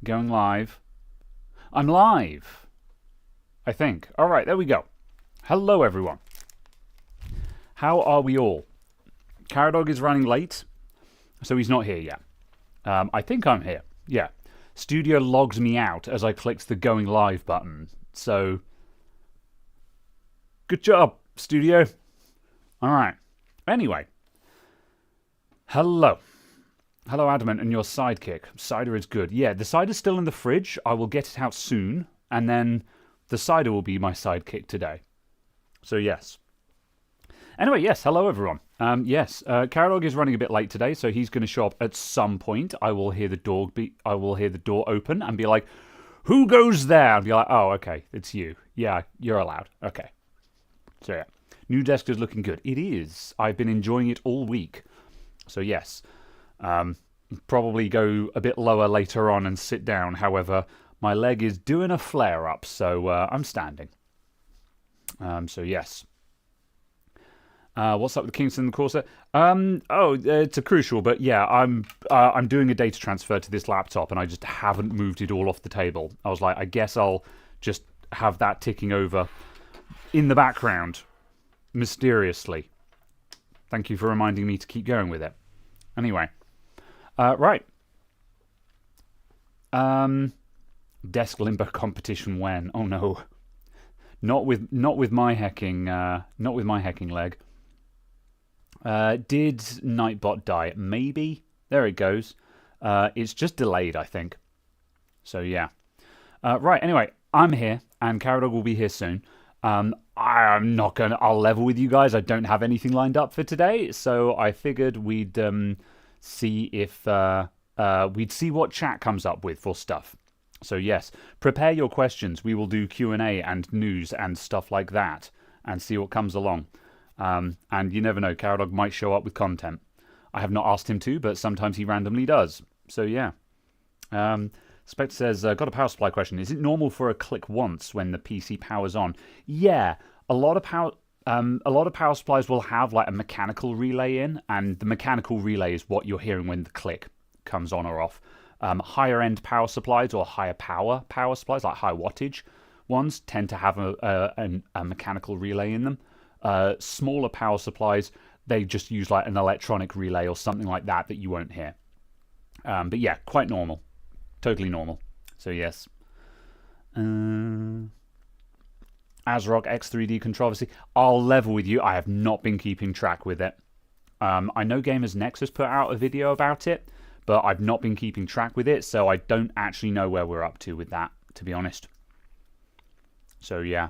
Going live. I'm live, I think. All right, there we go. Hello, everyone. How are we all? Caradog is running late, so he's not here yet. I think I'm here. Yeah. Studio logs me out as I clicked the going live button. So, good job, Studio. All right. Anyway. Hello. Hello, Adamant, and your sidekick. Cider is good. Yeah, the cider's still in the fridge. I will get it out soon, and then the cider will be my sidekick today. So, yes. Anyway, yes, hello, everyone. Caradog is running a bit late today, so he's going to show up at some point. I will hear the door open and be like, "Who goes there?" And be like, "Oh, okay, it's you. Yeah, you're allowed. Okay." So, yeah. New desk is looking good. It is. I've been enjoying it all week. So, yes. Probably go a bit lower later on and sit down. However, my leg is doing a flare-up, so I'm standing. So, yes. What's up with Kingston and Corsair? It's a crucial, but yeah, I'm doing a data transfer to this laptop, and I just haven't moved it all off the table. I was like, I guess I'll just have that ticking over in the background, mysteriously. Thank you for reminding me to keep going with it. Anyway, right. Desk limber competition when? Oh no, not with my hacking leg. Did Nightbot die? Maybe. There it goes. It's just delayed, I think. So, yeah. Right, anyway, I'm here, and Caradog will be here soon. I'll level with you guys. I don't have anything lined up for today, so I figured we'd see what chat comes up with for stuff. So, yes, prepare your questions. We will do Q&A and news and stuff like that, and see what comes along. And you never know, Caradog might show up with content. I have not asked him to, but sometimes he randomly does. So, yeah. Spectre says, got a power supply question. Is it normal for a click once when the PC powers on? Yeah, a lot of power supplies will have like a mechanical relay in, and the mechanical relay is what you're hearing when the click comes on or off. Higher end power supplies or higher power supplies, like high wattage ones, tend to have a mechanical relay in them. Smaller power supplies, they just use like an electronic relay or something like that you won't hear. But yeah, quite normal. Totally normal. So yes. AsRock X3D controversy. I'll level with you. I have not been keeping track with it. I know Gamers Nexus put out a video about it, but I've not been keeping track with it, so I don't actually know where we're up to with that, to be honest. So yeah.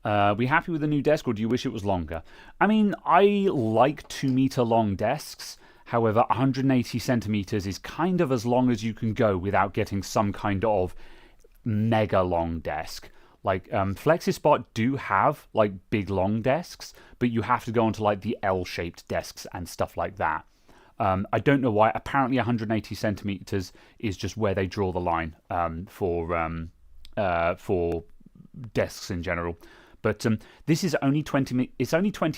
We happy with the new desk, or do you wish it was longer? I mean, I like 2 meter long desks. However, 180 centimeters is kind of as long as you can go without getting some kind of mega long desk. Like, FlexiSpot do have, like, big long desks, but you have to go onto, like, the L-shaped desks and stuff like that. I don't know why. Apparently 180 centimeters is just where they draw the line for desks in general. But this is only 20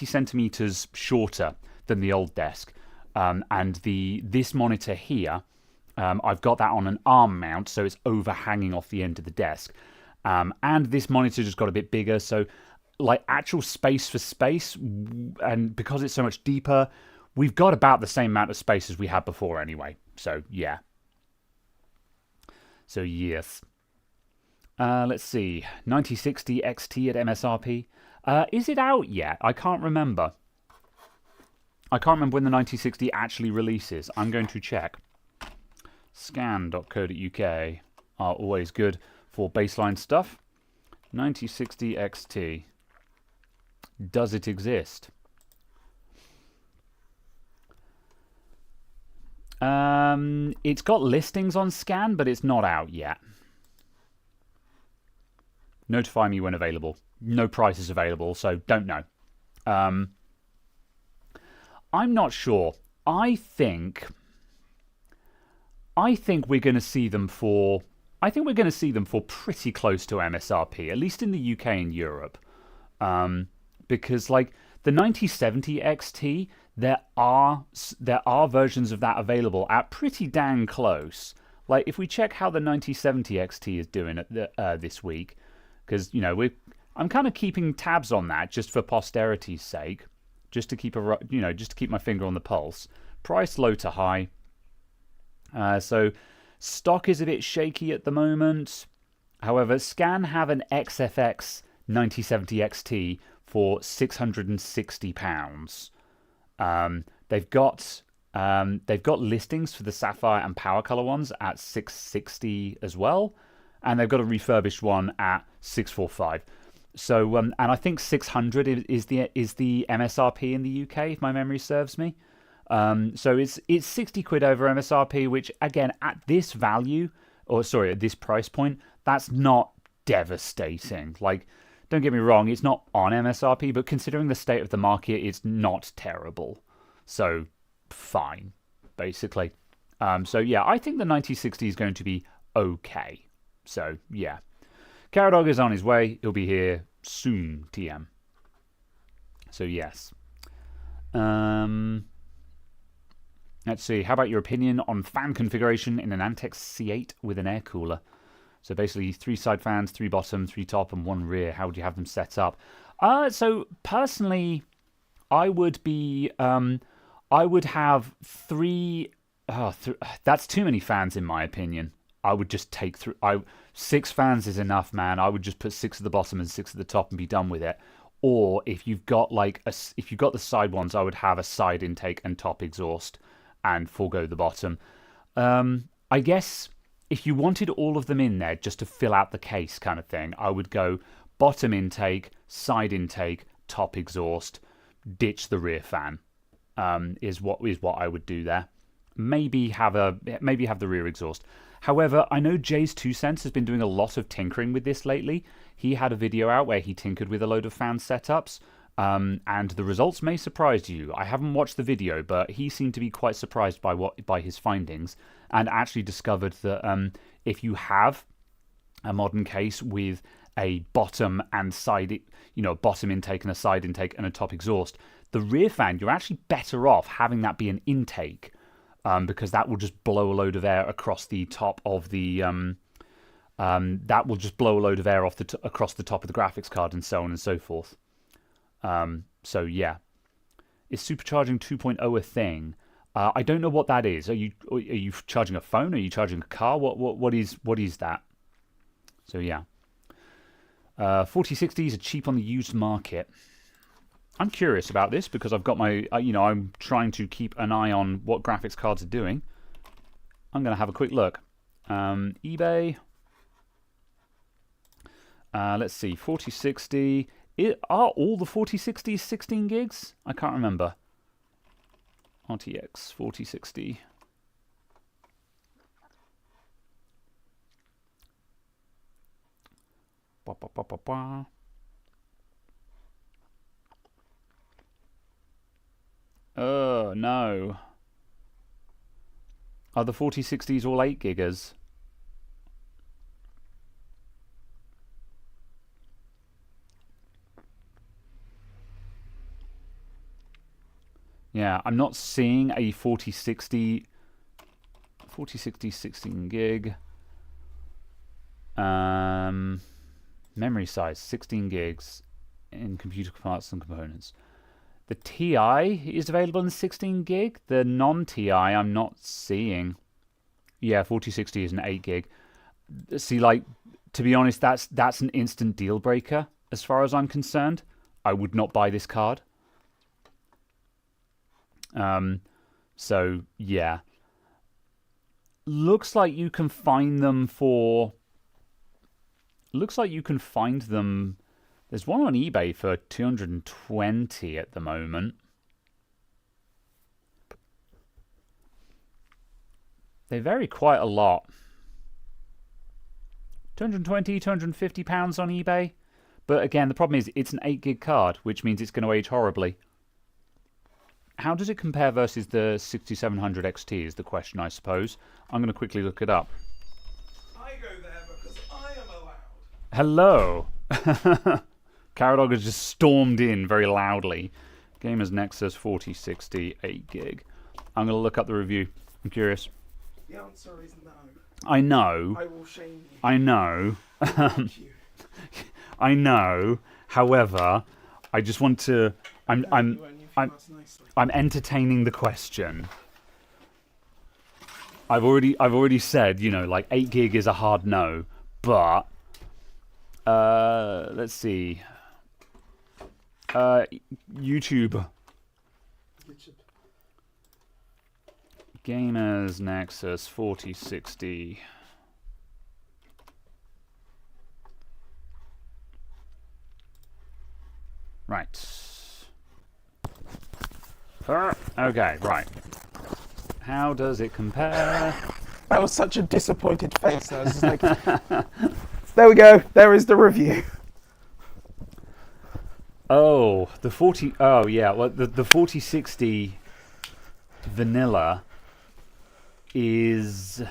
centimeters shorter than the old desk. And this monitor here, I've got that on an arm mount, so it's overhanging off the end of the desk. And this monitor just got a bit bigger, so like actual space for space, and because it's so much deeper, we've got about the same amount of space as we had before anyway. So, yeah. So, yes. Let's see. 9060 XT at MSRP. Is it out yet? I can't remember. I can't remember when the 9060 actually releases. I'm going to check. Scan.co.uk are always good for baseline stuff. 9060 XT. Does it exist? It's got listings on Scan, but it's not out yet. Notify me when available. No prices available, so don't know. I'm not sure. I think we're going to see them for. I think we're going to see them for pretty close to MSRP, at least in the UK and Europe, because like the 9070 XT, there are versions of that available at pretty dang close. Like, if we check how the 9070 XT is doing at this week, because, you know, I'm kind of keeping tabs on that just for posterity's sake, just to keep just to keep my finger on the pulse. Price low to high. So stock is a bit shaky at the moment. However, Scan have an XFX 9070 XT for £660. They've got listings for the Sapphire and Power Color ones at $660 as well, and they've got a refurbished one at $645. So and I think 600 is the MSRP in the UK, if my memory serves me. So it's 60 quid over MSRP, which again at this value, at this price point, that's not devastating. Like, don't get me wrong, it's not on MSRP, but considering the state of the market, it's not terrible. So fine, basically. So yeah, I think the 9060 is going to be okay. So yeah, Caradog is on his way. He'll be here soon, TM. So yes. Let's see. How about your opinion on fan configuration in an Antex C8 with an air cooler? So basically 3 side fans, 3 bottom, 3 top, and 1 rear. How would you have them set up? So personally, I would be... I would have 3... that's too many fans in my opinion. I would just take 6 fans is enough, man. I would just put 6 at the bottom and 6 at the top and be done with it. Or if you've got if you've got the side ones, I would have a side intake and top exhaust and forego the bottom. I guess if you wanted all of them in there just to fill out the case kind of thing, I would go bottom intake, side intake, top exhaust, ditch the rear fan. Is what I would do there. Maybe have the rear exhaust. However, I know Jay's 2 Cents has been doing a lot of tinkering with this lately. He had a video out where he tinkered with a load of fan setups, and the results may surprise you. I haven't watched the video, but he seemed to be quite surprised by his findings, and actually discovered that if you have a modern case with a bottom and side, bottom intake and a side intake and a top exhaust, the rear fan, you're actually better off having that be an intake, because that will just blow a load of air across the top of the that will just blow a load of air off across the top of the graphics card, and so on and so forth. So yeah, is supercharging 2.0 a thing? I don't know what that is. Are you charging a phone? Are you charging a car? What is that? So yeah, 4060s are cheap on the used market. I'm curious about this because I've got my, I'm trying to keep an eye on what graphics cards are doing. I'm going to have a quick look. eBay. Let's see, 4060. Are all the 4060s 16 gigs? I can't remember. RTX 4060. Ba, ba, ba, ba, ba. Oh, no. Are the 4060s all 8 gigas? Yeah, I'm not seeing a 4060 16 gig. Memory size 16 gigs in computer parts and components. The TI is available in 16 gig. The non-TI I'm not seeing. Yeah, 4060 is an 8 gig. See, like, to be honest, that's an instant deal breaker as far as I'm concerned. I would not buy this card. So yeah, looks like you can find them for. Looks like you can find them. There's one on eBay for 220 at the moment. They vary quite a lot. 220, 250 pounds on eBay. But again, the problem is it's an 8 gig card, which means it's going to age horribly. How does it compare versus the 6700 XT is the question, I suppose. I'm going to quickly look it up. I go there because I am allowed. Hello. Caradog has just stormed in very loudly. Gamers Nexus 4060 8 gig. I'm going to look up the review. I'm curious. The answer is no. I know. I will shame you. I know. Thank you. I know. However, I just want to. No, you only if you ask nicely. I'm entertaining the question. I've already said, you know, like 8 gig is a hard no, but let's see. YouTube. Gamers Nexus 4060. Right. Okay, right. How does it compare? That was such a disappointed face. I was just like, there we go. There is the review. Oh, the 40. Oh, yeah. Well, the 4060 vanilla is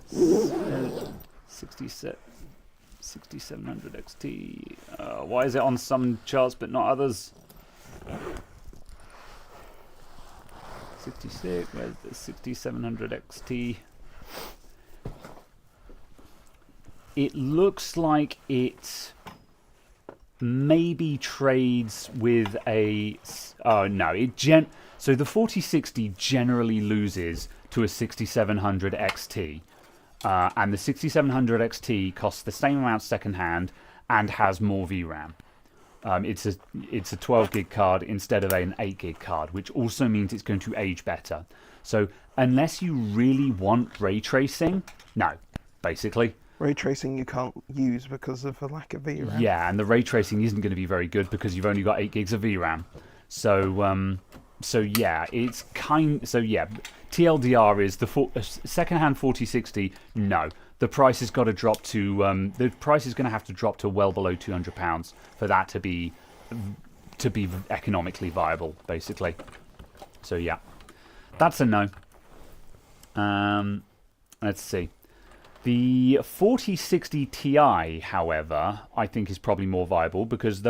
6700 XT. Why is it on some charts but not others? 66. Where's the 6700 XT? It looks like it maybe trades with a. Oh no! So the 4060 generally loses to a 6700 XT, and the 6700 XT costs the same amount secondhand and has more VRAM. It's a 12 gig card instead of an 8 gig card, which also means it's going to age better. So unless you really want ray tracing, no, basically. Ray tracing you can't use because of a lack of VRAM. Yeah, and the ray tracing isn't going to be very good because you've only got 8 gigs of VRAM. So yeah, it's TLDR is the secondhand 4060. No, the price has got to drop to the price is going to have to drop to well below £200 for that to be economically viable, basically. So yeah, that's a no. Let's see. The 4060 Ti, however, I think is probably more viable because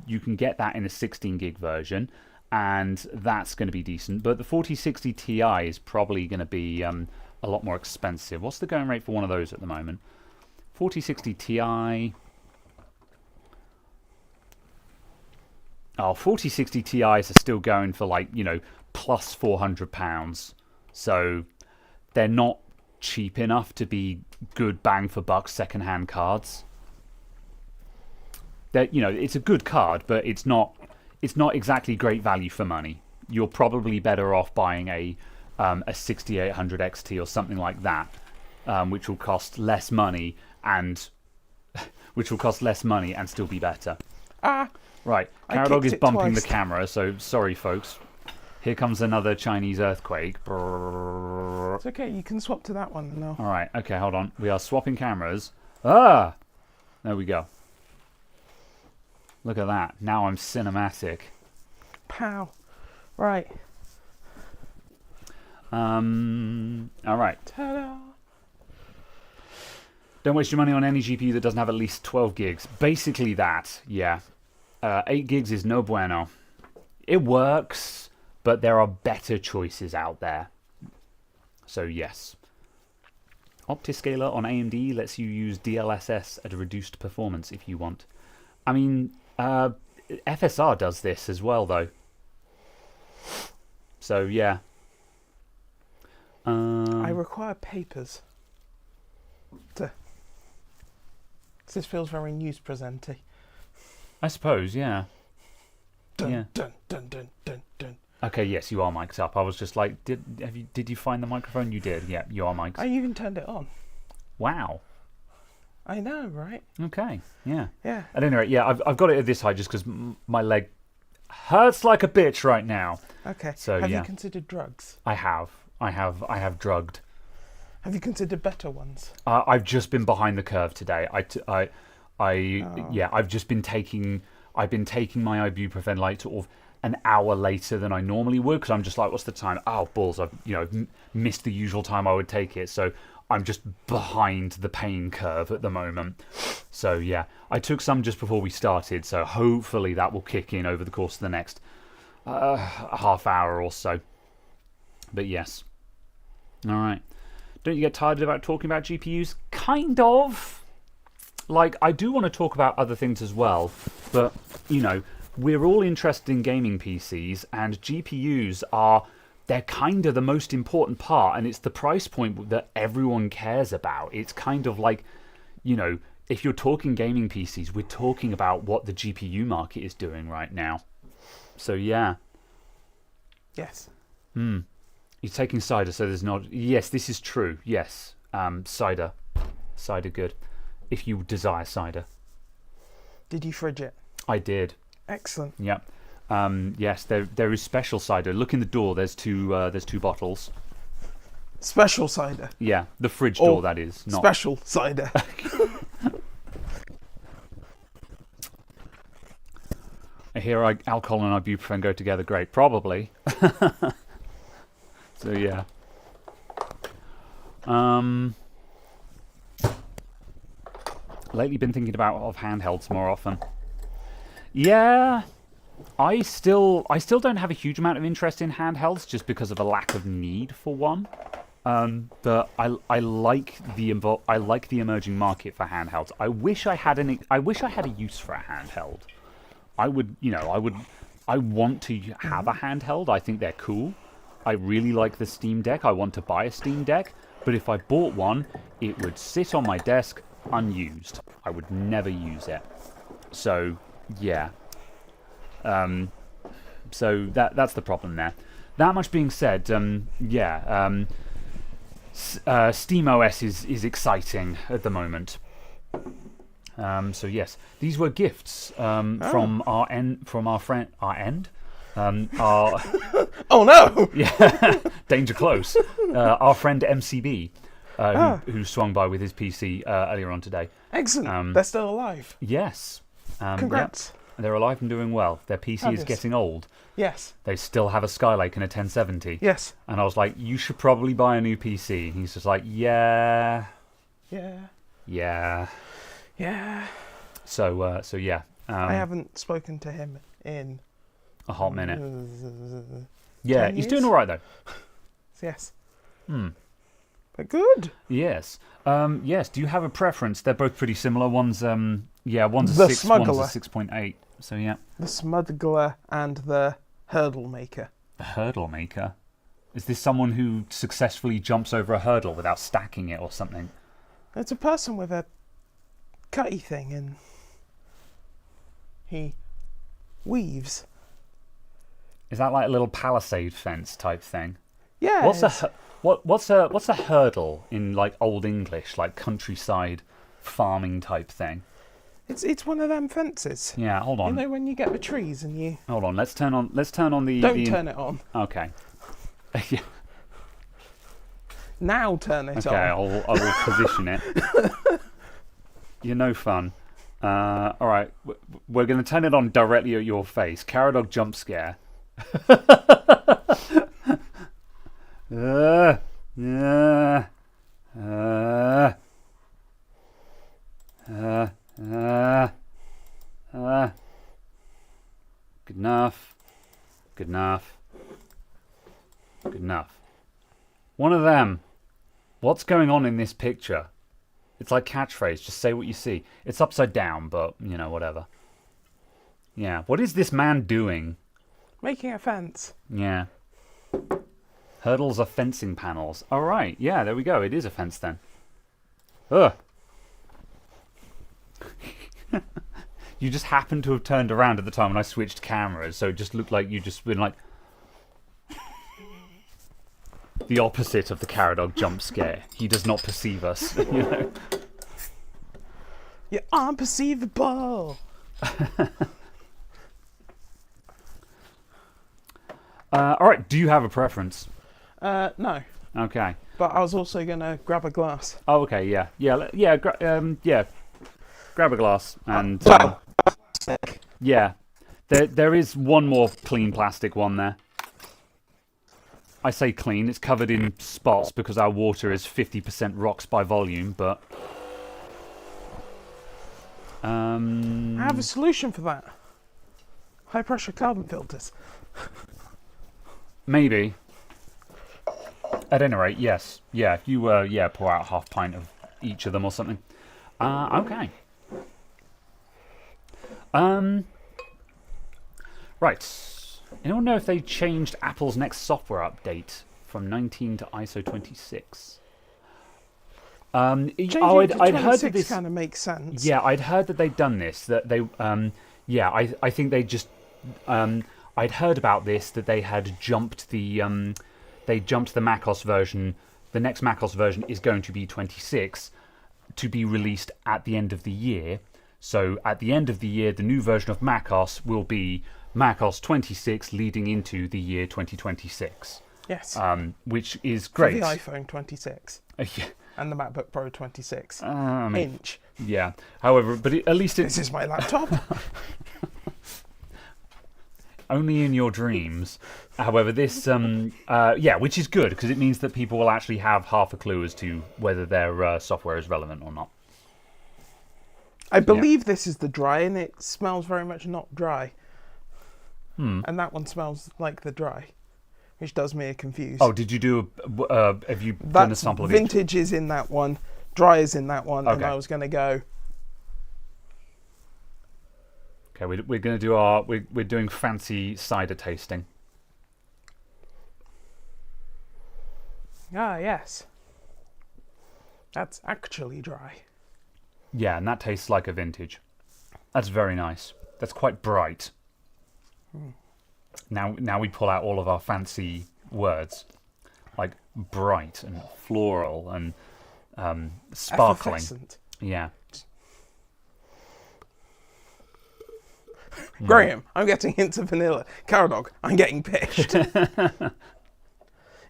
you can get that in a 16 gig version, and that's going to be decent. But the 4060 Ti is probably going to be a lot more expensive. What's the going rate for one of those at the moment? 4060 Ti. Oh, 4060 Ti's are still going for like, you know, plus £400. So they're not cheap enough to be good bang for buck secondhand cards. That, you know, it's a good card, but it's not exactly great value for money. You're probably better off buying a 6800 XT or something like that, which will cost less money and still be better. Right, Caradog is bumping the camera, so sorry folks. Here comes another Chinese earthquake. It's okay, you can swap to that one now. Alright, okay, hold on. We are swapping cameras. Ah! There we go. Look at that. Now I'm cinematic. Pow. Right. Alright. Ta-da! Don't waste your money on any GPU that doesn't have at least 12 gigs. Basically that, yeah. 8 gigs is no bueno. It works, but there are better choices out there. So yes. OptiScaler on AMD lets you use DLSS at a reduced performance if you want. I mean, FSR does this as well, though. So yeah. I require papers. This feels very news presenter. I suppose, yeah. Dun, Yeah. dun, dun, dun, dun, dun. Okay, yes, you are mic'd up. I was just like, did you find the microphone? You did. Yeah, you are mic'd. I even turned it on. Wow. I know, right? Okay. Yeah. Yeah. At any rate, yeah, I've got it at this height just because my leg hurts like a bitch right now. Okay. So have yeah, you considered drugs? I have drugged. Have you considered better ones? I've just been behind the curve today. Yeah, I've been taking my ibuprofen like sort of an hour later than I normally would because I'm just like, what's the time? Oh, balls! I've missed the usual time I would take it, so I'm just behind the pain curve at the moment. So yeah, I took some just before we started, so hopefully that will kick in over the course of the next half hour or so. But yes, all right. Don't you get tired about talking about GPUs? Kind of. Like, I do want to talk about other things as well, but, you know, we're all interested in gaming PCs, and GPUs are, they're kind of the most important part, and it's the price point that everyone cares about. It's kind of like, you know, if you're talking gaming PCs, we're talking about what the GPU market is doing right now. So, yeah. Yes. You're taking cider, so there's not... Yes, this is true. Yes. Cider. Cider good. If you desire cider. Did you fridge it? I did. Excellent. Yep. Yes, there is special cider. Look in the door. There's two bottles. Special cider. Yeah, the fridge door, that is. Not... Special cider. I hear alcohol and ibuprofen go together great. Probably. So, yeah. Lately been thinking of handhelds more often. Yeah. I still don't have a huge amount of interest in handhelds just because of a lack of need for one. But I like the emerging market for handhelds. I wish I had a use for a handheld. I want to have a handheld. I think they're cool. I really like the Steam Deck. I want to buy a Steam Deck, but if I bought one, it would sit on my desk unused. I would never use it. So, yeah. So that's the problem there. That much being said, yeah, SteamOS is exciting at the moment. So yes, these were gifts from our friend. Oh no! Yeah, danger close. Our friend MCB, who swung by with his PC earlier on today. Excellent. They're still alive. Yes. Congrats. Yep. They're alive and doing well. Their PC is getting old. Yes. They still have a Skylake and a 1070. Yes. And I was like, you should probably buy a new PC. And he's just like, yeah. Yeah. Yeah. Yeah. So yeah. I haven't spoken to him in a hot minute. Yeah, he's doing all right though. Yes. But good. Yes. Yes. Do you have a preference? They're both pretty similar. One's one's The a 6, Smuggler. one's a 6.8. So yeah. The Smuggler and the Hurdle Maker. The Hurdle Maker. Is this someone who successfully jumps over a hurdle without stacking it or something? It's a person with a cutty thing, and he weaves. Is that like a little palisade fence type thing? Yeah. What's a hurdle in like Old English, like countryside farming type thing? It's one of them fences. Yeah, hold on. You know when you get the trees and you... Hold on, let's turn on the... Don't turn it on. Okay. Yeah. Now turn it on. Okay, I will position it. You're no fun. Alright, we're going to turn it on directly at your face. Caradog jump scare. Good enough. Good enough. Good enough. One of them. What's going on in this picture? It's like catchphrase. Just say what you see. It's upside down, but, you know, whatever. Yeah. What is this man doing? Making a fence. Yeah. Hurdles are fencing panels. All right. Yeah, there we go. It is a fence then. Ugh. You just happened to have turned around at the time when I switched cameras, so it just looked like you just been like... the opposite of the Caradog jump scare. He does not perceive us, you know. You're unperceivable. All right. Do you have a preference? No. Okay. But I was also going to grab a glass. Oh, okay. Yeah. Yeah. Grab a glass and yeah. There is one more clean plastic one there. I say clean. It's covered in spots because our water is 50% rocks by volume, but I have a solution for that. High pressure carbon filters. maybe. At any rate, yes. Yeah, if you pour out half pint of each of them or something. Okay. Right. Anyone know if they changed Apple's next software update from 19 to ISO 26? Changing I'd to heard that 26 this kind of makes sense. Yeah, I'd heard that they'd done this. That they, I think they just. I'd heard about this that they had jumped the macOS version. The next macOS version is going to be 26, to be released at the end of the year. So at the end of the year, the new version of macOS will be macOS 26, leading into the year 2026. Yes. Which is great. For the iPhone 26. Yeah. And the MacBook Pro 26 inch. Yeah. However, but at least This is my laptop. Only in your dreams. However, this, which is good because it means that people will actually have half a clue as to whether their software is relevant or not. I believe this is the dry, and it smells very much not dry. And that one smells like the dry, which does me confused. Oh, did you do have you done a sample of each? Vintage is in that one, dry is in that one, and I was going to go. Okay, we're going to do we're doing fancy cider tasting. Ah, yes. That's actually dry. Yeah, and that tastes like a vintage. That's very nice. That's quite bright. Now we pull out all of our fancy words, like bright and floral and sparkling. Effervescent. Yeah. Graham, I'm getting into vanilla. Caradog, I'm getting pitched. If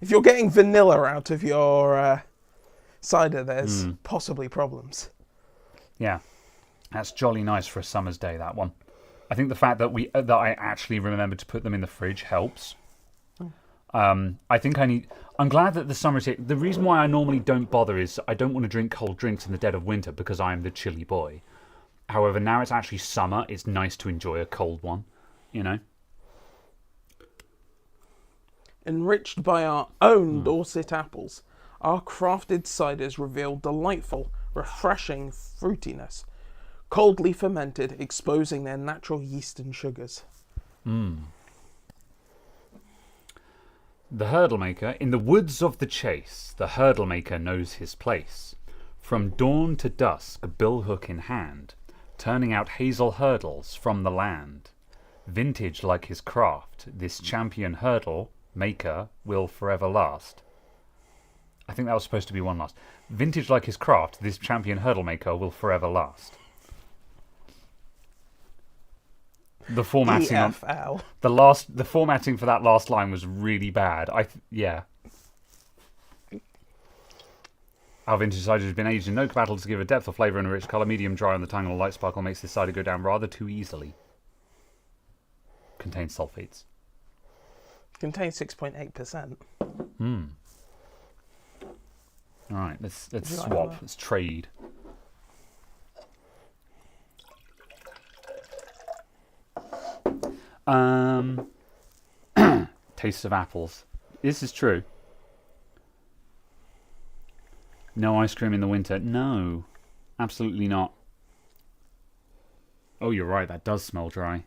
you're getting vanilla out of your cider, there's possibly problems. Yeah, that's jolly nice for a summer's day, that one. I think the fact that I actually remembered to put them in the fridge helps. I think I'm glad that the summer's here. The reason why I normally don't bother is I don't want to drink cold drinks in the dead of winter because I am the chilly boy. However, now it's actually summer, it's nice to enjoy a cold one, you know? Enriched by our own Dorset apples, our crafted ciders reveal delightful, refreshing fruitiness, coldly fermented, exposing their natural yeast and sugars. The hurdle maker. In the woods of the chase, the hurdle maker knows his place. From dawn to dusk, a billhook in hand, turning out hazel hurdles from the land. Vintage like his craft, this champion hurdle maker will forever last. I think that was supposed to be one last. Vintage like his craft, this champion hurdle maker will forever last. The formatting EFL. the formatting for that last line was really bad. Our vintage cider has been aged in oak battle to give a depth of flavour and a rich colour. Medium dry on the tongue and a light sparkle makes this cider go down rather too easily. Contains sulfates. Contains 6.8%. Alright, let's swap. Let's trade. Taste of apples. This is true. No ice cream in the winter. No, absolutely not. Oh, you're right. That does smell dry.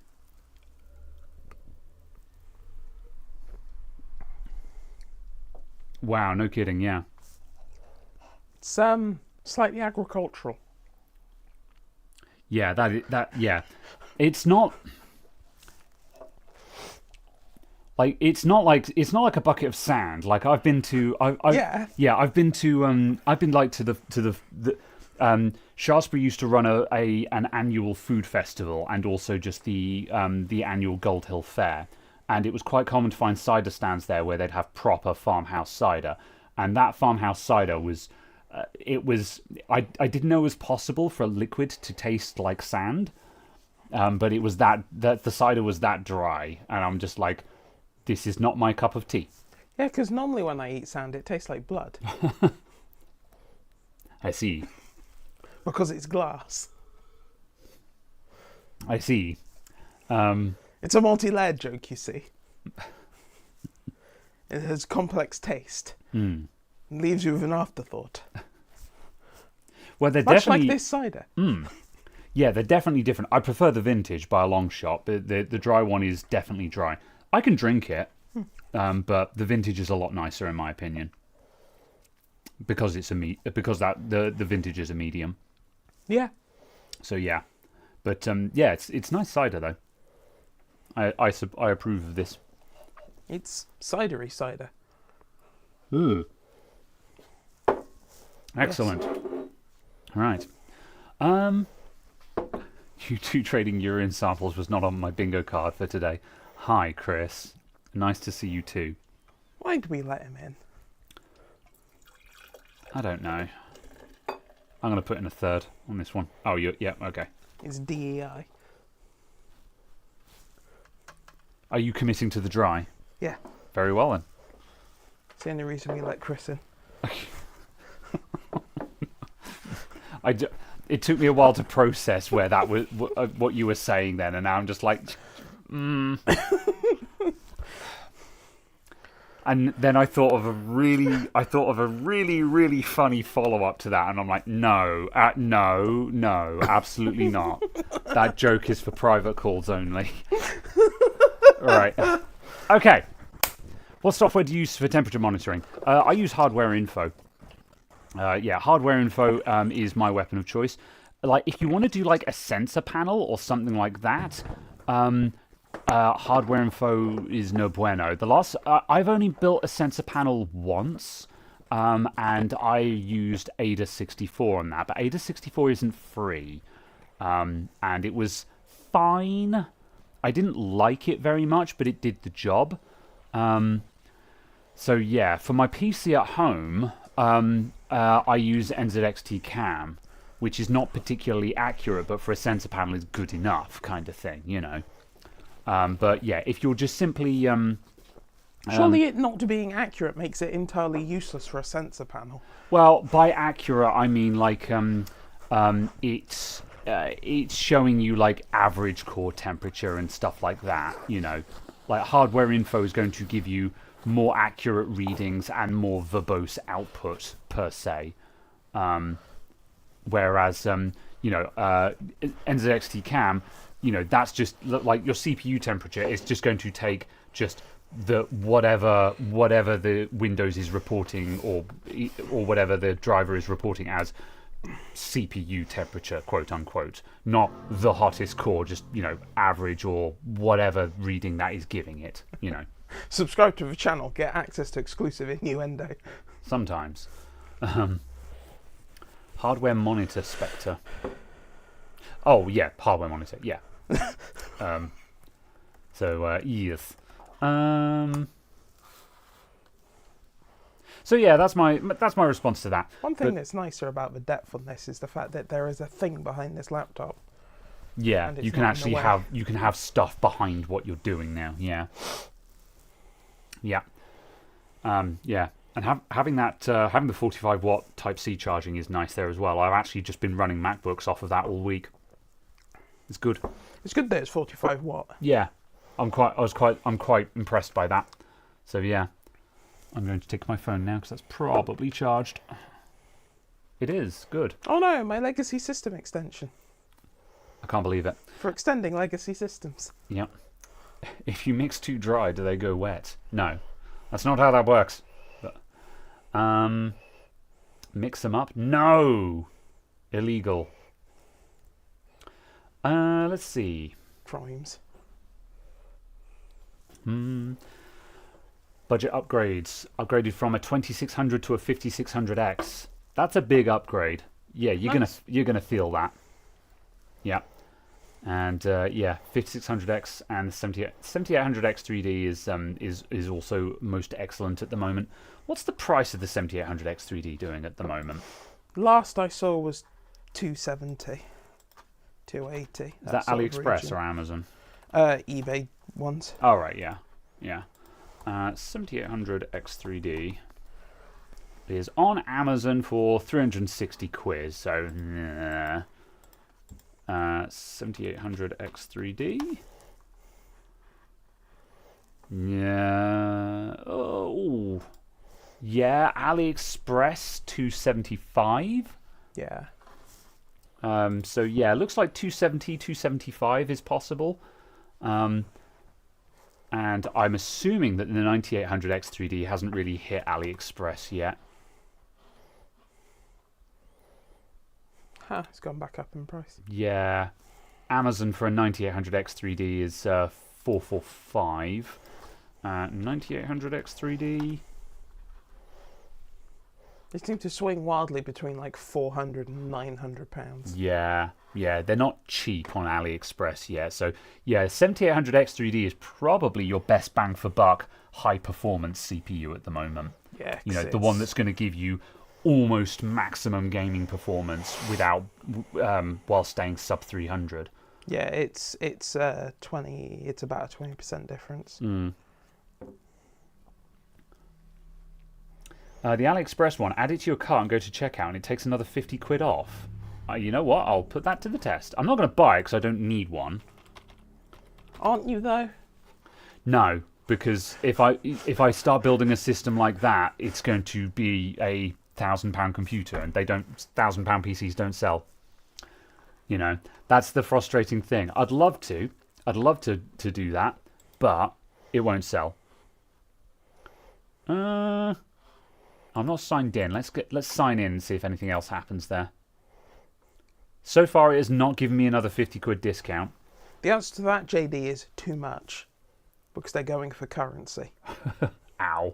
Wow, no kidding. Yeah. It's slightly agricultural. Yeah, yeah. It's not like it's not like a bucket of sand. Like I've been to I've been to the Shaftesbury used to run an annual food festival and also just the annual Gold Hill Fair, and it was quite common to find cider stands there where they'd have proper farmhouse cider, and that farmhouse cider was I didn't know it was possible for a liquid to taste like sand, but it was that the cider was that dry, and I'm just like, this is not my cup of tea. Yeah, because normally when I eat sand, it tastes like blood. I see. Because it's glass. I see. It's a multi-layered joke, you see. It has complex taste. and leaves you with an afterthought. Well, they're Much definitely like this cider. Yeah, they're definitely different. I prefer the vintage by a long shot, but the dry one is definitely dry. I can drink it, but the vintage is a lot nicer in my opinion because the vintage is a medium. Yeah. So yeah, but yeah, it's nice cider though. I approve of this. It's cidery cider. Ooh. Excellent. Yes. Right. You two trading urine samples was not on my bingo card for today. Hi, Chris. Nice to see you too. Why did we let him in? I don't know. I'm going to put in a third on this one. Oh, yeah, okay. It's DEI. Are you committing to the dry? Yeah. Very well then. It's the only reason we let Chris in. It took me a while to process where that was what you were saying then, and now I'm just like, And then I thought of a really funny follow up to that, and I'm like, no, absolutely not. That joke is for private calls only. Right. Okay. What software do you use for temperature monitoring? I use Hardware Info. Hardware Info is my weapon of choice. Like, if you want to do like a sensor panel or something like that, Hardware Info is no bueno. I've only built a sensor panel once, and I used Ada64 on that, but Ada64 isn't free, and it was fine. I didn't like it very much, but it did the job. So yeah, for my PC at home, I use NZXT Cam, which is not particularly accurate, but for a sensor panel is good enough, kind of thing, you know. But yeah, if you're just simply Surely it not being accurate makes it entirely useless for a sensor panel. well, by accurate I mean like it's showing you like average core temperature and stuff like that, you know. Like Hardware Info is going to give you more accurate readings and more verbose output per se, whereas NZXT Cam, you know, that's just like your CPU temperature is just going to take just the whatever the Windows is reporting or whatever the driver is reporting as CPU temperature, quote unquote, not the hottest core, just, you know, average or whatever reading that is giving it, you know. Subscribe to the channel, get access to exclusive innuendo. Sometimes. Hardware monitor Spectre. Oh yeah, hardware monitor. Yeah. Yes. So yeah, that's my response to that. One thing that's nicer about the depth on this is the fact that there is a thing behind this laptop. Yeah, you can actually have stuff behind what you're doing now. Yeah. Yeah. Yeah. And having the 45 watt Type C charging is nice there as well. I've actually just been running MacBooks off of that all week. It's good. It's good that it's 45 watt. Yeah, I'm quite impressed by that. So yeah, I'm going to take my phone now because that's probably charged. It is good. Oh no, my legacy system extension. I can't believe it. For extending legacy systems. Yep. If you mix too dry, do they go wet? No, that's not how that works. But, mix them up? No, illegal. Let's see. Crimes. Budget upgrades. Upgraded from a 2600 to a 5600X. That's a big upgrade. Yeah, you're gonna feel that. Yeah. And yeah, 5600X and 7800X 3D is also most excellent at the moment. What's the price of the 7800X 3D doing at the moment? Last I saw was 270, 280. Is that sort of AliExpress region. or Amazon? eBay ones. Oh right, yeah, yeah. 7800X 3D is on Amazon for 360 quiz. So 7800X 3D. Yeah. Oh. Yeah, AliExpress 275. Yeah. So yeah, it looks like 270, 275 is possible. And I'm assuming that the 9800X3D hasn't really hit AliExpress yet. It's gone back up in price. Yeah. Amazon for a 9800X3D is 445. 9800X3D. They seem to swing wildly between like 400 and 900 pounds. Yeah, they're not cheap on AliExpress yet. So yeah, 7800X3D is probably your best bang for buck high performance CPU at the moment. Yeah, You know, the one that's going to give you almost maximum gaming performance without while staying sub 300. Yeah, it's 20. It's about a 20% difference. The AliExpress one, add it to your cart and go to checkout, and it takes another 50 quid off. You know what? I'll put that to the test. I'm not going to buy it because I don't need one. Aren't you though? No, because if I start building a system like that, it's going to be a £1,000 computer, and £1,000 PCs don't sell. You know, that's the frustrating thing. I'd love to do that, but it won't sell. I'm not signed in. Let's sign in and see if anything else happens there. So far, it has not given me another 50 quid discount. The answer to that, JD, is too much, because they're going for currency. Ow.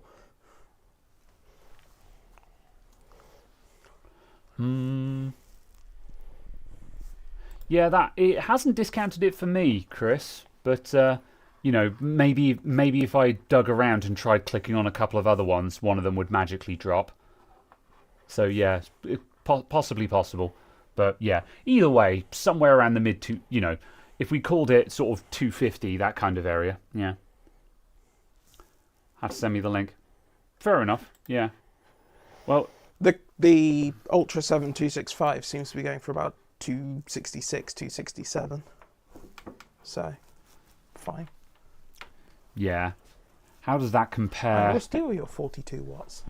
Yeah, it hasn't discounted it for me, Chris. But you know, maybe if I dug around and tried clicking on a couple of other ones, one of them would magically drop. So yeah, possibly possible. But yeah, either way, somewhere around the mid two. You know, if we called it sort of 250, that kind of area. Yeah. Have to send me the link. Fair enough. Yeah. Well, the Ultra 7265 seems to be going for about 266, 267. So, fine. Yeah. How does that compare? And we'll steal your 42 watts.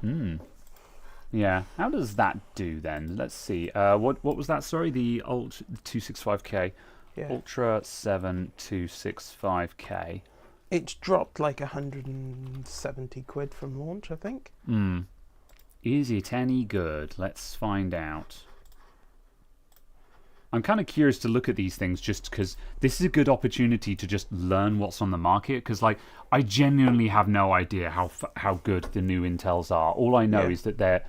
Yeah. How does that do then? Let's see. What was that? Sorry, the Ultra 265K. Yeah. Ultra 7265K. It's dropped like 170 quid from launch, I think. Is it any good? Let's find out. I'm kind of curious to look at these things just because this is a good opportunity to just learn what's on the market. Because like I genuinely have no idea how good the new Intels are. All I know is that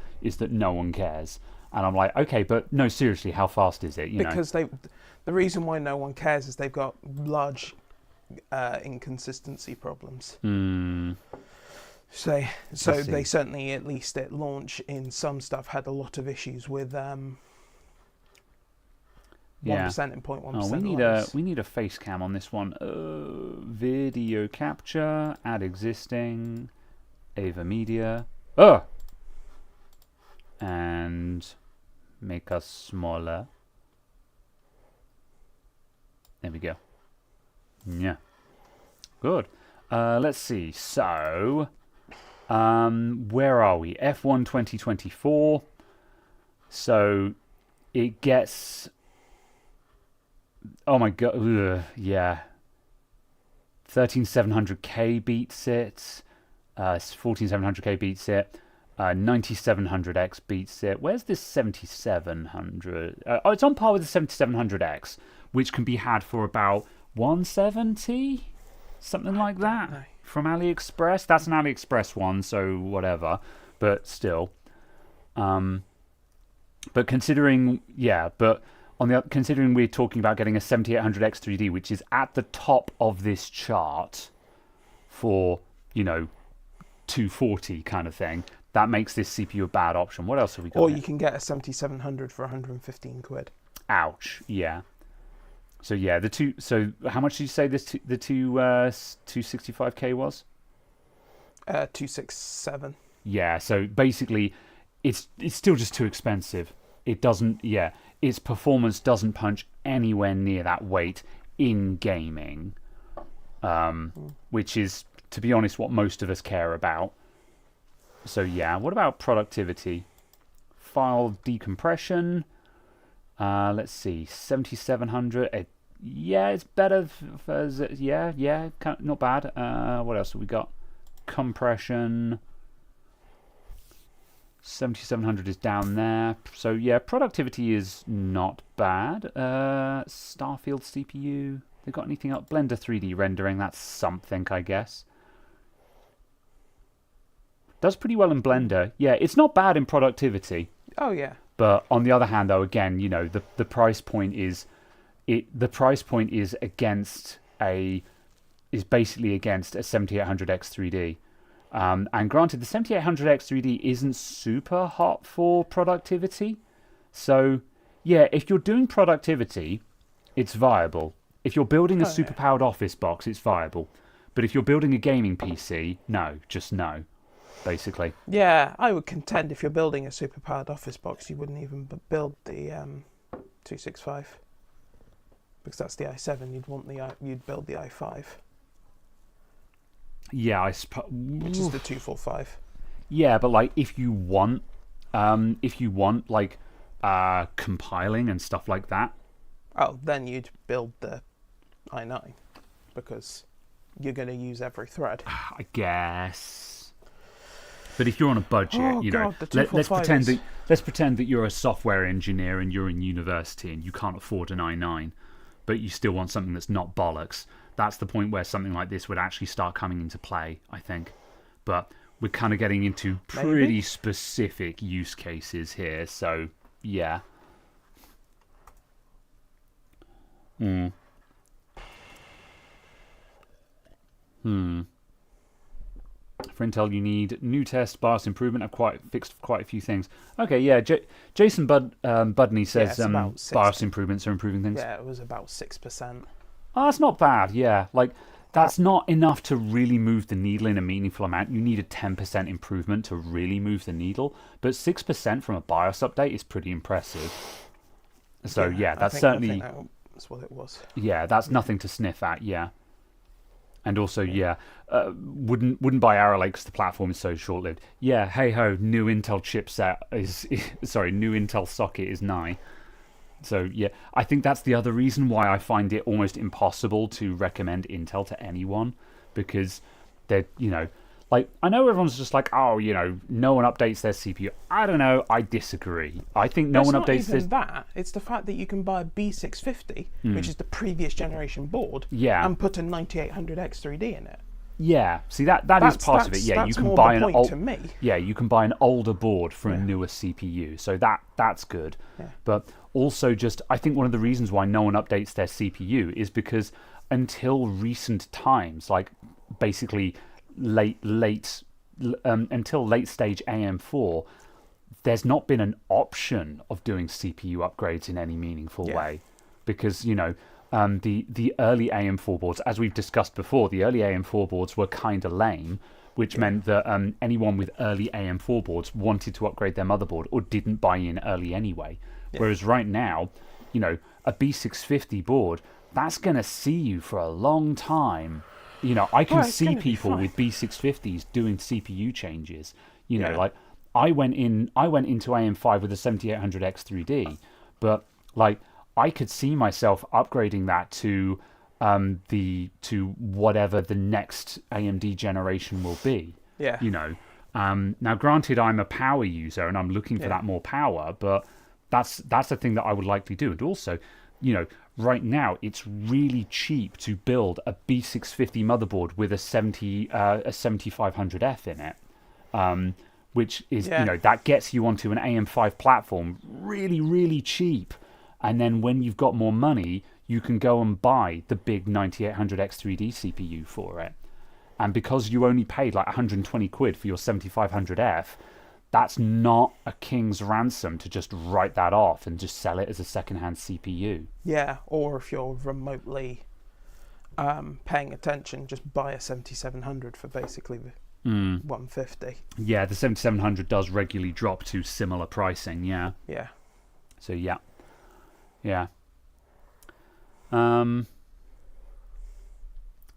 no one cares, and I'm like, okay, but no, seriously, how fast is it? Because the reason why no one cares is they've got large inconsistency problems. So they certainly, at least at launch, in some stuff had a lot of issues with 1% and 0.1%. We need a face cam on this one. Video capture, add existing, Ava Media. And make us smaller. There we go. Yeah. Good. Let's see. So, where are we? F1 2024. So, it gets... Oh my god, yeah. 13700K beats it. 14700K beats it. 9700X beats it. Where's this 7700? It's on par with the 7700X, which can be had for about 170, something like that, from AliExpress. That's an AliExpress one, so whatever. But still, but considering, considering we're talking about getting a 7800X3D, which is at the top of this chart for, 240 kind of thing, that makes this CPU a bad option. What else have we got? Or you can get a 7700 for 115 quid. Ouch. Yeah. So yeah, So how much did you say the 265K was? 267. Yeah. So basically, it's still just too expensive. It doesn't. Yeah. Its performance doesn't punch anywhere near that weight in gaming, which is, to be honest, what most of us care about. So yeah, what about productivity? File decompression. Let's see, 7700. Yeah, it's better. Yeah, not bad. What else have we got? Compression. 7700 is down there. So yeah, productivity is not bad. Starfield CPU. They got anything up? Blender 3D rendering. That's something, I guess. Does pretty well in Blender. Yeah, it's not bad in productivity. Oh yeah. But on the other hand, though, again, you know, the price point is basically against a 7800X 3D. And granted, the 7800X 3D isn't super hot for productivity. So, yeah, if you're doing productivity, it's viable. If you're building a super-powered office box, it's viable. But if you're building a gaming PC, no, just no, basically. Yeah, I would contend if you're building a super-powered office box, you wouldn't even build the 265. Because that's the i7, you'd build the i5. Yeah, I suppose. Which is the 245. Yeah, but like if you want like compiling and stuff like that. Oh, then you'd build the i9 because you're going to use every thread. I guess. But if you're on a budget, Oh, you God, know, the let's pretend that you're a software engineer and you're in university and you can't afford an i9, but you still want something that's not bollocks. That's the point where something like this would actually start coming into play, I think. But we're kind of getting into pretty specific use cases here, so yeah. For Intel, you need new test, BIOS improvement. I've fixed quite a few things. Okay, yeah. Jason Budney says BIOS improvements are improving things. Yeah, it was about 6%. Oh, that's not bad, yeah. Like, that's not enough to really move the needle in a meaningful amount. You need a 10% improvement to really move the needle. But 6% from a BIOS update is pretty impressive. So, yeah, that's certainly... That's what it was. Yeah, that's nothing to sniff at, yeah. And also, wouldn't buy Arrow Lake because the platform is so short-lived. Yeah, hey-ho, new Intel chipset new Intel socket is nigh. So, yeah, I think that's the other reason why I find it almost impossible to recommend Intel to anyone. Because they're, you know, like, I know everyone's just like, oh, you know, no one updates their CPU. I don't know, I disagree. I think no one updates their... It's not even that. It's the fact that you can buy a B650, which is the previous generation board, and put a 9800X 3D in it. Yeah, see that is part of it. Yeah, you can buy you can buy an older board for a newer CPU, so that's good. Yeah. But also, just I think one of the reasons why no one updates their CPU is because until recent times, like basically until late stage AM4, there's not been an option of doing CPU upgrades in any meaningful way, because you know. The early AM4 boards, as we've discussed before, the early AM4 boards were kind of lame, which meant that anyone with early AM4 boards wanted to upgrade their motherboard or didn't buy in early anyway. Yeah. Whereas right now, you know, a B650 board, that's going to see you for a long time. You know, I can see people with B650s doing CPU changes. You know, like I went into AM5 with a 7800X 3D, but like I could see myself upgrading that to whatever the next AMD generation will be. Yeah. You know, now granted, I'm a power user and I'm looking for that more power, but that's a thing that I would likely do. And also, you know, right now it's really cheap to build a B650 motherboard with a 7500F in it, which is you know, that gets you onto an AM5 platform really, really cheap. And then when you've got more money, you can go and buy the big 9800X 3D CPU for it. And because you only paid like 120 quid for your 7500F, that's not a king's ransom to just write that off and just sell it as a secondhand CPU. Yeah, or if you're remotely paying attention, just buy a 7700 for basically 150. Yeah, the 7700 does regularly drop to similar pricing, yeah. Yeah. So, yeah. Yeah.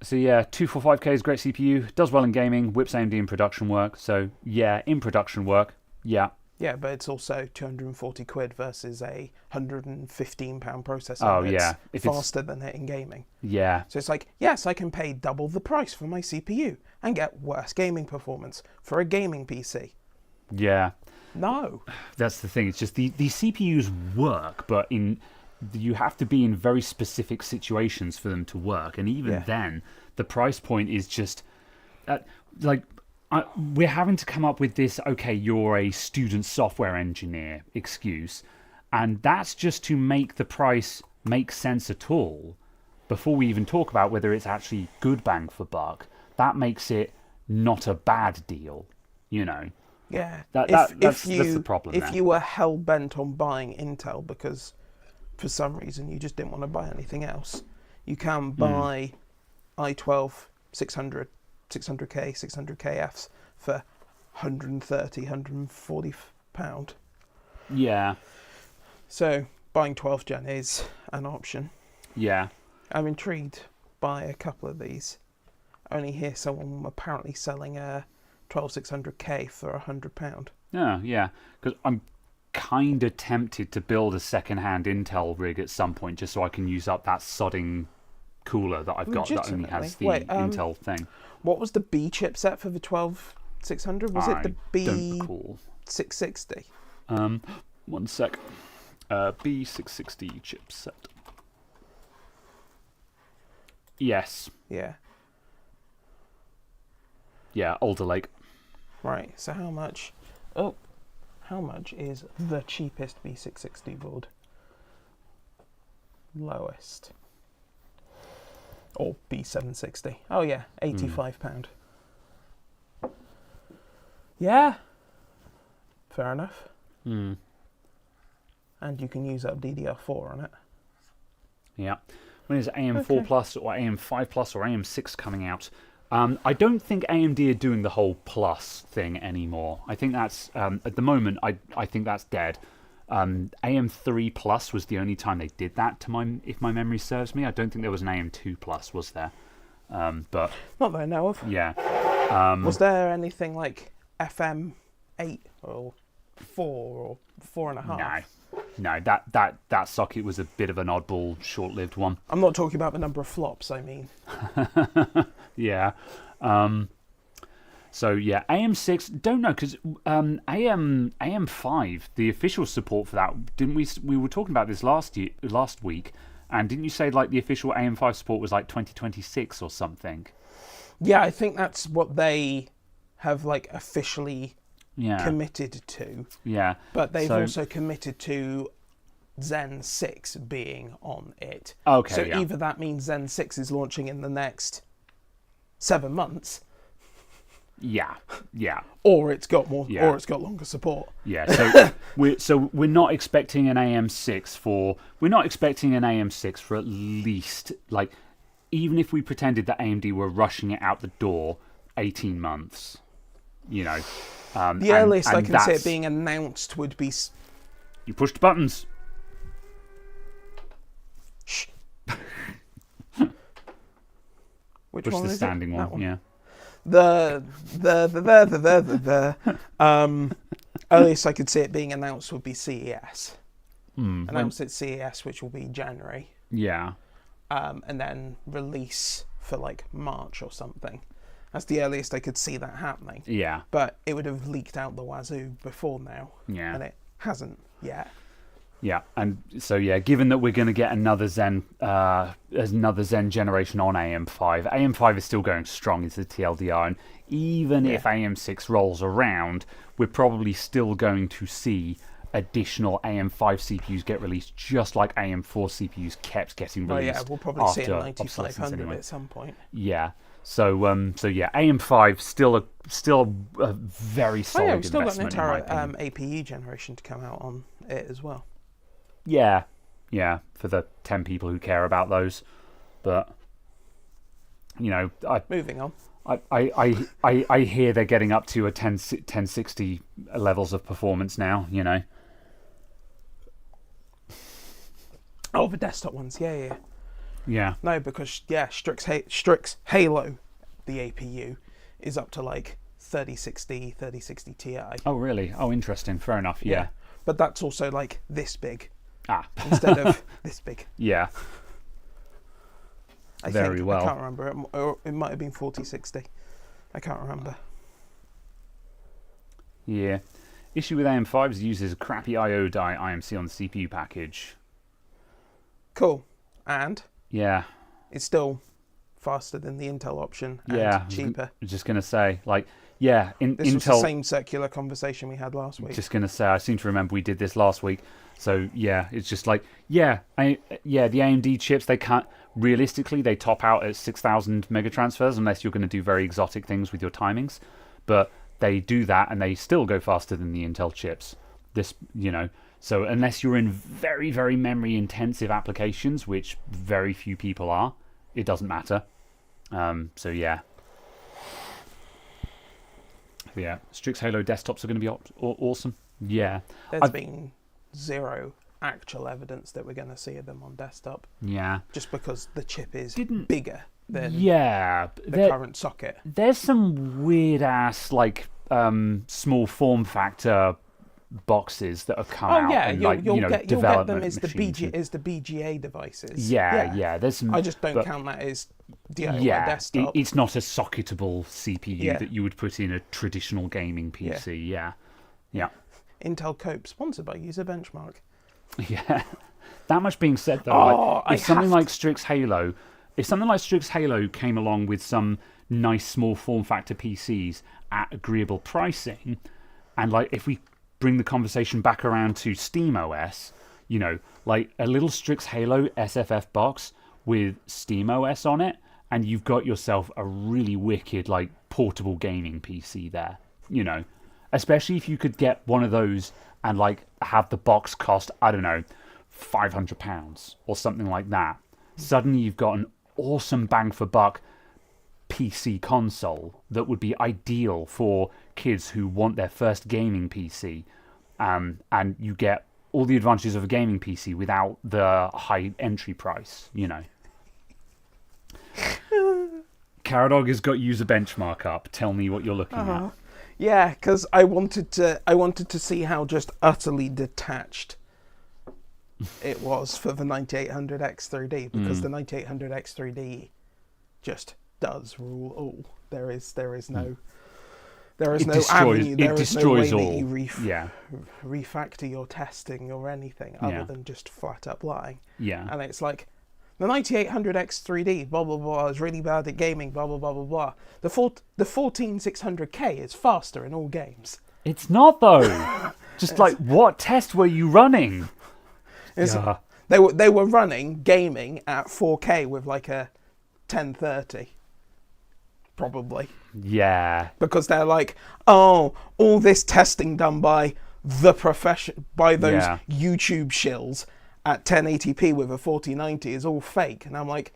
So yeah, 245K is a great CPU. Does well in gaming. Whips AMD in production work. So yeah, in production work, yeah. Yeah, but it's also 240 quid versus a £115 processor. Oh, that's yeah. If it's- faster than it in gaming. Yeah. So it's like, yes, I can pay double the price for my CPU and get worse gaming performance for a gaming PC. Yeah. No. That's the thing. It's just the CPUs work, but you have to be in very specific situations for them to work. And even then, the price point is just we're having to come up with this, okay, you're a student software engineer excuse. And that's just to make the price make sense at all. Before we even talk about whether it's actually good bang for buck, that makes it not a bad deal, you know. Yeah. That's the problem. If you were hell bent on buying Intel because for some reason you just didn't want to buy anything else, you can buy i12 600, 600K, 600KFs for 130, 140 pound. Yeah. So buying 12th gen is an option. Yeah. I'm intrigued by a couple of these. I only hear someone apparently selling a 12600K for £100. Oh, yeah. Because I'm kind of tempted to build a second-hand Intel rig at some point just so I can use up that sodding cooler that I've got that only has the Intel thing. What was the B chipset for the 12600? Was it the B660? One sec. B660 chipset. Yes. Yeah. Yeah, Alder Lake. Right, so how much... Oh, how much is the cheapest B660 board? Lowest. Or B760. Oh yeah, £85. Yeah. Fair enough. And you can use up DDR4 on it. Yeah. When is AM4 Plus or AM5 Plus or AM6 coming out? I don't think AMD are doing the whole plus thing anymore. I think that's, at the moment, I think that's dead. AM3 Plus was the only time they did that, if my memory serves me. I don't think there was an AM2 Plus, was there? But not that I know of. Yeah. Was there anything like FM8 or 4 or 4.5? No, that socket was a bit of an oddball, short-lived one. I'm not talking about the number of flops, I mean. Yeah. So yeah, AM6, don't know, because AM5, the official support for that, didn't we were talking about this last week, and didn't you say like the official AM5 support was like 2026 or something? Yeah, I think that's what they have like officially committed to. Yeah. But they've also committed to Zen 6 being on it. Okay. So either that means Zen 6 is launching in the next 7 months. Yeah. Or it's got more, or it's got longer support. Yeah. So we're not expecting an AM6 for at least, like, even if we pretended that AMD were rushing it out the door, 18 months. You know. The earliest I can see it being announced would be. You pushed buttons. Shh. Which Push one the is standing it? one. Yeah. The earliest I could see it being announced would be CES. Announced at CES, which will be January. Yeah. And then release for like March or something. That's the earliest I could see that happening. Yeah. But it would have leaked out the wazoo before now. Yeah. And it hasn't yet. Yeah, and so given that we're going to get another Zen generation on AM5, AM5 is still going strong into the TLDR, and even if AM6 rolls around, we're probably still going to see additional AM5 CPUs get released, just like AM4 CPUs kept getting released. Oh yeah, we'll probably see a 9500 at some point. Yeah. So AM5 still a very solid we've still got an entire APU generation to come out on it as well. Yeah, for the 10 people who care about those. But, you know, moving on. I hear they're getting up to a 1060 levels of performance now, you know. Oh, the desktop ones, yeah. Yeah. No, because Strix Halo, the APU, is up to like 3060 Ti. Oh, really? Oh, interesting. Fair enough. Yeah. But that's also like this big Ah. instead of this big. Yeah. I Very think. well. I can't remember. It might have been 4060. I can't remember. Yeah. Issue with AM5s uses a crappy I/O die IMC on the CPU package. Cool. And Yeah. it's still faster than the Intel option and Yeah. cheaper. I was just going to say, like, yeah, This was the Intel. same circular conversation we had last week. Just going to say, I seem to remember we did this last week. So, yeah, it's just like, the AMD chips, they can't, realistically, they top out at 6,000 megatransfers unless you're going to do very exotic things with your timings. But they do that and they still go faster than the Intel chips. So unless you're in very, very memory intensive applications, which very few people are, it doesn't matter. So yeah. Yeah, Strix Halo desktops are going to be awesome. Yeah. There's been zero actual evidence that we're going to see them on desktop. Yeah. Just because the chip is bigger than the current socket. There's some weird ass like small form factor boxes that have come out. Yeah, and, you'll get them as the machines BGA devices. Yeah. There's some. I just don't count that as DIY desktop. It's not a socketable CPU that you would put in a traditional gaming PC. Yeah. Intel Cope, sponsored by User Benchmark. Yeah. That much being said, though, if something like Strix Halo came along with some nice small form factor PCs at agreeable pricing, and like if we bring the conversation back around to SteamOS, like a little Strix Halo SFF box with SteamOS on it, and you've got yourself a really wicked like portable gaming PC there, especially if you could get one of those and like have the box cost, I don't know, £500 or something like that. Suddenly you've got an awesome bang for buck PC console that would be ideal for kids who want their first gaming PC, and you get all the advantages of a gaming PC without the high entry price. Caradog has got User Benchmark up. Tell me what you're looking at. Yeah, because I wanted to see how just utterly detached it was for the 9800X3D, because the 9800X3D just does rule all. There is no avenue. There is no way that you refactor your testing or anything other than just flat up lying. Yeah. And it's like, the 9800X3D, blah, blah, blah, is really bad at gaming, blah, blah, blah, blah, blah. The 14600K is faster in all games. It's not, though. Just like, what test were you running? They were running gaming at 4K with like a 1030. Probably. Yeah. Because they're like, all this testing done by those YouTube shills at 1080p with a 4090 is all fake. And I'm like,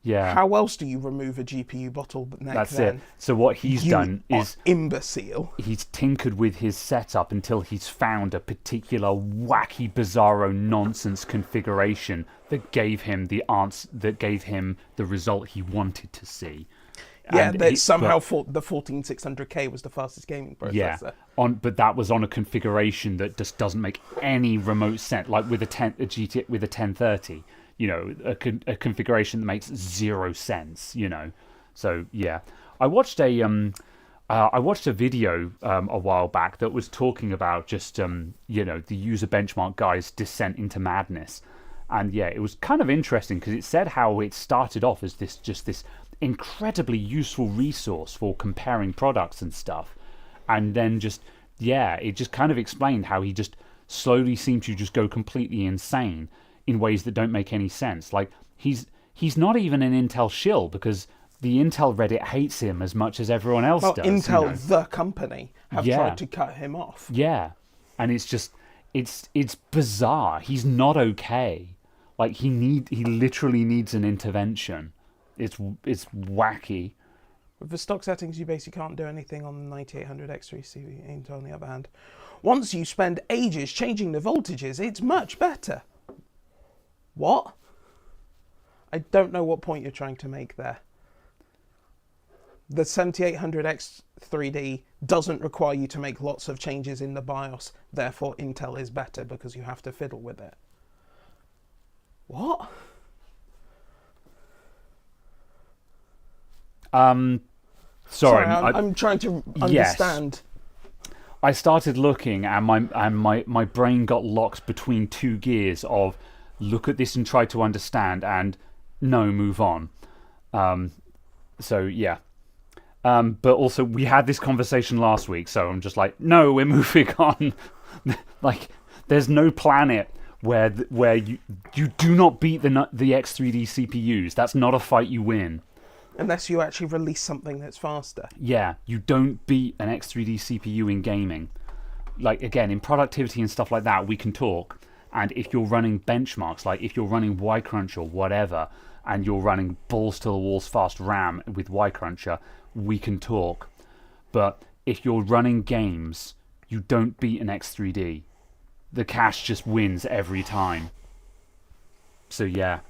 how else do you remove a GPU bottleneck? That's it. So what he's done is imbecile. He's tinkered with his setup until he's found a particular wacky, bizarro, nonsense configuration that gave him the answer, that gave him the result he wanted to see. Yeah, the 14600K was the fastest gaming processor. Yeah, but that was on a configuration that just doesn't make any remote sense. Like with a 1030, a configuration that makes zero sense. So yeah, I watched a video a while back that was talking about just the User Benchmark guy's descent into madness, and yeah, it was kind of interesting because it said how it started off as this incredibly useful resource for comparing products and stuff, and then it just kind of explained how he just slowly seemed to just go completely insane in ways that don't make any sense. Like he's not even an Intel shill, because the Intel Reddit hates him as much as everyone else does. Intel the company have tried to cut him off. Yeah, and it's bizarre. He's not okay. Like he literally needs an intervention. It's wacky. With the stock settings, you basically can't do anything on the 9800X3D. On the other hand, once you spend ages changing the voltages, it's much better. What? I don't know what point you're trying to make there. The 7800X 3D doesn't require you to make lots of changes in the BIOS, therefore Intel is better because you have to fiddle with it. What? Sorry, I'm trying to understand. Yes. I started looking, and my brain got locked between two gears of look at this and try to understand, and no, move on. So yeah. But also, we had this conversation last week, so I'm just like, no, we're moving on. Like, there's no planet where you do not beat the X3D CPUs. That's not a fight you win. Unless you actually release something that's faster. Yeah, you don't beat an X3D CPU in gaming. Like, again, in productivity and stuff like that, we can talk. And if you're running benchmarks, like if you're running Y-Crunch or whatever, and you're running balls to the walls fast RAM with Y-Cruncher, we can talk. But if you're running games, you don't beat an X3D. The cache just wins every time. So yeah.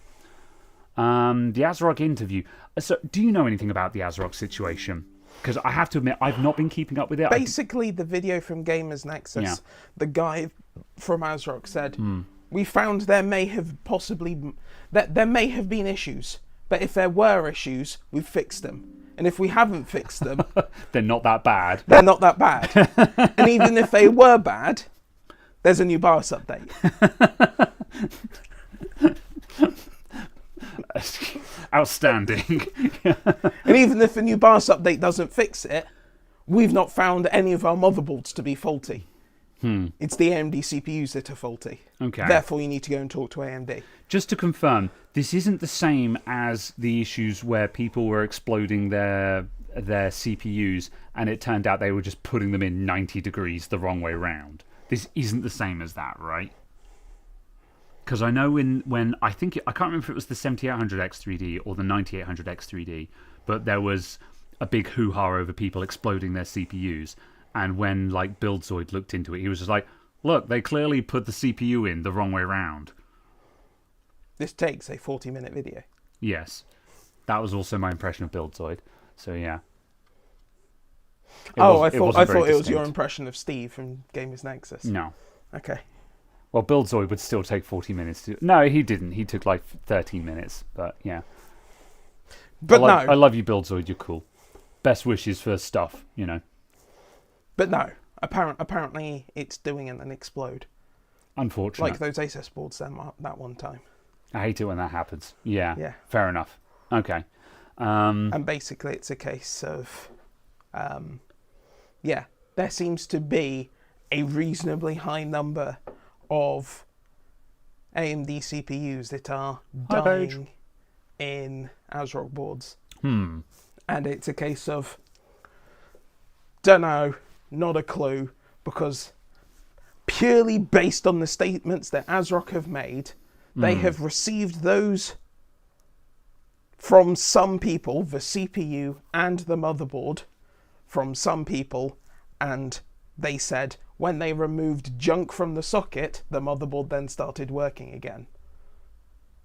The AsRock interview. So, do you know anything about the AsRock situation? Because I have to admit, I've not been keeping up with it. Basically, the video from Gamers Nexus, the guy from AsRock said, we found there may have been issues, but if there were issues, we've fixed them. And if we haven't fixed them, they're not that bad. They're not that bad. And even if they were bad, there's a new BIOS update. Outstanding. And even if a new BIOS update doesn't fix it, we've not found any of our motherboards to be faulty. It's the AMD CPUs that are faulty. Okay. Therefore, you need to go and talk to AMD. Just to confirm, this isn't the same as the issues where people were exploding their CPUs and it turned out they were just putting them in 90 degrees the wrong way round. This isn't the same as that, right? Because I know when I can't remember if it was the 7800X3D or the 9800X3D, but there was a big hoo-ha over people exploding their CPUs. And when like BuildZoid looked into it, he was just like, look, they clearly put the CPU in the wrong way round. This takes a 40-minute video. Yes. That was also my impression of BuildZoid. So yeah. I thought it was your impression of Steve from Gamers Nexus. No. Okay. Well, BuildZoid would still take 40 minutes to... No, he didn't. He took like 13 minutes, but yeah. But I love you, BuildZoid. You're cool. Best wishes for stuff, you know. But no. Apparently it's doing an explode. Unfortunate. Like those Asus boards that one time. I hate it when that happens. Yeah. Yeah. Fair enough. Okay. And basically it's a case of... there seems to be a reasonably high number of AMD CPUs that are dying in AsRock boards. And it's a case of, don't know, not a clue, because purely based on the statements that AsRock have made, they have received those from some people, the CPU and the motherboard, from some people, and they said when they removed junk from the socket, the motherboard then started working again.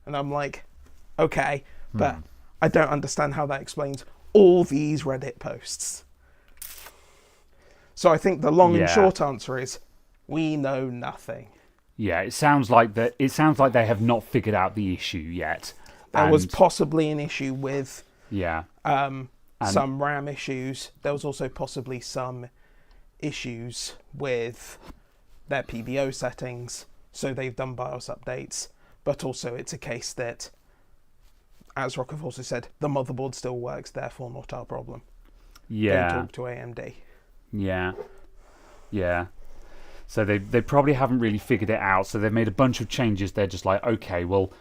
And I'm like, okay, but I don't understand how that explains all these Reddit posts. So I think the long and short answer is, we know nothing. Yeah, it sounds like that. It sounds like they have not figured out the issue yet. There was possibly an issue with some RAM issues. There was also possibly some issues with their PBO settings, so they've done BIOS updates. But also it's a case that, as AsRock have also said, the motherboard still works, therefore not our problem. Yeah. Don't talk to AMD. Yeah. Yeah. So they probably haven't really figured it out. So they've made a bunch of changes. They're just like, okay, well,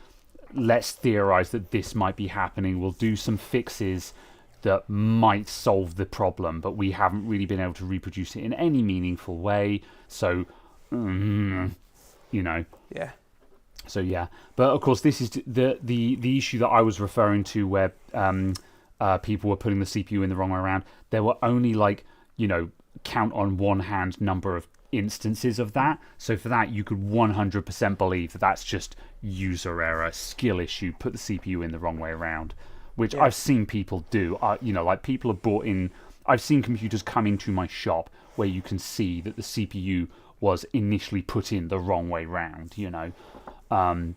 let's theorize that this might be happening. We'll do some fixes that might solve the problem, but we haven't really been able to reproduce it in any meaningful way. So, you know. Yeah. So yeah, but of course this is the issue that I was referring to, where people were putting the CPU in the wrong way around. There were only count on one hand number of instances of that. So for that, you could 100% believe that that's just user error, skill issue, put the CPU in the wrong way around, which I've seen people do. Like people have brought in, I've seen computers come into my shop where you can see that the CPU was initially put in the wrong way round,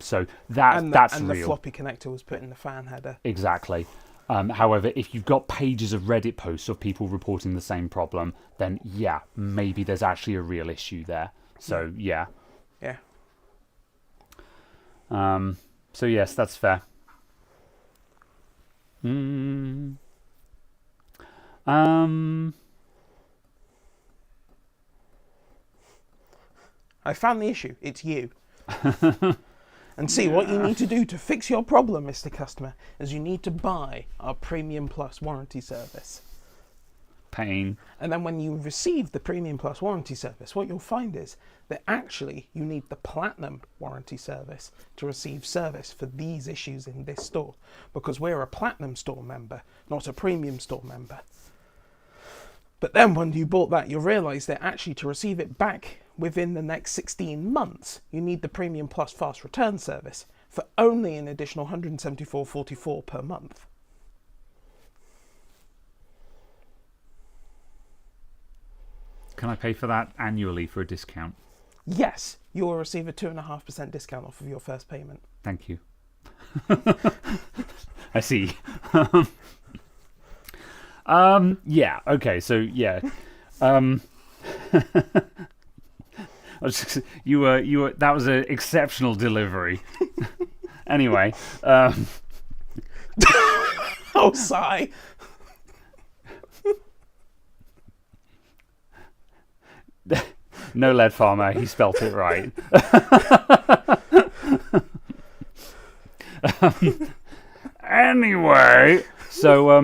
so that's and real. The floppy connector was put in the fan header. Exactly. However, if you've got pages of Reddit posts of people reporting the same problem, then yeah, maybe there's actually a real issue there. So yeah. Yeah. So yes, that's fair. I found the issue. It's you. And see, what you need to do to fix your problem, Mr. Customer, is you need to buy our Premium Plus warranty service. Pain. And then when you receive the Premium Plus warranty service, what you'll find is that actually you need the Platinum warranty service to receive service for these issues in this store, because we're a Platinum store member, not a Premium store member. But then when you bought that, you realise that actually to receive it back within the next 16 months, you need the Premium Plus fast return service for only an additional $174.44 per month. Can I pay for that annually for a discount? Yes, you will receive a 2.5% discount off of your first payment. Thank you. I see. Yeah. Okay. So yeah. You were. That was an exceptional delivery. Anyway. Oh, sigh. No lead farmer. He spelt it right. Anyway. So,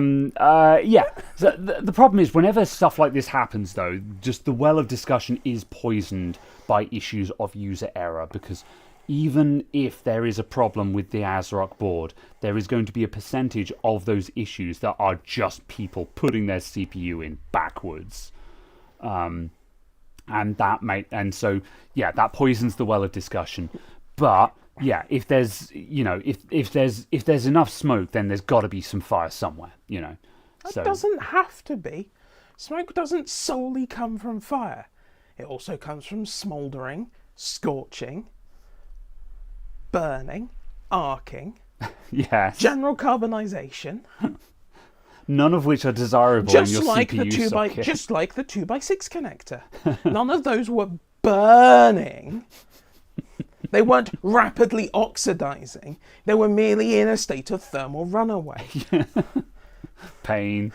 yeah. So the problem is, whenever stuff like this happens, though, just the well of discussion is poisoned by issues of user error, because even if there is a problem with the AsRock board, there is going to be a percentage of those issues that are just people putting their CPU in backwards. And so, yeah, that poisons the well of discussion. But yeah, if there's if there's enough smoke, then there's got to be some fire somewhere, It doesn't have to be. Smoke doesn't solely come from fire. It also comes from smouldering, scorching, burning, arcing, yes, general carbonisation. None of which are desirable in your CPU socket. Just like the 2x6 connector. None of those were burning. They weren't rapidly oxidizing. They were merely in a state of thermal runaway. Pain.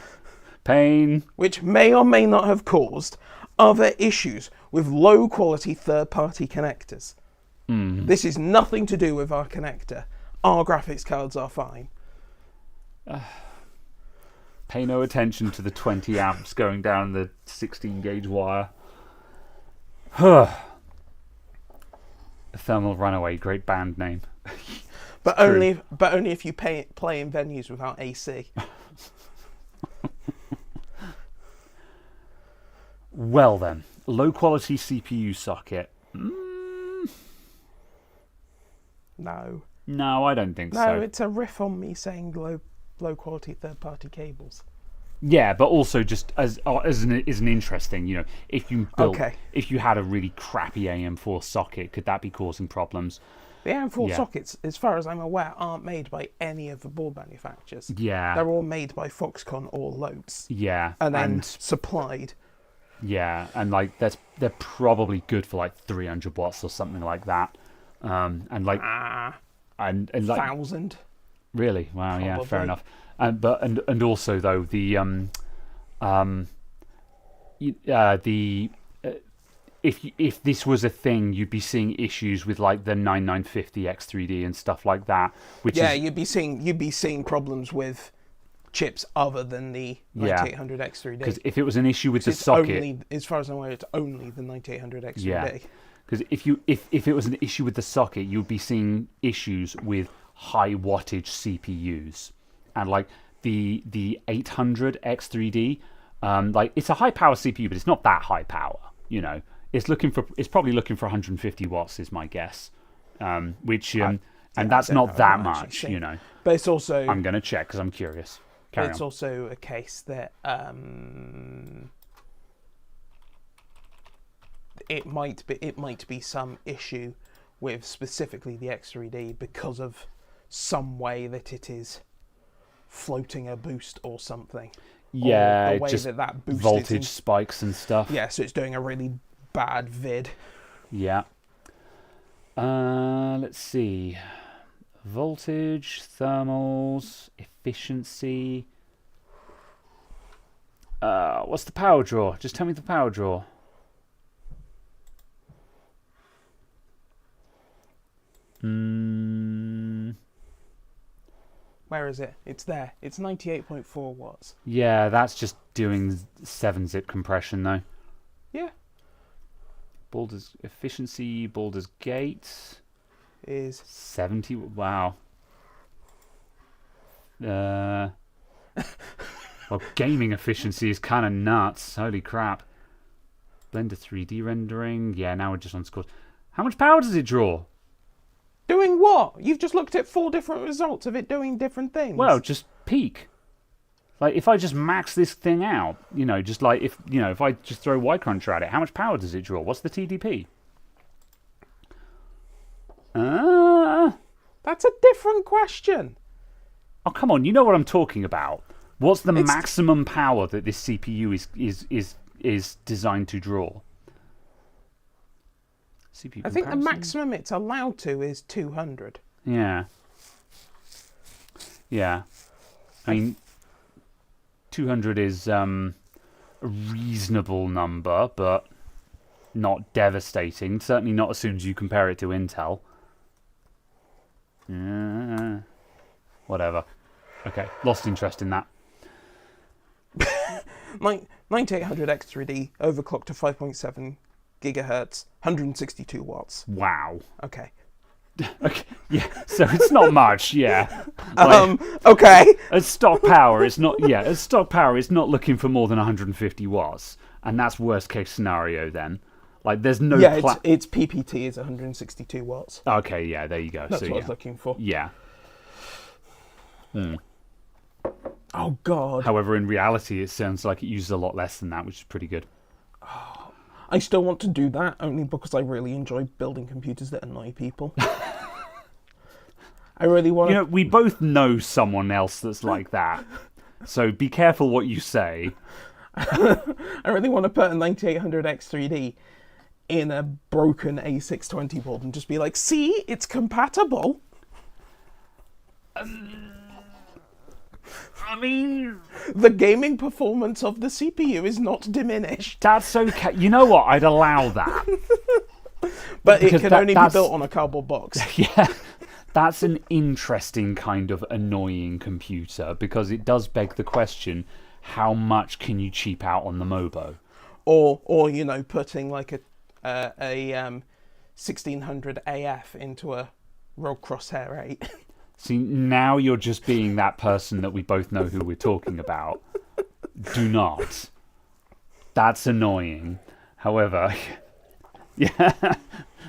Which may or may not have caused other issues with low-quality third-party connectors. This is nothing to do with our connector. Our graphics cards are fine. Pay no attention to the 20 amps going down the 16-gauge wire. Thermal Runaway, great band name. But only if you play in venues without AC. Well then, low quality CPU socket. No, I don't think so. No, it's a riff on me saying low quality third party cables. Yeah, but also just as an interesting, if you if you had a really crappy AM4 socket, could that be causing problems? The AM4 sockets, as far as I'm aware, aren't made by any of the board manufacturers. Yeah. They're all made by Foxconn or Lopes. Yeah. And then supplied. Yeah, and they're probably good for like 300 watts or something like that. And like 1,000. Really? Wow. Probably. Yeah. Fair enough. And also though if this was a thing, you'd be seeing issues with like the 9950 X3D and stuff like that. You'd be seeing problems with chips other than the 9800 X3D. Because if it was an issue with the socket, as far as I'm aware, it's only the 9800 X3D. Yeah. Because if it was an issue with the socket, you'd be seeing issues with high wattage CPUs, and like the 800 X3D, like it's a high power CPU, but it's not that high power. It's probably looking for 150 watts is my guess, which and that's not that much, you know. But it's also I'm going to check because I'm curious. Carry it's on. also a case that it might be some issue with specifically the X3D because of some way that it is floating a boost or something. Yeah, or the way just that boost voltage spikes and stuff. Yeah, so it's doing a really bad vid. Yeah. Let's see. Voltage, thermals, efficiency. What's the power draw? Just tell me the power draw. Where is it? It's there. It's 98.4 watts. Yeah, that's just doing 7-zip compression though. Yeah. Baldur's efficiency, Baldur's Gate Is 70. Wow. Well, gaming efficiency is kind of nuts. Holy crap. Blender 3D rendering. Yeah, now we're just on scores. How much power does it draw? doing what? You've just looked at 4 different results of it doing different things. Well, just peak. Like, if I just max this thing out, you know, just like if I just throw Y cruncher at it, how much power does it draw? What's the TDP? That's a different question. Oh, come on, you know what I'm talking about. What's the maximum power that this CPU is designed to draw? CPU I think the comparison? maximum it's allowed to is 200. Yeah. Yeah. I mean, 200 is a reasonable number, but not devastating. Certainly not as soon as you compare it to Intel. Whatever. Okay, lost interest in that. 9800X3D overclocked to 5.7 gigahertz, 162 watts. Wow. Okay. Okay. Yeah. So it's not much. Yeah. Okay. At stock power, it's not. Yeah. At stock power, it's not looking for more than 150 watts, and that's worst case scenario. Then, like, there's no. Yeah, its PPT is 162 watts. Okay. Yeah. There you go. That's so, what I yeah. was looking for. Yeah. Oh God. However, in reality, it sounds like it uses a lot less than that, which is pretty good. I still want to do that only because I really enjoy building computers that annoy people. I really want. You know, we both know someone else that's like that, so be careful what you say. I really want to put a 9800X3D in a broken A620 board and just be like, see, it's compatible. I mean, the gaming performance of the CPU is not diminished. That's okay. You know what? I'd allow that. But it can only be built on a cardboard box. Yeah. That's an interesting kind of annoying computer because it does beg the question, how much can you cheap out on the Mobo? Or you know, putting like a 1600 AF into a ROG Crosshair 8. See, now you're just being that person that we both know who we're talking about. Do not. That's annoying. However, yeah,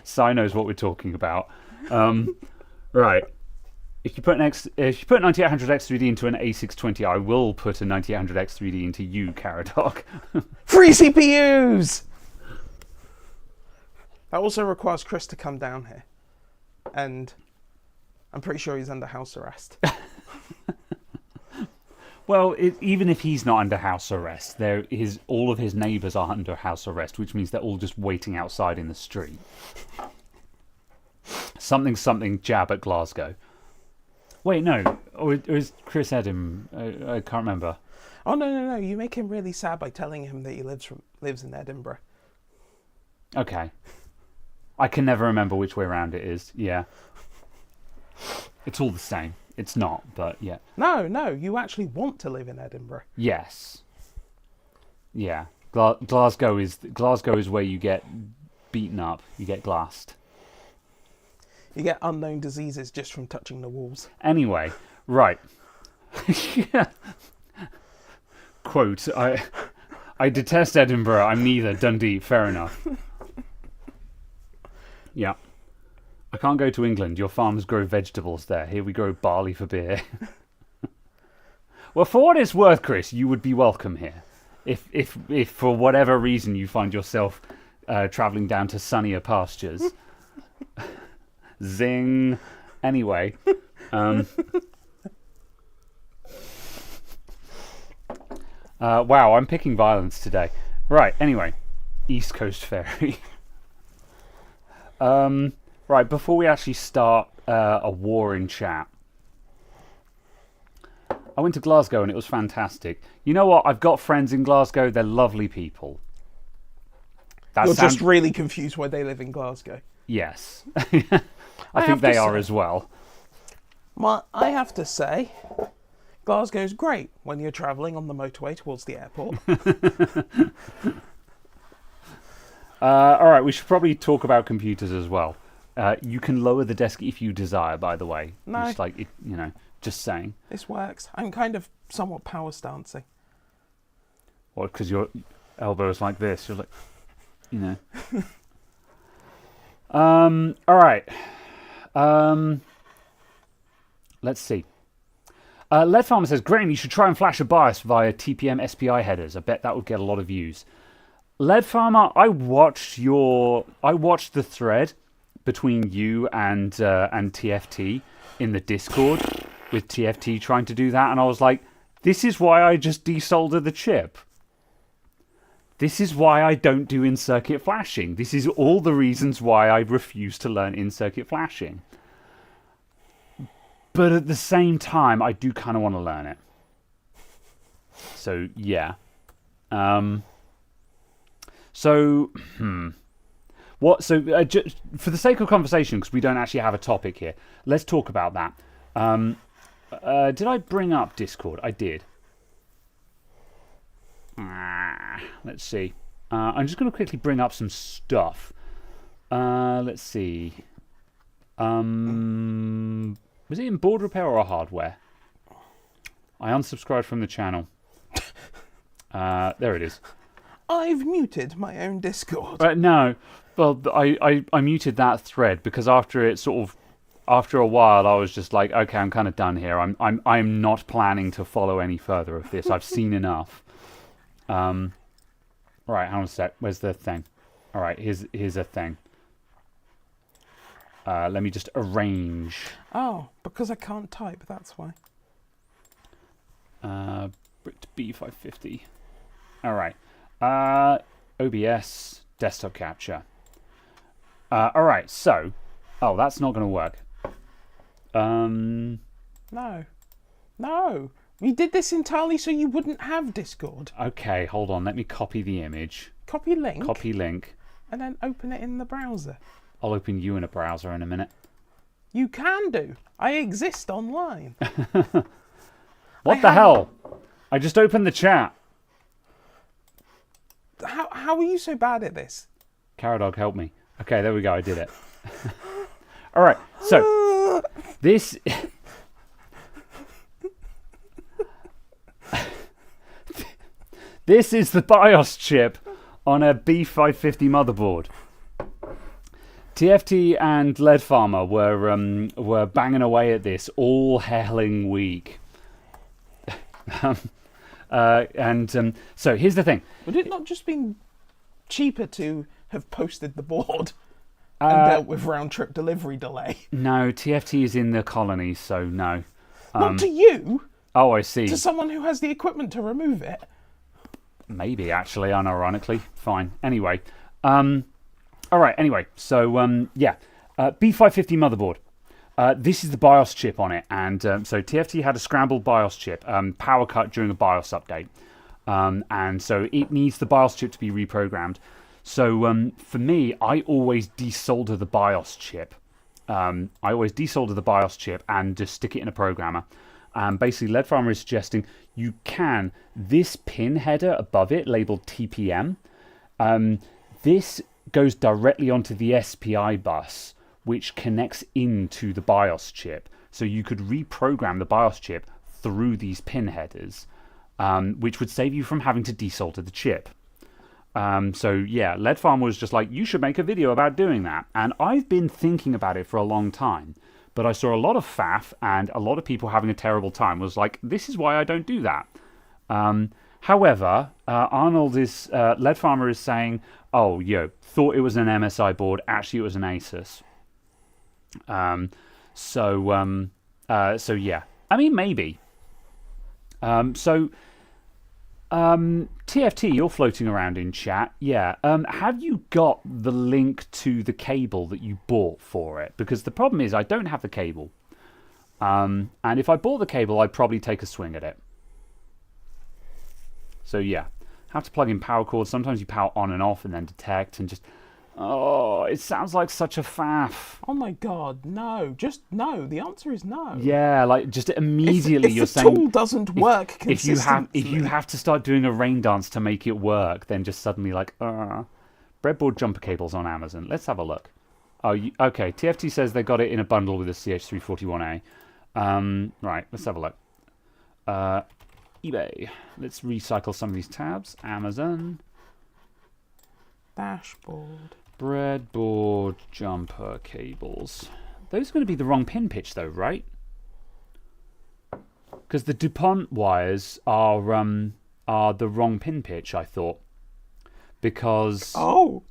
Si knows what we're talking about. Right. If you put 9800X3D into an A620, I will put a 9800X3D into you, Caradoc. Free CPUs! That also requires Chris to come down here. And I'm pretty sure he's under house arrest. Well, even if he's not under house arrest, all of his neighbours are under house arrest, which means they're all just waiting outside in the street. Something jab at Glasgow. Wait, no. Or is Chris Edham? I can't remember. Oh, no. You make him really sad by telling him that he lives in Edinburgh. Okay. I can never remember which way around it is. Yeah. It's all the same. It's not, but yeah. No, you actually want to live in Edinburgh. Yes. Yeah. Glasgow is where you get beaten up. You get glassed. You get unknown diseases just from touching the walls. Anyway, right. Quote, I detest Edinburgh. I'm neither. Dundee. Fair enough. Yeah. I can't go to England. Your farms grow vegetables there. Here we grow barley for beer. Well, for what it's worth, Chris, you would be welcome here. If for whatever reason you find yourself travelling down to sunnier pastures. Zing. Anyway. Wow, I'm picking violence today. Right, anyway. East Coast Ferry. Right, before we actually start a war in chat, I went to Glasgow and it was fantastic. You know what? I've got friends in Glasgow. They're lovely people. You're just really confused why they live in Glasgow. Yes. I think they are as well. I have to say, Glasgow's great when you're travelling on the motorway towards the airport. All right, we should probably talk about computers as well. You can lower the desk if you desire, by the way. No. Just like, just saying. This works. I'm kind of somewhat power stancing. What, because your elbow is like this? You're like, all right. Let's see. Lead Farmer says, Graham, you should try and flash a BIOS via TPM SPI headers. I bet that would get a lot of views. Lead Farmer, I watched the thread between you and TFT in the Discord with TFT trying to do that, and I was like, this is why I just desolder the chip. This is why I don't do in-circuit flashing. This is all the reasons why I refuse to learn in-circuit flashing. But at the same time, I do kind of want to learn it. So, yeah. So, just for the sake of conversation, because we don't actually have a topic here, let's talk about that. Did I bring up Discord? I did. Let's see. I'm just going to quickly bring up some stuff. Let's see. Was it in board repair or hardware? I unsubscribed from the channel. There it is. I've muted my own Discord. No. Well, I muted that thread because after a while, I was just like, okay, I'm kind of done here. I'm not planning to follow any further of this. I've seen enough. Right, hang on a sec. Where's the thing? All right, here's a thing. Let me just arrange. Oh, because I can't type, that's why. Brick B550. All right. OBS, desktop capture. All right, so. Oh, that's not going to work. No. We did this entirely so you wouldn't have Discord. Okay, hold on. Let me copy the image. Copy link. Copy link. And then open it in the browser. I'll open you in a browser in a minute. You can do. I exist online. What the hell? I just opened the chat. How are you so bad at this? Caradog, help me. Okay, there we go. I did it. All right. So this this is the BIOS chip on a B550 motherboard. TFT and Lead Farmer were banging away at this all hailing week. So here's the thing. Would it not just been cheaper to have posted the board and dealt with round-trip delivery delay? No, TFT is in the colonies, so no. Not to you. Oh, I see. To someone who has the equipment to remove it. Maybe, actually, unironically. Fine. Anyway. All right, anyway. So, B550 motherboard. This is the BIOS chip on it. And so TFT had a scrambled BIOS chip, power cut during a BIOS update. And so it needs the BIOS chip to be reprogrammed. So for me, I always desolder the BIOS chip. And just stick it in a programmer. Basically, Lead Farmer is suggesting you can, this pin header above it, labeled TPM, this goes directly onto the SPI bus, which connects into the BIOS chip. So you could reprogram the BIOS chip through these pin headers, which would save you from having to desolder the chip. So yeah, Lead Farmer was just like, you should make a video about doing that. And I've been thinking about it for a long time. But I saw a lot of faff and a lot of people having a terrible time. Was like, this is why I don't do that. However, Lead Farmer is saying, oh, thought it was an MSI board. Actually, it was an Asus. So yeah. I mean, maybe. TFT, you're floating around in chat. Yeah. Have you got the link to the cable that you bought for it? Because the problem is I don't have the cable. And if I bought the cable, I'd probably take a swing at it. So yeah, have to plug in power cords. Sometimes you power on and off and then detect and just... Oh, it sounds like such a faff. Oh my god, no. Just no. The answer is no. Yeah, like just immediately if you're the saying... tool doesn't work consistently. If you have to start doing a rain dance to make it work, then just suddenly like, breadboard jumper cables on Amazon. Let's have a look. Oh, okay. TFT says they got it in a bundle with a CH341A. Right, let's have a look. eBay. Let's recycle some of these tabs. Amazon. Dashboard. Breadboard jumper cables. Those are going to be the wrong pin pitch though, right? Because the DuPont wires are the wrong pin pitch, I thought. Because... Oh,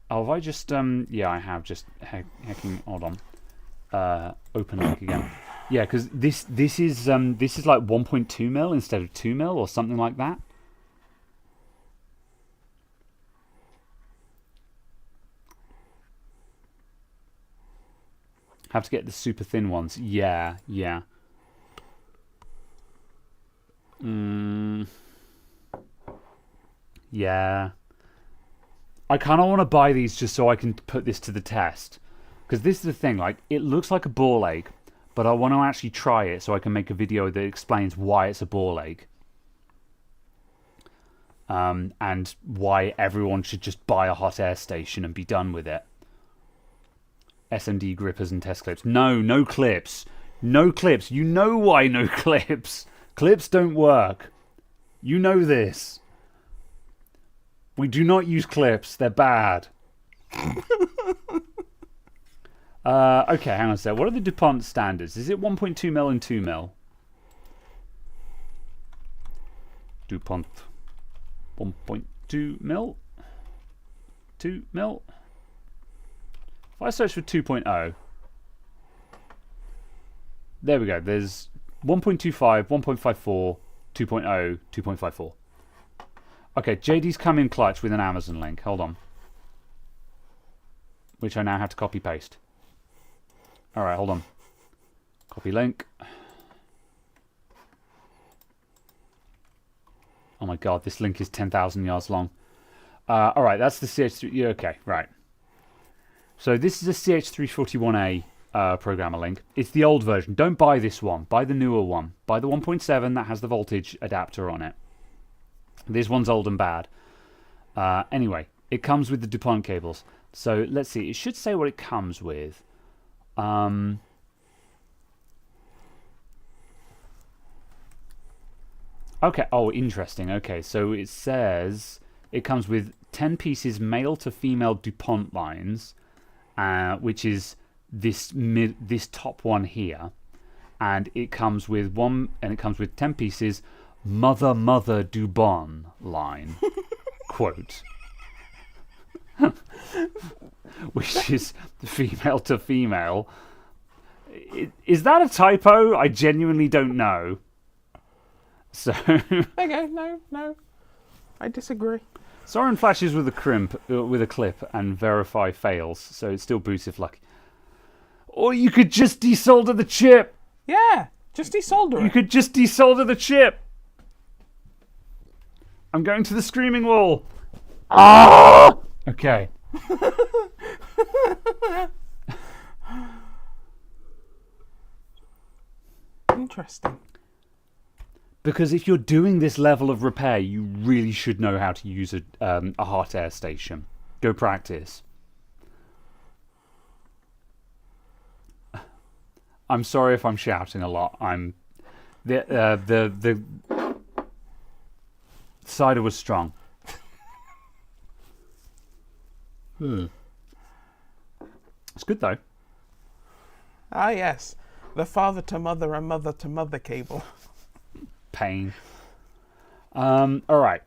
have I just... yeah, I have just hacking... Hold on. Open link again. Yeah, because this is like 1.2 mil instead of 2 mil or something like that. Have to get the super thin ones. Yeah. Yeah. I kind of want to buy these just so I can put this to the test. Because this is the thing, like, it looks like a ball ache, but I want to actually try it so I can make a video that explains why it's a ball ache. And why everyone should just buy a hot air station and be done with it. SMD grippers and test clips. No clips. No clips. You know why no clips. Clips don't work. You know this. We do not use clips. They're bad. Okay, hang on a sec. What are the DuPont standards? Is it 1.2 mil and 2 mil? DuPont. 1.2 mil? 2 mil? If I search for 2.0, there we go. There's 1.25, 1.54, 2.0, 2.54. Okay, JD's come in clutch with an Amazon link. Hold on. Which I now have to copy paste. Alright, hold on. Copy link. Oh my god, this link is 10,000 yards long. Alright, that's the CH3. Yeah, okay, right. So this is a CH341A programmer link. It's the old version. Don't buy this one. Buy the newer one. Buy the 1.7 that has the voltage adapter on it. This one's old and bad. Anyway, it comes with the DuPont cables. So let's see. It should say what it comes with. Okay. Oh, interesting. Okay, so it says it comes with 10 pieces male to female DuPont lines. Which is this top one here, and it comes with 10 pieces mother DuBon line quote, which is female to female. Is that a typo? I genuinely don't know. So okay, no, I disagree. Soren flashes with a clip and verify fails, so it still boots if lucky. Or you could just desolder the chip. Yeah, just desolder it. You could just desolder the chip. I'm going to the screaming wall. Ah! Okay. Interesting. Because if you're doing this level of repair, you really should know how to use a hot air station. Go practice. I'm sorry if I'm shouting a lot. The cider was strong. It's good though. Ah, yes. The father to mother and mother to mother cable. Pain. All right.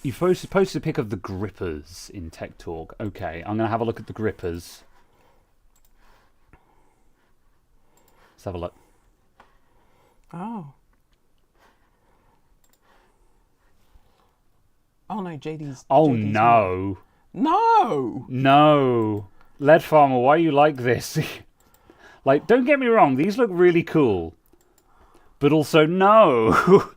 You posted a pic of the grippers in Tech Talk. Okay, I'm gonna have a look at the grippers. Let's have a look. Oh. Oh no, JD's. Oh JD's no. No! No. Lead Farmer, why are you like this? Like, don't get me wrong, these look really cool. But also, no.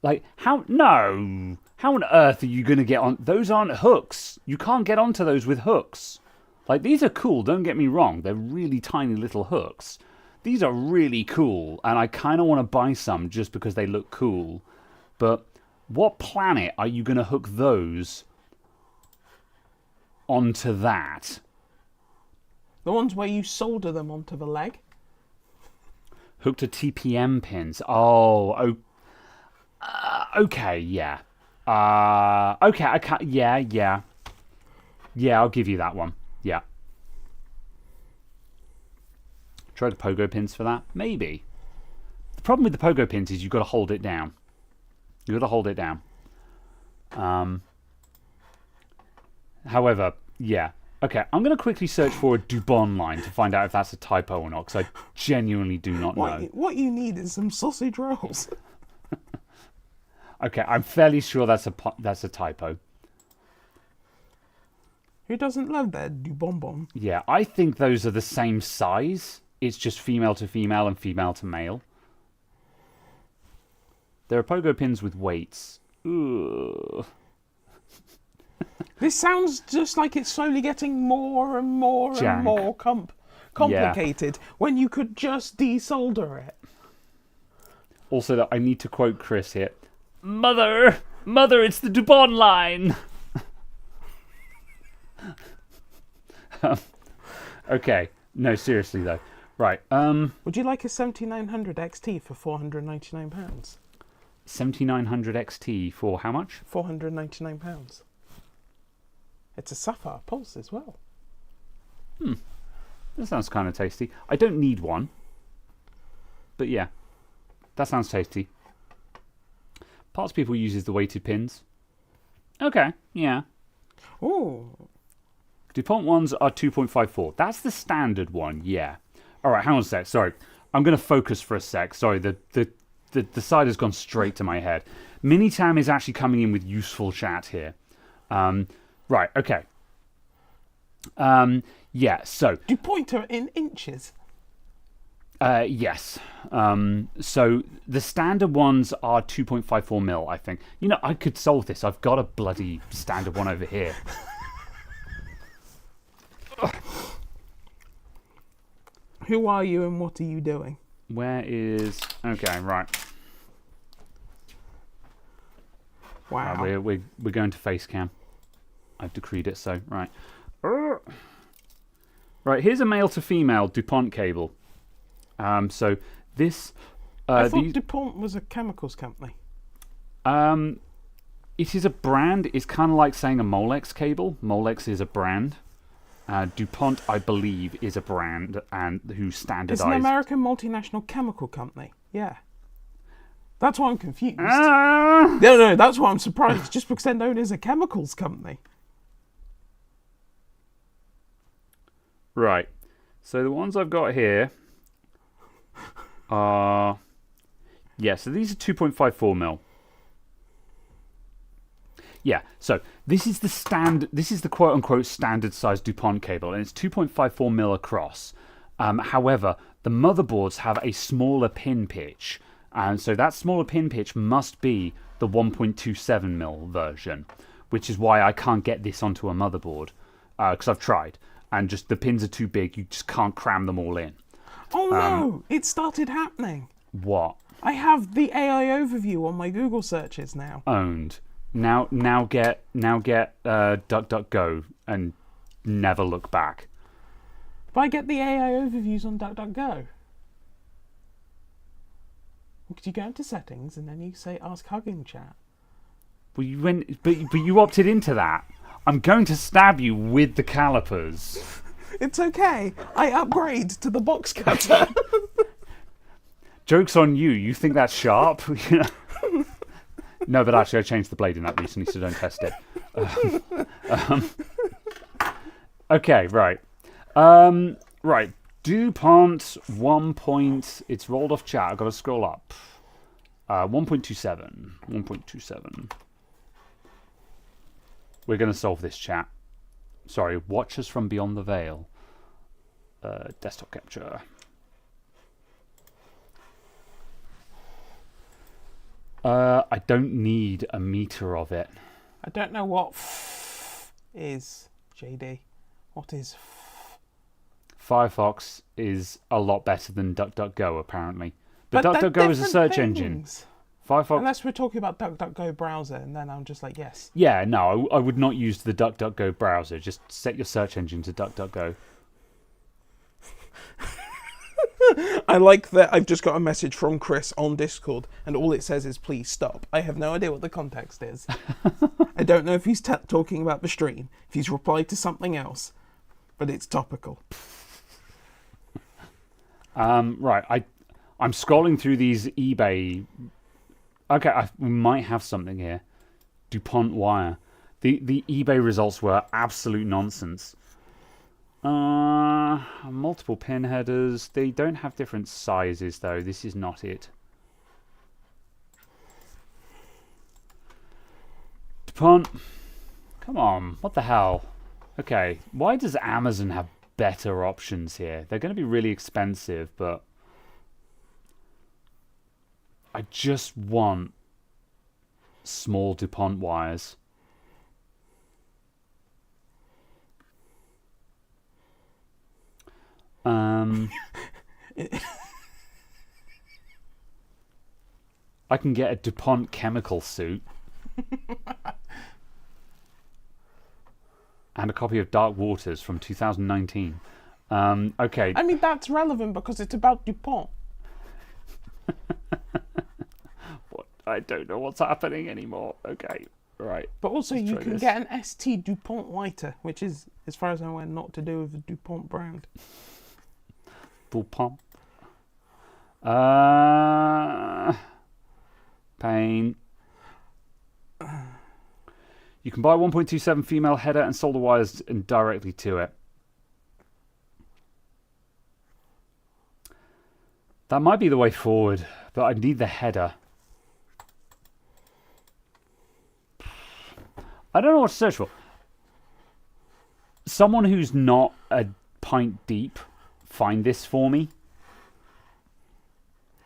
Like, how? No. How on earth are you going to get on? Those aren't hooks. You can't get onto those with hooks. Like, these are cool, don't get me wrong. They're really tiny little hooks. These are really cool, and I kind of want to buy some just because they look cool. But what planet are you going to hook those onto that? The ones where you solder them onto the leg? Hooked to TPM pins. Oh, okay, yeah. Okay, I can't. Yeah. I'll give you that one. Yeah. Try the pogo pins for that. Maybe. The problem with the pogo pins is you've got to hold it down. However, yeah. Okay, I'm going to quickly search for a Dubon line to find out if that's a typo or not, because I genuinely do not know. What you need is some sausage rolls. Okay, I'm fairly sure that's a typo. Who doesn't love their Dubonbon? Yeah, I think those are the same size. It's just female to female and female to male. There are pogo pins with weights. Ugh. This sounds just like it's slowly getting more and more Jank. and more complicated when you could just desolder it. Also, that I need to quote Chris here. Mother, it's the Dubon line. Okay, no, seriously though. Right. Would you like a 7900 XT for £499? 7900 XT for how much? £499. It's a sapphire pulse as well. That sounds kind of tasty. I don't need one. But yeah, that sounds tasty. Parts People uses the weighted pins. Okay, yeah. Ooh. DuPont ones are 2.54. That's the standard one, yeah. All right, hang on a sec. Sorry. I'm going to focus for a sec. Sorry, the side has gone straight to my head. Minitam is actually coming in with useful chat here. Right, okay. Yeah, so... Do you pointer in inches? Yes. So the standard ones are 2.54 mil, I think. You know, I could solve this. I've got a bloody standard one over here. Who are you and what are you doing? Where is... Okay, right. Wow. We're going to face cam. I've decreed it so. Right. Right, here's a male to female DuPont cable. So this... I thought DuPont was a chemicals company. It is a brand. It's kind of like saying a Molex cable. Molex is a brand. DuPont, I believe, is a brand and who standardized... It's an American multinational chemical company. Yeah. That's why I'm confused. Ah! No, that's why I'm surprised. Just because they're known as a chemicals company. Right. So the ones I've got here are... Yeah, so these are 2.54 mil. Yeah, so this is the quote-unquote standard size DuPont cable, and it's 2.54 mil across. However, the motherboards have a smaller pin pitch, and so that smaller pin pitch must be the 1.27 mil version, which is why I can't get this onto a motherboard, because I've tried, and just the pins are too big, you just can't cram them all in. Oh no, it started happening. What? I have the AI overview on my Google searches now. Owned. Now get DuckDuckGo and never look back. If I get the AI overviews on DuckDuckGo, because you go into settings and then you say ask Hugging Chat. Well, you went, but you opted into that. I'm going to stab you with the calipers. It's okay. I upgrade to the box cutter. Joke's on you. You think that's sharp? No, but actually I changed the blade in that recently, so don't test it. Okay, right. Right. DuPont 1 point... It's rolled off chat. I've got to scroll up. 1.27. 1.27. We're going to solve this, chat. Sorry, watch us from beyond the veil. Desktop capture. I don't need a meter of it. I don't know what is, JD. What is Firefox is a lot better than DuckDuckGo, apparently. But they're DuckDuckGo is a different search engine. things. Firefox. Unless we're talking about DuckDuckGo browser, and then I'm just like, yes. Yeah, no, I would not use the DuckDuckGo browser. Just set your search engine to DuckDuckGo. I like that I've just got a message from Chris on Discord, and all it says is, please stop. I have no idea what the context is. I don't know if he's talking about the stream, if he's replied to something else, but it's topical. Right, I'm scrolling through these eBay... Okay, we might have something here. DuPont wire. The eBay results were absolute nonsense. Multiple pin headers. They don't have different sizes, though. This is not it. DuPont. Come on. What the hell? Okay. Why does Amazon have better options here? They're going to be really expensive, but... I just want small DuPont wires. I can get a DuPont chemical suit and a copy of Dark Waters from 2019. Okay. I mean, that's relevant because it's about DuPont. I don't know what's happening anymore. Okay, right. But also, you can get an ST DuPont lighter, which is, as far as I'm aware, not to do with the DuPont brand. DuPont. Pain. You can buy 1.27 female header and solder wires directly to it. That might be the way forward, but I need the header. I don't know what to search for. Someone who's not a pint deep, find this for me.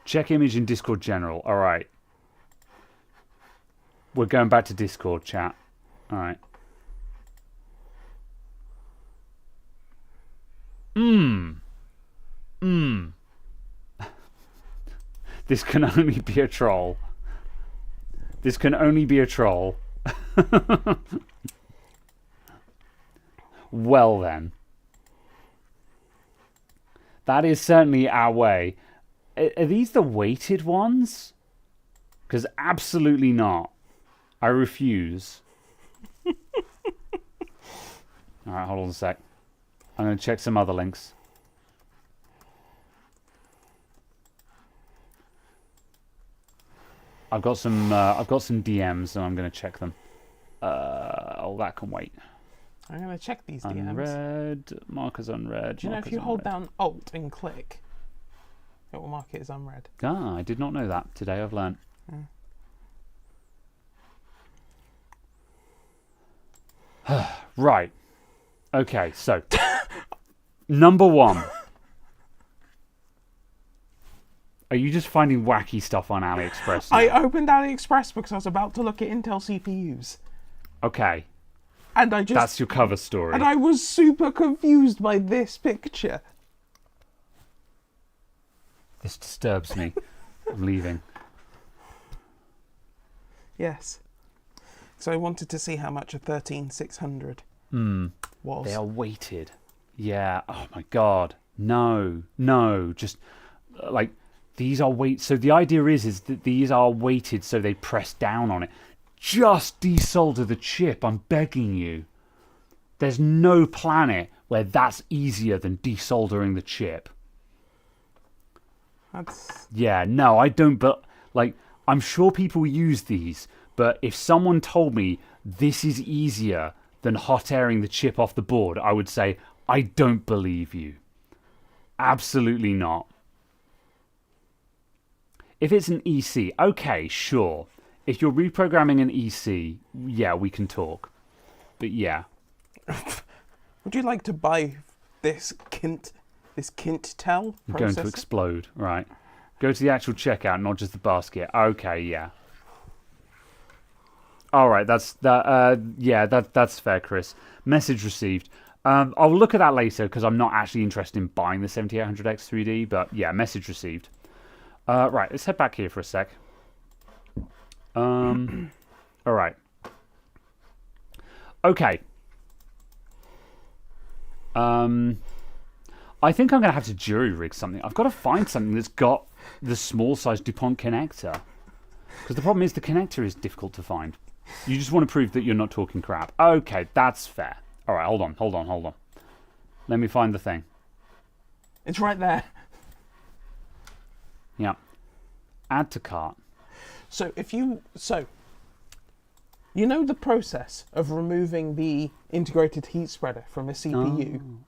Check image in Discord general. All right. We're going back to Discord chat. All right. This can only be a troll. This can only be a troll. Well then. That is certainly our way. Are these the weighted ones? Because absolutely not. I refuse. Alright, hold on a sec. I'm going to check some other links. I've got some DMs and I'm going to check them. Oh, that can wait. I'm going to check these DMs. Unread, markers unread. Do you know if you hold down Alt and click, it will mark it as unread? Ah, I did not know that. Today I've learnt. Right. Okay, so number one. Are you just finding wacky stuff on AliExpress now? I opened AliExpress because I was about to look at Intel CPUs. Okay. And I just... That's your cover story. And I was super confused by this picture. This disturbs me. I'm leaving. Yes. So I wanted to see how much a 13600 was. They are weighted. Yeah. Oh my god. No. Just like these are weight. So the idea is that these are weighted so they press down on it. Just desolder the chip, I'm begging you. There's no planet where that's easier than desoldering the chip. Yeah, no, I don't, but, like, I'm sure people use these, but if someone told me this is easier than hot airing the chip off the board, I would say, I don't believe you. Absolutely not. If it's an EC, okay, sure. If you're reprogramming an EC, yeah, we can talk. But yeah. Would you like to buy this Kintel I'm going to explode, right. Go to the actual checkout, not just the basket. Okay, yeah. All right, that's fair, Chris. Message received. I'll look at that later because I'm not actually interested in buying the 7800X 3D, but yeah, message received. Right, let's head back here for a sec. All right. Okay. I think I'm going to have to jury rig something. I've got to find something that's got the small size DuPont connector. Because the problem is the connector is difficult to find. You just want to prove that you're not talking crap. Okay, that's fair. All right, hold on. Let me find the thing. It's right there. Yeah. Add to cart. So you know the process of removing the integrated heat spreader from a CPU?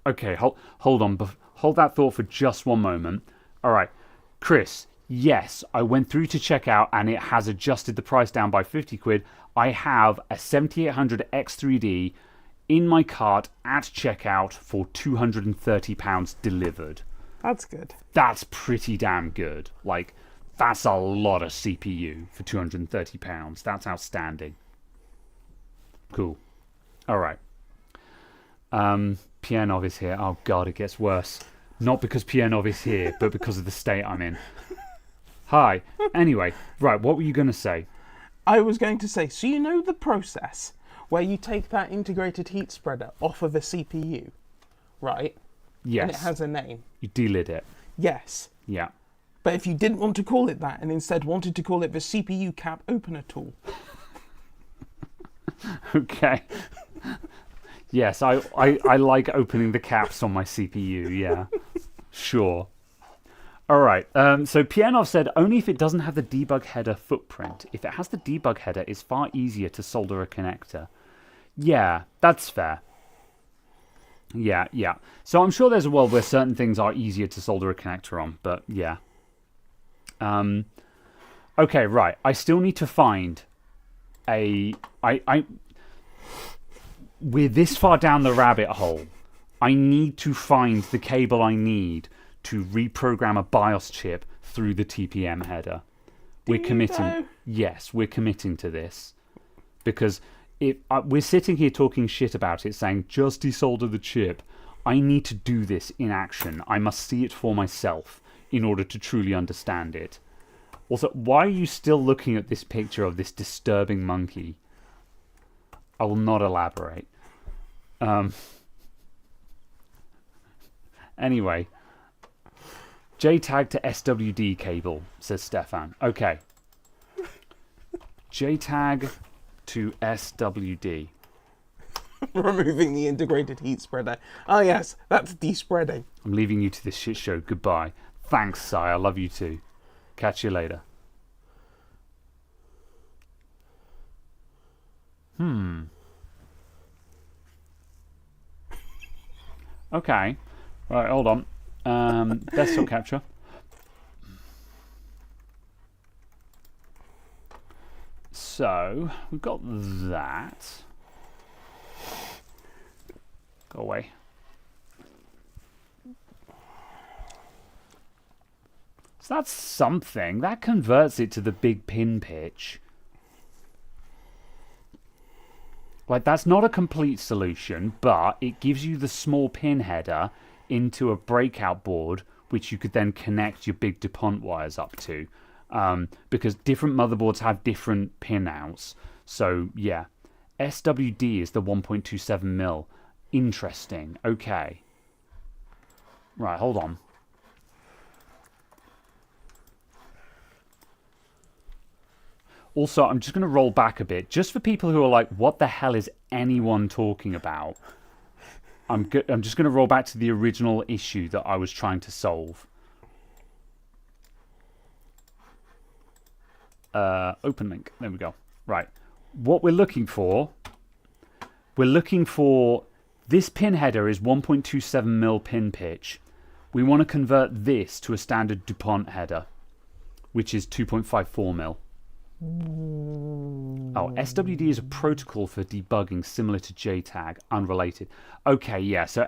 Okay, hold on. Hold that thought for just one moment. All right, Chris, yes, I went through to check out and it has adjusted the price down by 50 quid. I have a 7800X3D in my cart at checkout for £230 delivered. That's good. That's pretty damn good. Like, that's a lot of CPU for £230. That's outstanding. Cool. All right. Pianov is here. Oh, God, it gets worse. Not because Pianov is here, but because of the state I'm in. Hi. Anyway, right, what were you going to say? I was going to say, so you know the process where you take that integrated heat spreader off of a CPU, right? Yes. And it has a name. You delid it. Yes. Yeah. But if you didn't want to call it that and instead wanted to call it the CPU cap opener tool. Okay. Yes, I like opening the caps on my CPU, yeah. Sure. All right, so Pianov said, only if it doesn't have the debug header footprint. If it has the debug header, it's far easier to solder a connector. Yeah, that's fair. Yeah. So I'm sure there's a world where certain things are easier to solder a connector on, but yeah. Okay, right. I still need to find we're this far down the rabbit hole. I need to find the cable I need to reprogram a BIOS chip through the TPM header. We're committing. Yes, we're committing to this. Because we're sitting here talking shit about it, saying, just desolder the chip. I need to do this in action. I must see it for myself in order to truly understand it. Also, why are you still looking at this picture of this disturbing monkey? I will not elaborate. Anyway. JTAG to SWD cable, says Stefan. Okay. JTAG to SWD. Removing the integrated heat spreader. Oh yes, that's despreading. I'm leaving you to this shit show. Goodbye. Thanks, Si. I love you too. Catch you later. Okay. Right, hold on. Desktop capture. So, we've got that. Go away. So that's something. That converts it to the big pin pitch. Like, that's not a complete solution, but it gives you the small pin header into a breakout board, which you could then connect your big DuPont wires up to. Because different motherboards have different pinouts. So, yeah. SWD is the 1.27mm. Interesting. Okay. Right, hold on. Also, I'm just going to roll back a bit, just for people who are like, what the hell is anyone talking about? I'm just going to roll back to the original issue that I was trying to solve. Open link. There we go. Right. What we're looking for this pin header is 1.27mm pin pitch. We want to convert this to a standard DuPont header, which is 2.54mm. Oh, SWD is a protocol for debugging similar to JTAG, unrelated. Okay, yeah. So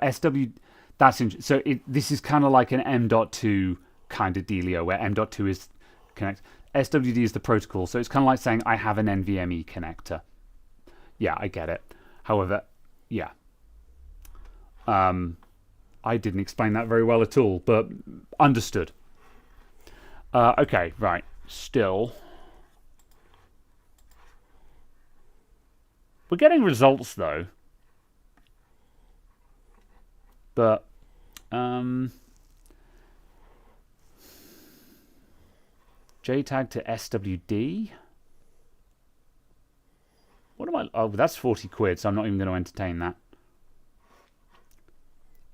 this is kind of like an M.2 kind of dealio, where M.2 is connect. SWD is the protocol, so it's kind of like saying I have an NVMe connector. Yeah, I get it. However, yeah. I didn't explain that very well at all, but understood. Okay, right. Still. We're getting results, though. But, JTAG to SWD. What am I? Oh, that's 40 quid, so I'm not even going to entertain that.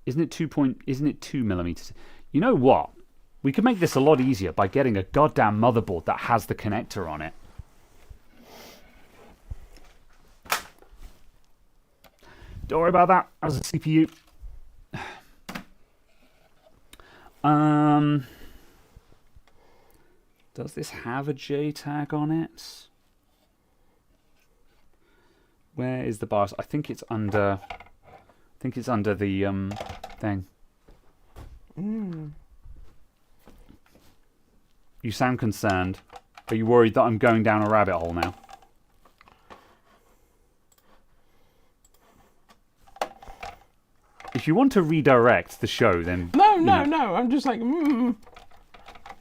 Isn't it 2 millimeters? You know what? We could make this a lot easier by getting a goddamn motherboard that has the connector on it. Don't worry about that. As a CPU. Does this have a JTAG on it? Where is the BIOS? I think it's under the thing. You sound concerned. Are you worried that I'm going down a rabbit hole now? If you want to redirect the show, then... No. I'm just like,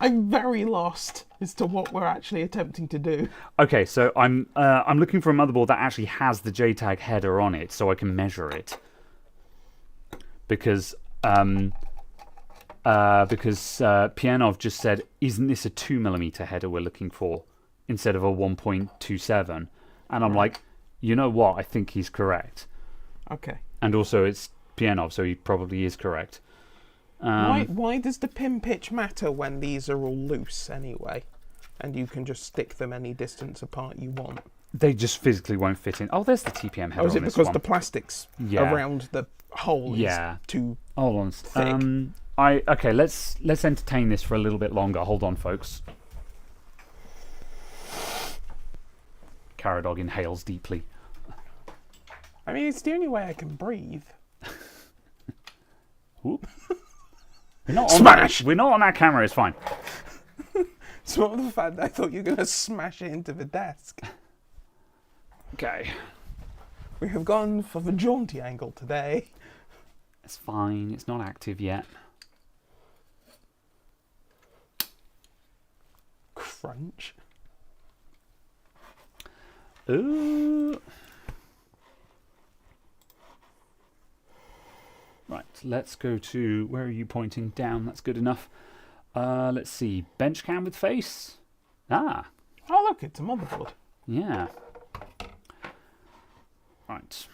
I'm very lost as to what we're actually attempting to do. Okay, so I'm looking for a motherboard that actually has the JTAG header on it, so I can measure it. Because Pianov just said, "Isn't this a 2mm header we're looking for instead of a 1.27?" And I'm like, you know what? I think he's correct. Okay. And also, it's Pianov, so he probably is correct. Why does the pin pitch matter when these are all loose anyway, and you can just stick them any distance apart you want? They just physically won't fit in. Oh, there's the TPM header. Oh, is it because the plastics around the hole is too thick? Okay, let's entertain this for a little bit longer. Hold on, folks. Caradog inhales deeply. I mean, it's the only way I can breathe. Whoop. We're not on that camera. It's fine. It's not the fact that I thought you were going to smash it into the desk. Okay. We have gone for the jaunty angle today. It's fine. It's not active yet. Crunch. Ooh. Right, let's go to... Where are you pointing? Down. That's good enough. Let's see. Bench cam with face. Ah. Oh, look. It's a motherboard. Yeah. Right.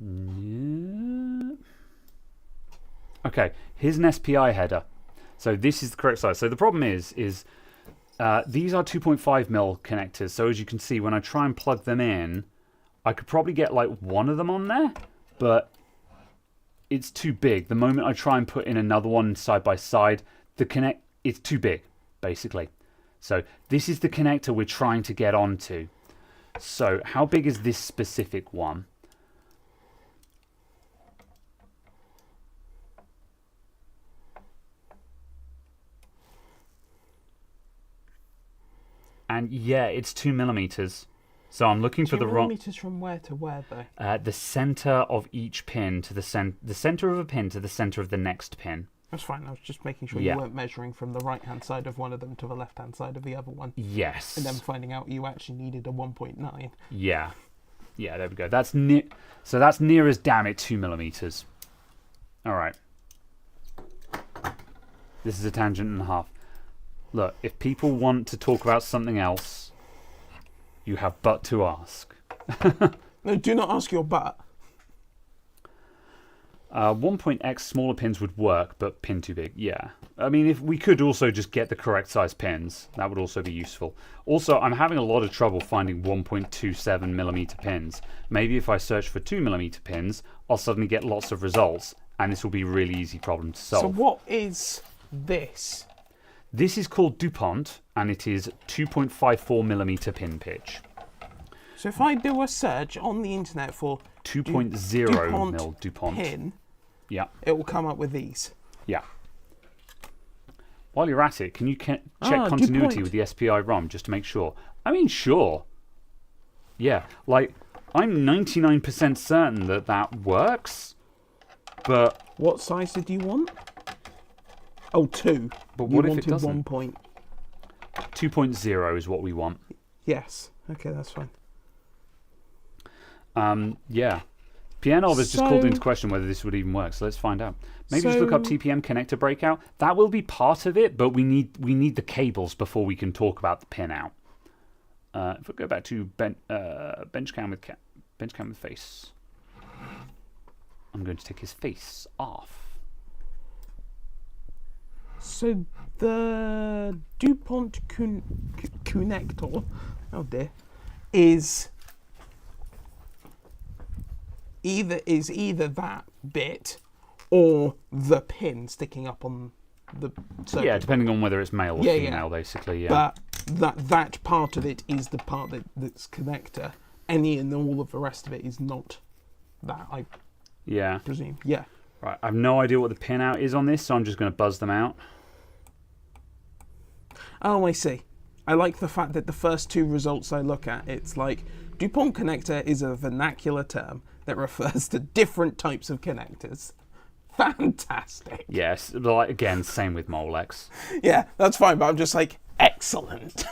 Yeah. Okay, here's an SPI header. So this is the correct size. So the problem is these are 2.5mm connectors. So as you can see, when I try and plug them in, I could probably get like one of them on there, but it's too big. The moment I try and put in another one side by side, it's too big, basically. So this is the connector we're trying to get onto. So how big is this specific one? And yeah, it's 2mm. So I'm looking for the wrong... 2 millimeters from where to where, though? The center of each pin to the center of a pin to the center of the next pin. That's fine. I was just making sure you weren't measuring from the right-hand side of one of them to the left-hand side of the other one. Yes. And then finding out you actually needed a 1.9. Yeah. Yeah, there we go. That's near... So that's near as damn it 2mm. All right. This is a tangent and a half. Look, if people want to talk about something else, You have but to ask. No, do not ask your butt. 1.x smaller pins would work, but pin too big. Yeah. I mean, if we could also just get the correct size pins, that would also be useful. Also, I'm having a lot of trouble finding 1.27mm pins. Maybe if I search for 2mm pins, I'll suddenly get lots of results, and this will be a really easy problem to solve. So what is this? This is called DuPont, and it is 2.54mm pin pitch. So if I do a search on the internet for 2.0 mil DuPont pin, yeah, it will come up with these. Yeah. While you're at it, can you check continuity DuPont. with the SPI ROM just to make sure? I mean, sure. Yeah, like, I'm 99% certain that that works, but... What size did you want? Oh, 2. But what you if it doesn't? 1 point. 2.0 is what we want. Yes. Okay, that's fine. Yeah. Pianov has just called into question whether this would even work, so let's find out. Maybe just look up TPM connector breakout. That will be part of it, but we need the cables before we can talk about the pin out. If we go back to bench cam with face, I'm going to take his face off. So the DuPont connector, oh dear, is either that bit or the pin sticking up on the circuit. Yeah, depending on whether it's male or female, basically. Yeah. But that part of it is the part that's connector. Any and all of the rest of it is not that, I presume. Yeah. Right, I have no idea what the pin out is on this, so I'm just going to buzz them out. Oh, I see. I like the fact that the first 2 results I look at, it's like DuPont connector is a vernacular term that refers to different types of connectors. Fantastic. Yes, like, again, same with Molex. Yeah, that's fine, but I'm just like, excellent.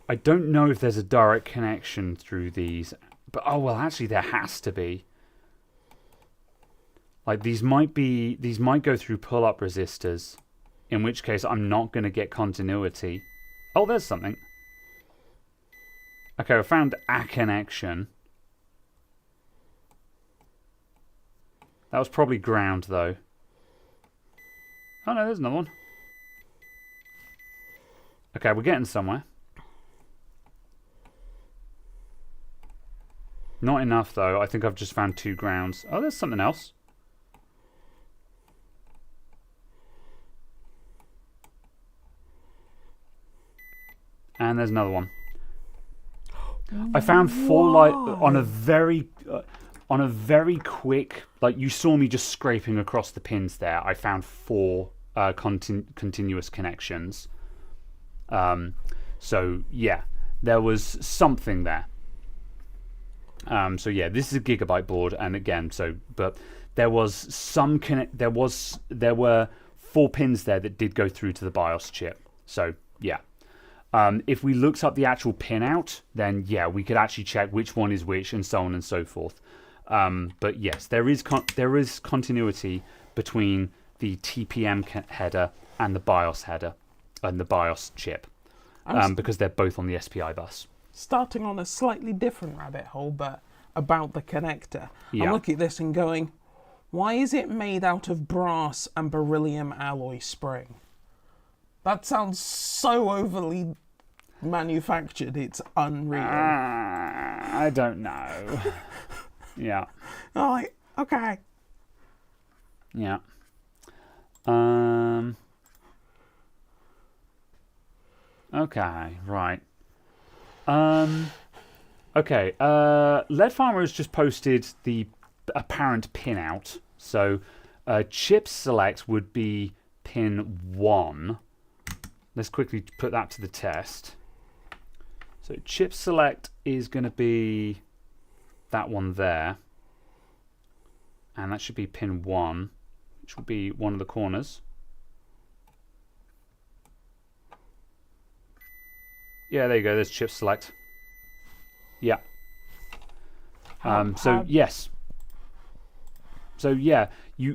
I don't know if there's a direct connection through these, but oh well, actually there has to be. Like these might go through pull-up resistors, in which case I'm not going to get continuity. Oh, there's something. Okay, I found a connection. That was probably ground though. Oh no, there's another one. Okay, we're getting somewhere. Not enough though. I think I've just found 2 grounds. Oh, there's something else. And there's another one. I found 4 light on a very quick, like you saw me just scraping across the pins there. I found 4 continuous connections. So yeah, there was something there. So yeah, this is a gigabyte board, and again, but there was there were 4 pins there that did go through to the BIOS chip. So yeah, if we looked up the actual pin out, then yeah, we could actually check which one is which, and so on and so forth. But yes, there is continuity between the TPM header and the BIOS header and the BIOS chip, because they're both on the SPI bus. Starting on a slightly different rabbit hole, but about the connector. Yeah. I'm looking at this and going, why is it made out of brass and beryllium alloy spring? That sounds so overly manufactured, it's unreal. I don't know. Yeah. Oh, like, okay. Yeah. Okay, right. Okay, Lead Farmer has just posted the apparent pin out. So chip select would be pin 1. Let's quickly put that to the test. So chip select is going to be that one there. And that should be pin 1, which would be one of the corners. Yeah, there you go. There's chip select. Yeah. Yes. So yeah,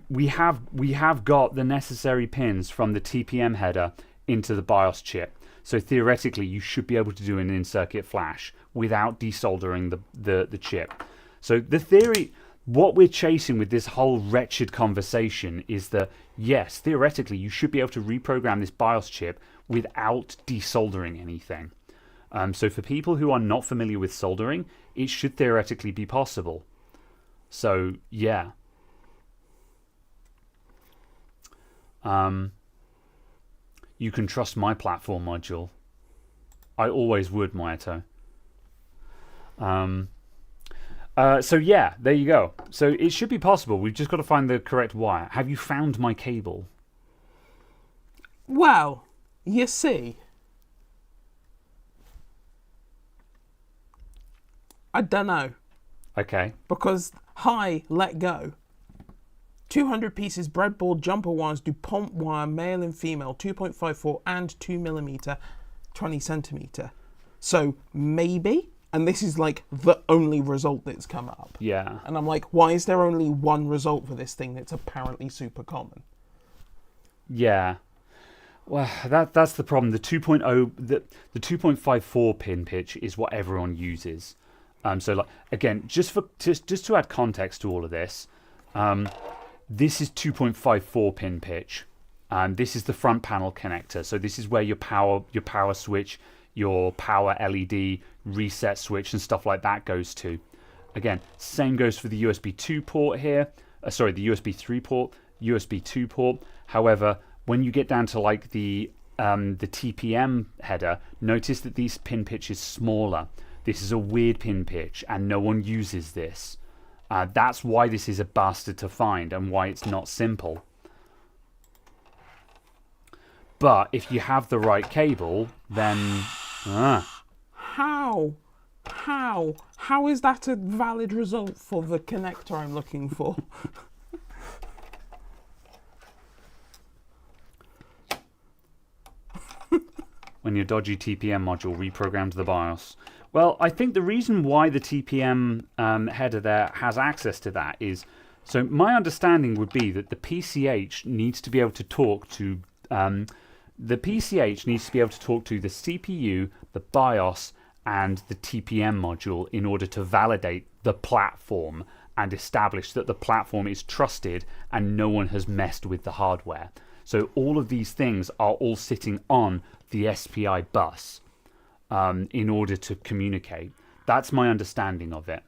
we have got the necessary pins from the TPM header into the BIOS chip. So theoretically, you should be able to do an in-circuit flash without desoldering the chip. So the theory, what we're chasing with this whole wretched conversation is that, yes, theoretically, you should be able to reprogram this BIOS chip without desoldering anything. So for people who are not familiar with soldering, it should theoretically be possible. So, yeah. You can trust my platform module. I always would, Maito. So yeah, there you go. So it should be possible. We've just got to find the correct wire. Have you found my cable? Well, you see, I don't know. Okay. Because let go. 200 pieces breadboard jumper wires, DuPont wire, male and female, 2.54 and 2mm, 20 centimeter. So maybe, and this is like the only result that's come up. Yeah. And I'm like, why is there only one result for this thing that's apparently super common? Yeah. Well, that's the problem. The 2.0, the 2.54 pin pitch is what everyone uses. So like again, just to add context to all of this, this is 2.54 pin pitch, and this is the front panel connector. So this is where your power switch, your power LED reset switch, and stuff like that goes to. Again, same goes for the USB 2 port here. The USB 3 port, USB 2 port. However, when you get down to like the TPM header, notice that these pin pitch is smaller. This is a weird pin pitch, and no one uses this. That's why this is a bastard to find and why it's not simple. But if you have the right cable, then... How is that a valid result for the connector I'm looking for? When your dodgy TPM module reprogrammed the BIOS. Well, I think the reason why the TPM header there has access to that is, so my understanding would be that the PCH needs to be able to talk to the CPU, the BIOS, and the TPM module in order to validate the platform and establish that the platform is trusted and no one has messed with the hardware. So all of these things are all sitting on the SPI bus in order to communicate. That's my understanding of it.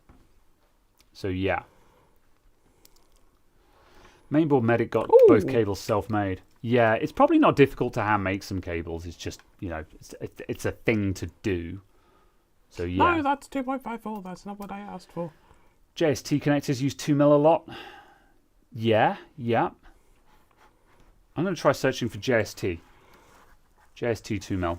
So yeah. Mainboard Medic got both cables self-made. Yeah, it's probably not difficult to hand make some cables. It's just, it's a thing to do. So yeah. No, that's 2.54. That's not what I asked for. JST connectors use 2mm a lot. Yeah. I'm going to try searching for JST. JST 2mm.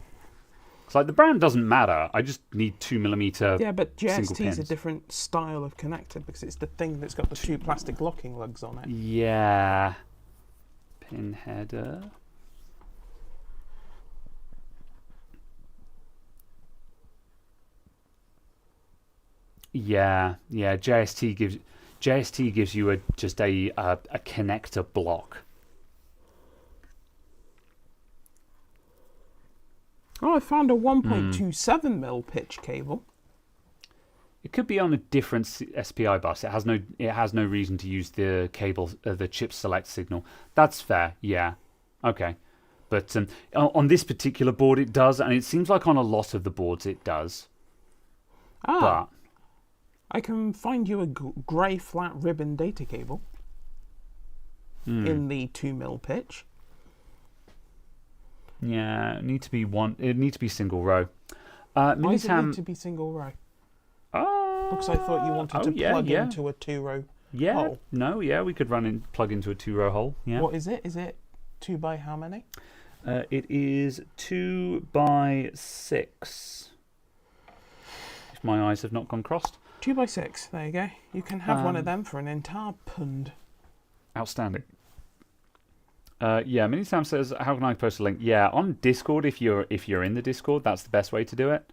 It's like the brand doesn't matter. I just need 2mm. Yeah, but single JST pins. is a different style of connector because it's the thing that's got the two plastic locking lugs on it. Yeah. Pin header. Yeah. JST gives you just a connector block. Oh, I found a 1.27mm pitch cable. It could be on a different SPI bus. It has no reason to use the cable, the chip select signal. That's fair. Yeah. Okay. But on this particular board it does, and it seems like on a lot of the boards it does. But I can find you a grey flat ribbon data cable in the 2mm pitch. Yeah, it needs to be single row. Why does it need to be single row? Because I thought you wanted to plug into a 2-row hole. No, we could plug into a 2-row hole. Yeah. What is it? Is it 2 by how many? It is 2 by 6. If my eyes have not gone crossed. 2 by 6. There you go. You can have one of them for an entire pund. Outstanding. Minisam says, how can I post a link? Yeah, on Discord, if you're in the Discord, that's the best way to do it.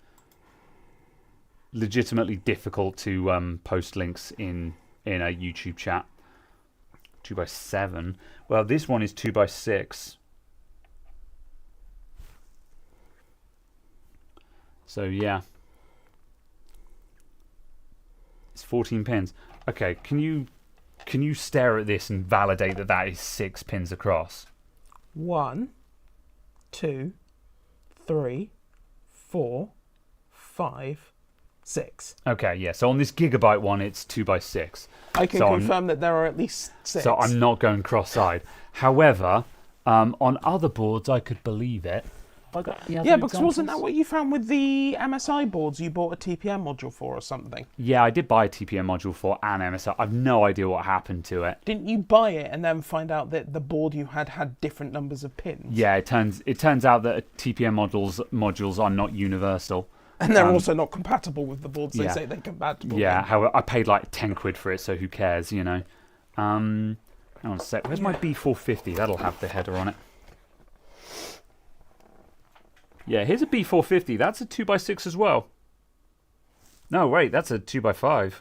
legitimately difficult to post links in a YouTube chat. 2x7. Well, this one is 2x6. So yeah, it's 14 pins. Okay, can you stare at this and validate that that is 6 pins across? 1, 2, 3, 4, 5, 6. Okay, yeah. So on this gigabyte one, it's 2x6. I can confirm that there are at least 6. So I'm not going cross-eyed. However, on other boards, I could believe it. Yeah, because wasn't that what you found with the MSI boards you bought a TPM module for or something? Yeah, I did buy a TPM module for an MSI. I've no idea what happened to it. Didn't you buy it and then find out that the board you had different numbers of pins? Yeah, it turns out that TPM modules are not universal. And they're also not compatible with the boards they say they're compatible Yeah, with. however, I paid like 10 quid for it, so who cares, you know. Hang on a sec. Where's my B450? That'll have the header on it. Yeah, here's a B450. That's a 2x6 as well. No, wait, that's a 2x5.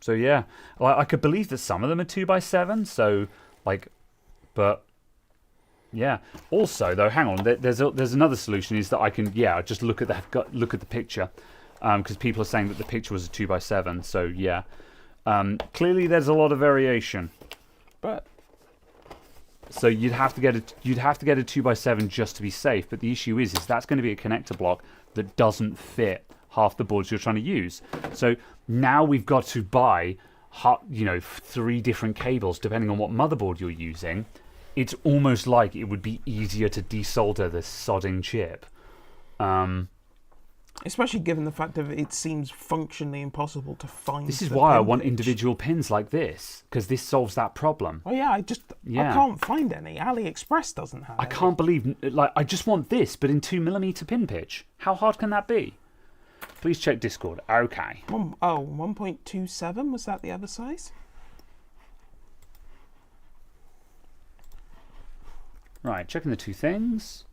So yeah, I could believe that some of them are 2x7. So like, but yeah. Also, though, hang on. There's another solution is that I can just look at the picture, because people are saying that the picture was a 2x7. So yeah, clearly there's a lot of variation. But so you'd have to get a 2x7 just to be safe. But the issue is that's going to be a connector block that doesn't fit half the boards you're trying to use. So now we've got to buy 3 different cables depending on what motherboard you're using. It's almost like it would be easier to desolder the sodding chip. Especially given the fact that it seems functionally impossible to find. This is why I want individual pins like this, because this solves that problem. Oh yeah, I can't find any. AliExpress doesn't have any. I can't believe, like, I just want this, but in 2mm pin pitch. How hard can that be? Please check Discord. Okay. 1.27, was that the other size? Right, checking the two things.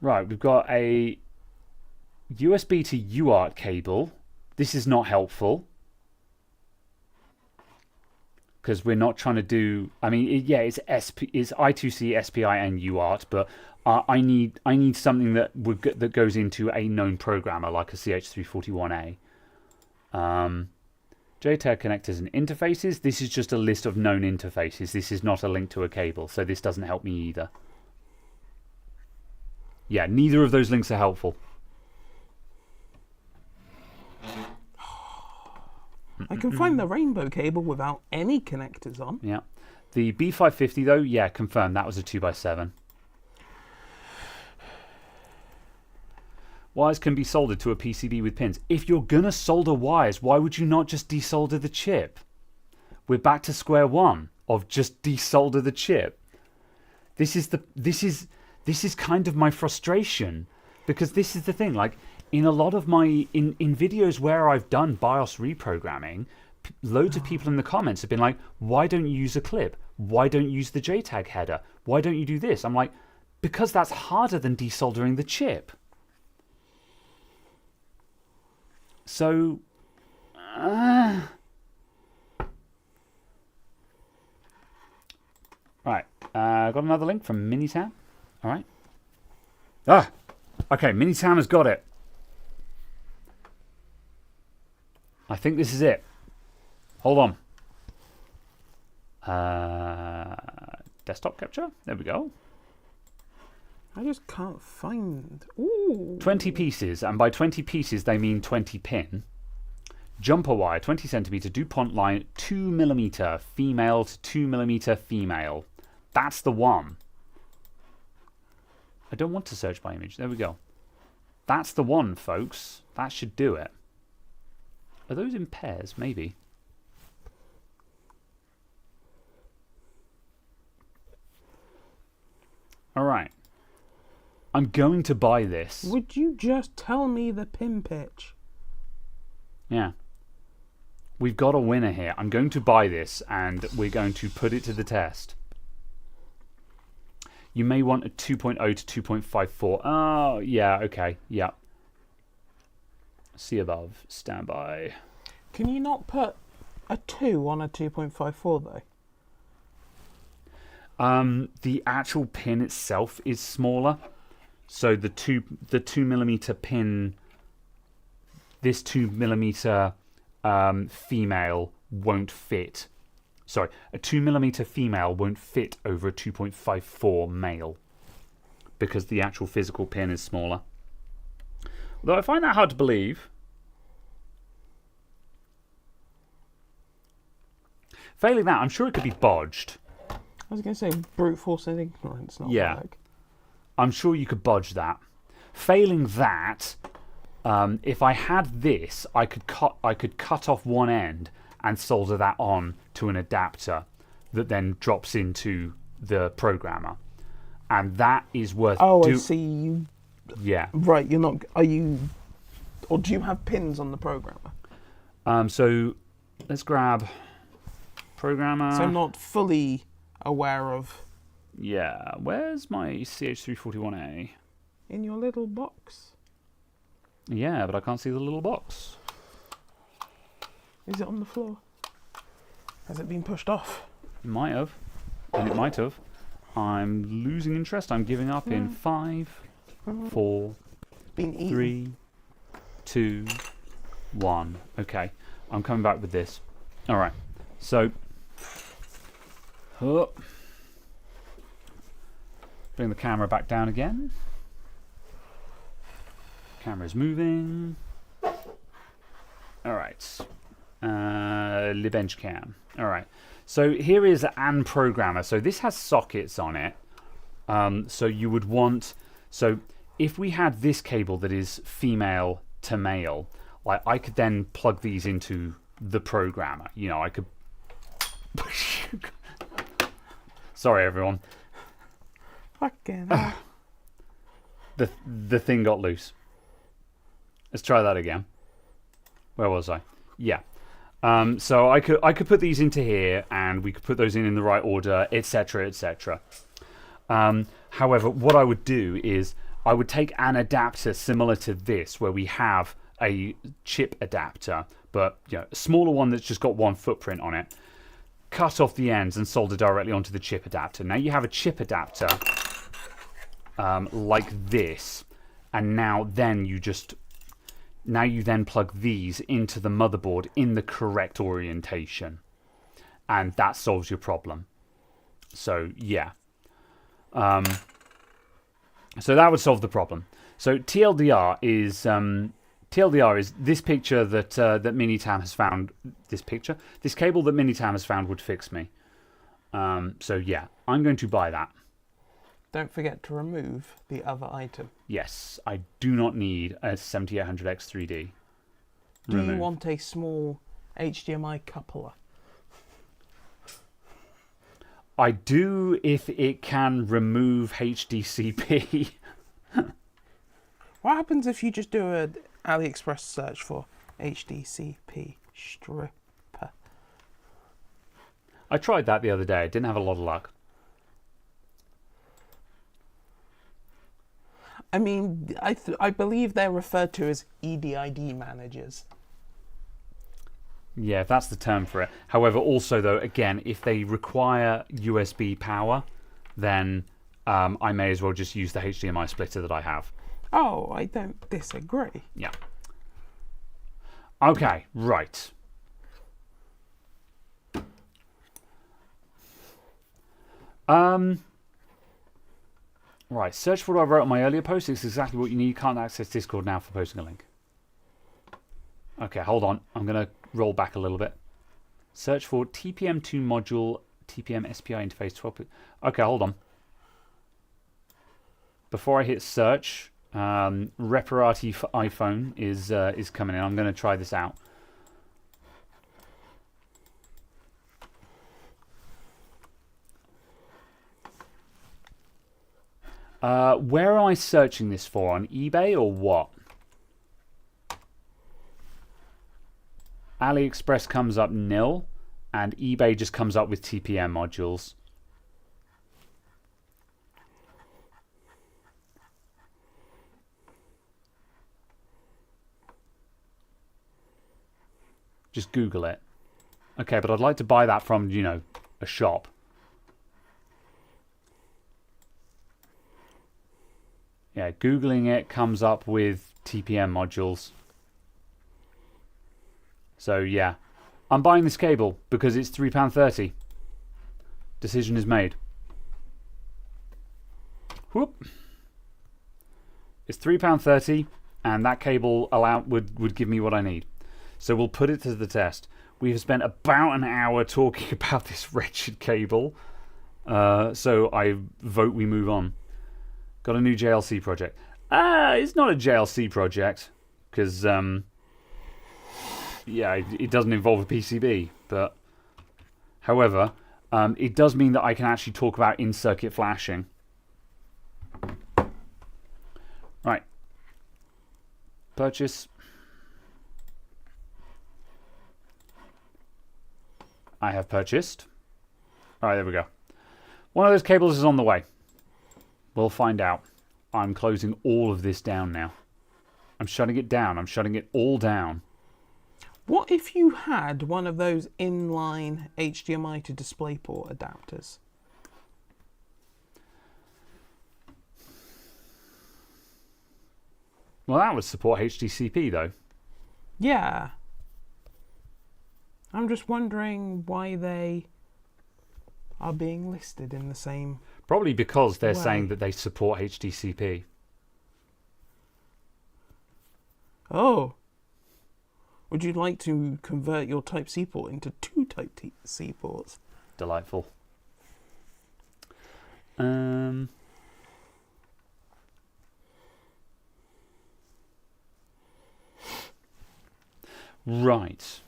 Right, we've got a USB to UART cable. This is not helpful, because we're not trying to do. I mean, it's I2C, SPI, and UART, but I need something that goes into a known programmer like a CH341A. JTAG connectors and interfaces. This is just a list of known interfaces. This is not a link to a cable, so this doesn't help me either. Yeah, neither of those links are helpful. I can find the rainbow cable without any connectors on. Yeah. The B550 though, yeah, confirmed that was a 2x7. Wires can be soldered to a PCB with pins. If you're gonna solder wires, why would you not just desolder the chip? We're back to square one of just desolder the chip. This is kind of my frustration, because this is the thing. Like, in a lot of my in videos where I've done BIOS reprogramming, loads of people in the comments have been like, "Why don't you use a clip? Why don't you use the JTAG header? Why don't you do this?" I'm like, because that's harder than desoldering the chip. So, right, got another link from Minitam. All right. Okay, Minitam has got it. I think this is it. Hold on. Desktop capture. There we go. I just can't find. Ooh. 20 pieces, and by 20 pieces they mean 20 pin. Jumper wire, 20 centimeter DuPont line, 2mm female to 2mm female. That's the one. I don't want to search by image. There we go. That's the one, folks. That should do it. Are those in pairs? Maybe. All right. I'm going to buy this. Would you just tell me the pin pitch? Yeah. We've got a winner here. I'm going to buy this, and we're going to put it to the test. You may want a 2.0 to 2.54. Oh, yeah, okay, yeah. See above. Standby. Can you not put a 2 on a 2.54 though? The actual pin itself is smaller, so the 2mm pin, this 2mm female won't fit. Sorry, a 2mm female won't fit over a 2.54 male because the actual physical pin is smaller. Although I find that hard to believe. Failing that, I'm sure it could be bodged. I was going to say brute force and ignorance, not Yeah. work. I'm sure you could bodge that. Failing that, if I had this, I could cut off one end and solder that on to an adapter that then drops into the programmer, and that is worth. Oh, I see. You Yeah. right? You're not. Are you? Or do you have pins on the programmer? So let's grab programmer. So I'm not fully aware of. Yeah. Where's my CH341A? In your little box. Yeah, but I can't see the little box. Is it on the floor? Has it been pushed off? It might have. And it might have. I'm losing interest. I'm giving up in 5, 4, Been eaten. 3, 2, 1. Okay. I'm coming back with this. Alright. So. Bring the camera back down again. Camera's moving. Alright. Libench cam. Alright. So here is an programmer. So this has sockets on it. So you would want. So if we had this cable that is female to male, like I could then plug these into the programmer. You know, I could. Sorry, everyone. Fucking hell. The thing got loose. Let's try that again. Where was I? Yeah. So I could put these into here, and we could put those in the right order, etc., etc. However, what I would do is I would take an adapter similar to this, where we have a chip adapter, but a smaller one that's just got one footprint on it. Cut off the ends and solder directly onto the chip adapter. Now you have a chip adapter like this, and now you then plug these into the motherboard in the correct orientation, and that solves your problem. So yeah, so that would solve the problem. So TLDR is this picture that Minitam has found. This cable that Minitam has found would fix me. So yeah, I'm going to buy that. Don't forget to remove the other item. Yes, I do not need a 7800X3D. Do you want a small HDMI coupler? I do if it can remove HDCP. What happens if you just do an AliExpress search for HDCP stripper? I tried that the other day. I didn't have a lot of luck. I mean, I believe they're referred to as EDID managers. Yeah, if that's the term for it. However, also though, again, if they require USB power, then I may as well just use the HDMI splitter that I have. Oh, I don't disagree. Yeah. Okay, right. Right, search for what I wrote on my earlier post. It's exactly what you need. Can't access Discord now for posting a link. Okay, hold on. I'm going to roll back a little bit. Search for TPM2 module, TPM SPI interface 12. Okay, hold on. Before I hit search, Reparati for iPhone is coming in. I'm going to try this out. Where am I searching this for? On eBay or what? AliExpress comes up nil, and eBay just comes up with TPM modules. Just Google it. Okay, but I'd like to buy that from, you know, a shop. Yeah, Googling it comes up with TPM modules. So, yeah. I'm buying this cable because it's £3.30. Decision is made. Whoop. It's £3.30, and that cable would give me what I need. So we'll put it to the test. We have spent about an hour talking about this wretched cable. So I vote we move on. Got a new JLC project. It's not a JLC project, because, yeah, it doesn't involve a PCB. But, however, it does mean that I can actually talk about in-circuit flashing. Right. Purchase. I have purchased. Alright, there we go. One of those cables is on the way. We'll find out. I'm closing all of this down now. I'm shutting it down. I'm shutting it all down. What if you had one of those inline HDMI to DisplayPort adapters? Well, that would support HDCP, though. Yeah. I'm just wondering why they are being listed in the same... Probably because they're way. saying that they support HDCP. Oh. Would you like to convert your Type-C port into two Type-C ports? Delightful. Right.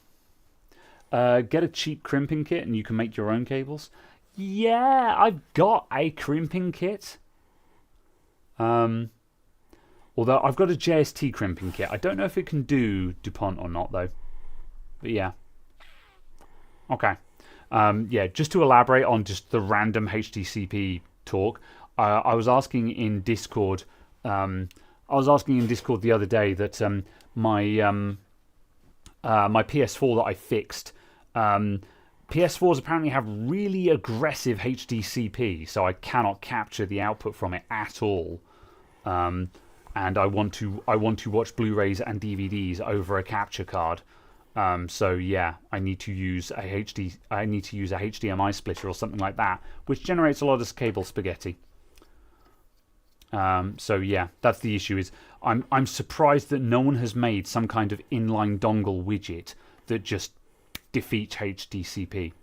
Get a cheap crimping kit and you can make your own cables. Yeah, I've got a crimping kit. Although I've got a JST crimping kit. I don't know if it can do DuPont or not, though. But yeah. Okay. Yeah, just to elaborate on just the random HDCP talk, I was asking in Discord. The other day that my PS4 that I fixed. PS4s apparently have really aggressive HDCP, so I cannot capture the output from it at all. And I want to watch Blu-rays and DVDs over a capture card. So yeah, I need to use a HDMI splitter or something like that, which generates a lot of cable spaghetti. So yeah, that's the issue. Is I'm surprised that no one has made some kind of inline dongle widget that just defeats HDCP.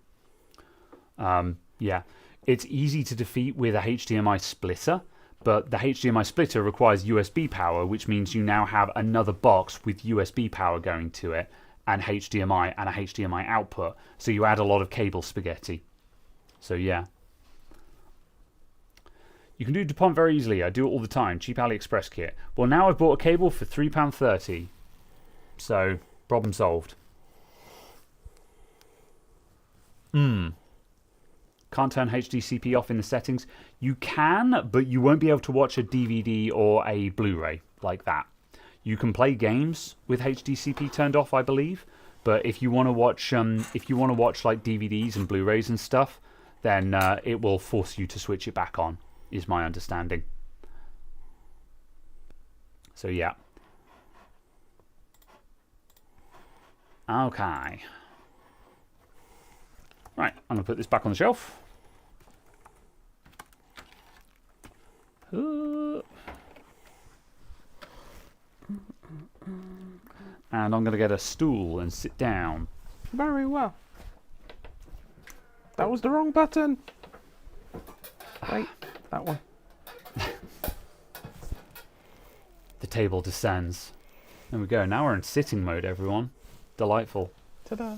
Yeah, it's easy to defeat with a HDMI splitter, but the HDMI splitter requires USB power, which means you now have another box with USB power going to it, and HDMI and a HDMI output. So you add a lot of cable spaghetti. So yeah. You can do DuPont very easily. I do it all the time. Cheap AliExpress kit. Well, now I've bought a cable for £3.30. So, problem solved. Can't turn HDCP off in the settings. You can, but you won't be able to watch a DVD or a Blu-ray like that. You can play games with HDCP turned off, I believe. But if you want to watch, like DVDs and Blu-rays and stuff, then it will force you to switch it back on, is my understanding. So yeah. Okay. Right, I'm going to put this back on the shelf. And I'm going to get a stool and sit down. Very well. That was the wrong button. Wait, that one. The table descends. There we go. Now we're in sitting mode, everyone. Delightful. Ta-da.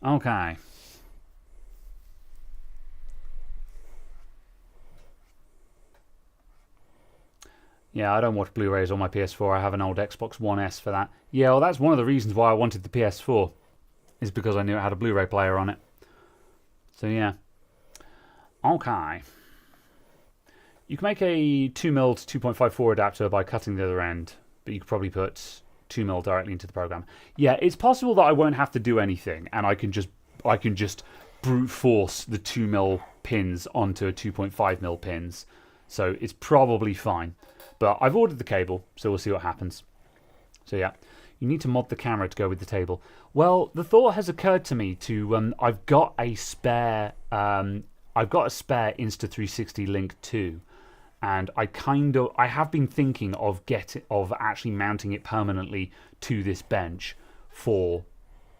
Okay. Yeah, I don't watch Blu-rays on my PS4. I have an old Xbox One S for that. Yeah, well, that's one of the reasons why I wanted the PS4. Is because I knew it had a Blu-ray player on it. So, yeah. Okay. You can make a 2mm to 2.54 adapter by cutting the other end. but you could probably put 2mm directly into the program. Yeah, it's possible that I won't have to do anything, and I can just brute force the 2mm pins onto 2.5mm pins. So it's probably fine. But I've ordered the cable, so we'll see what happens. So yeah, you need to mod the camera to go with the table. Well, the thought has occurred to me to I've got a spare Insta360 Link 2, and I have been thinking of actually mounting it permanently to this bench for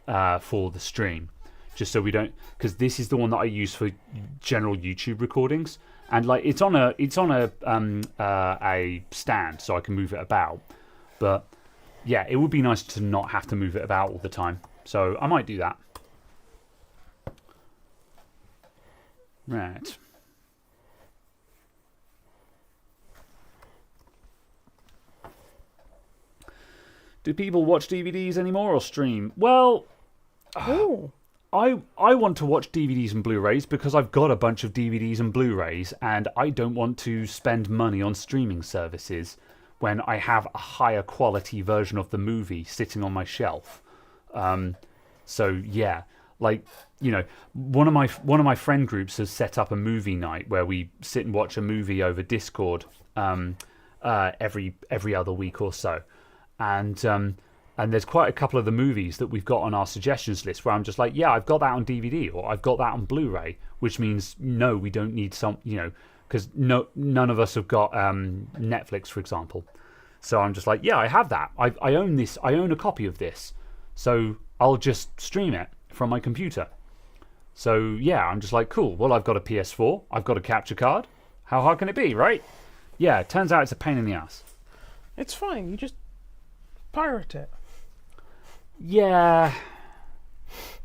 the stream, just so we don't, because this is the one that I use for general YouTube recordings, and like it's on a stand, so I can move it about. But yeah, it would be nice to not have to move it about all the time, so I might do that. Right. Do people watch DVDs anymore or stream? Well, I want to watch DVDs and Blu-rays because I've got a bunch of DVDs and Blu-rays, and I don't want to spend money on streaming services when I have a higher quality version of the movie sitting on my shelf. So yeah, like, you know, one of my friend groups has set up a movie night where we sit and watch a movie over Discord every other week or so. And there's quite a couple of the movies that we've got on our suggestions list where I'm just like, yeah, I've got that on DVD or I've got that on Blu-ray, which means no, we don't need some, you know, because none of us have got Netflix, for example. So I'm just like, yeah, I have that. I own this. I own a copy of this. So I'll just stream it from my computer. So yeah, I'm just like, cool. Well, I've got a PS4. I've got a capture card. How hard can it be, right? Yeah, it turns out it's a pain in the ass. It's fine. You just pirate it. Yeah,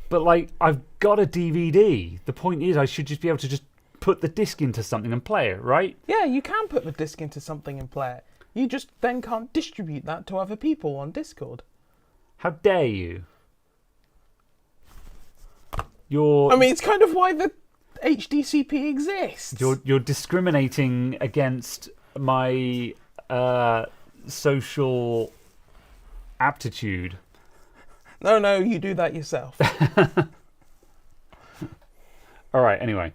but like, I've got a DVD. The point is, I should just be able to just put the disc into something and play it, right? Yeah, you can put the disc into something and play it. You just then can't distribute that to other people on Discord. How dare you? I mean, it's kind of why the HDCP exists. You're discriminating against my social aptitude. No, you do that yourself. All right, anyway.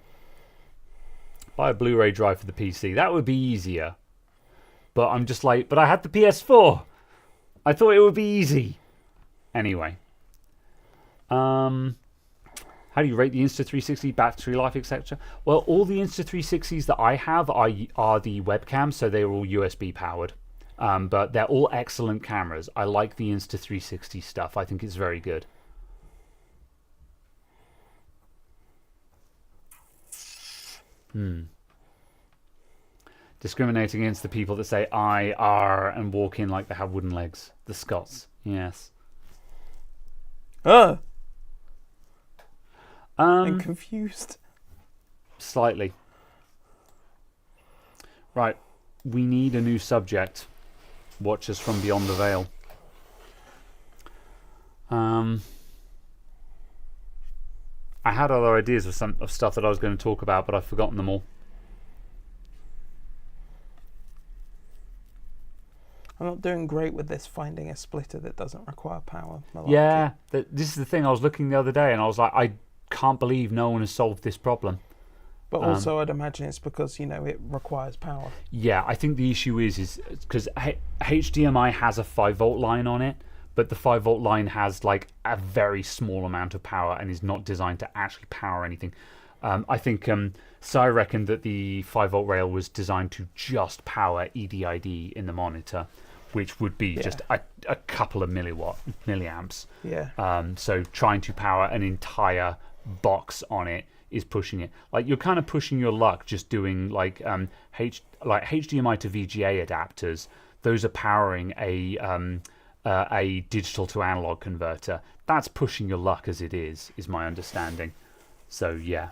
Buy a Blu-ray drive for the PC. That would be easier. But I'm just like, but I had the PS4. I thought it would be easy. Anyway. How do you rate the Insta360 battery life, etc.? Well, all the Insta360s that I have are the webcams, so they're all USB powered. But they're all excellent cameras. I like the Insta360 stuff. I think it's very good. Discriminating against the people that say I, R, and walk in like they have wooden legs. The Scots. Yes. I'm confused. Slightly. Right. We need a new subject. Watchers from Beyond the Veil. I had other ideas of stuff that I was going to talk about, but I've forgotten them all. I'm not doing great with this finding a splitter that doesn't require power. Malarkey. Yeah, this is the thing. I was looking the other day and I was like, I can't believe no one has solved this problem. But also, I'd imagine it's because, you know, it requires power. Yeah, I think the issue is because HDMI has a 5-volt line on it, but the 5-volt line has like a very small amount of power and is not designed to actually power anything. I think Cider reckoned that the 5-volt rail was designed to just power EDID in the monitor, which would be just a couple of milliamps. Yeah. So trying to power an entire box on it is pushing it. Like, you're kind of pushing your luck just doing like HDMI to VGA adapters. Those are powering a digital to analog converter. That's pushing your luck as it is my understanding. So yeah.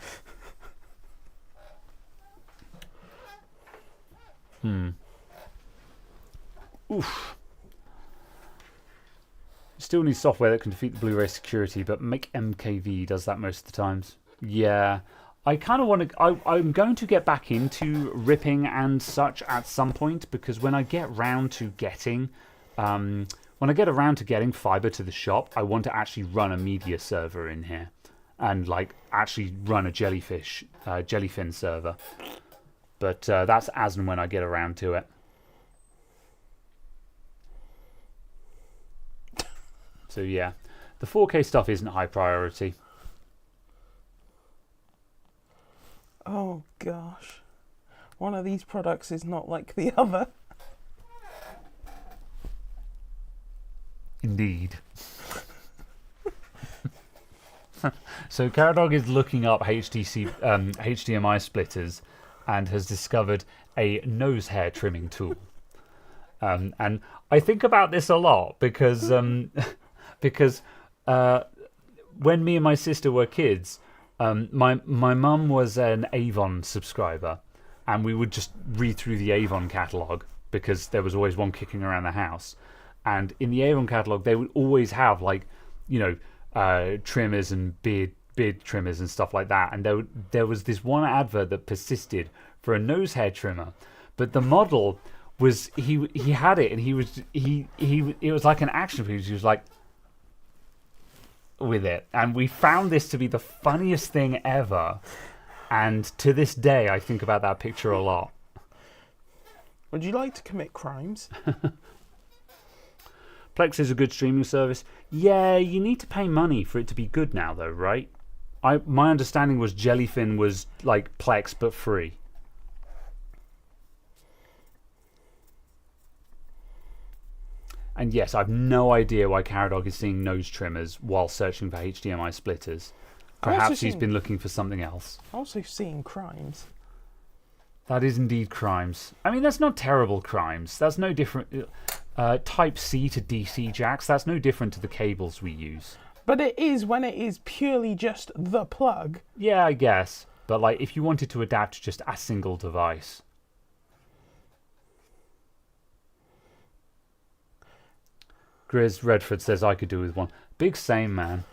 Oof. Still need software that can defeat the Blu-ray security, but Make MKV does that most of the times. Yeah. I kind of want to... I'm going to get back into ripping and such at some point, because when I get round to getting when I get around to getting fiber to the shop, I want to actually run a media server in here and like actually run a jellyfin server. But that's as and when I get around to it. So yeah, the 4K stuff isn't high priority. Oh gosh, one of these products is not like the other. Indeed. So Caradog is looking up HDMI splitters and has discovered a nose hair trimming tool. And I think about this a lot because because when me and my sister were kids, my mum was an Avon subscriber, and we would just read through the Avon catalogue because there was always one kicking around the house. And in the Avon catalogue, they would always have like, you know, trimmers and beard trimmers and stuff like that. And there was this one advert that persisted for a nose hair trimmer, but the model was he had it and it was like an action piece. He was like with it, and we found this to be the funniest thing ever. And to this day, I think about that picture a lot. Would you like to commit crimes? Plex is a good streaming service. Yeah, you need to pay money for it to be good now, though, right? My understanding was Jellyfin was like Plex, but free. And yes, I've no idea why Caradog is seeing nose trimmers while searching for HDMI splitters. Perhaps he's been looking for something else. Also seeing crimes. That is indeed crimes. I mean, that's not terrible crimes. That's no different. Type C to DC jacks, that's no different to the cables we use. But it is when it is purely just the plug. Yeah, I guess. But like, if you wanted to adapt to just a single device. Grizz Redford says I could do with one. Big same, man.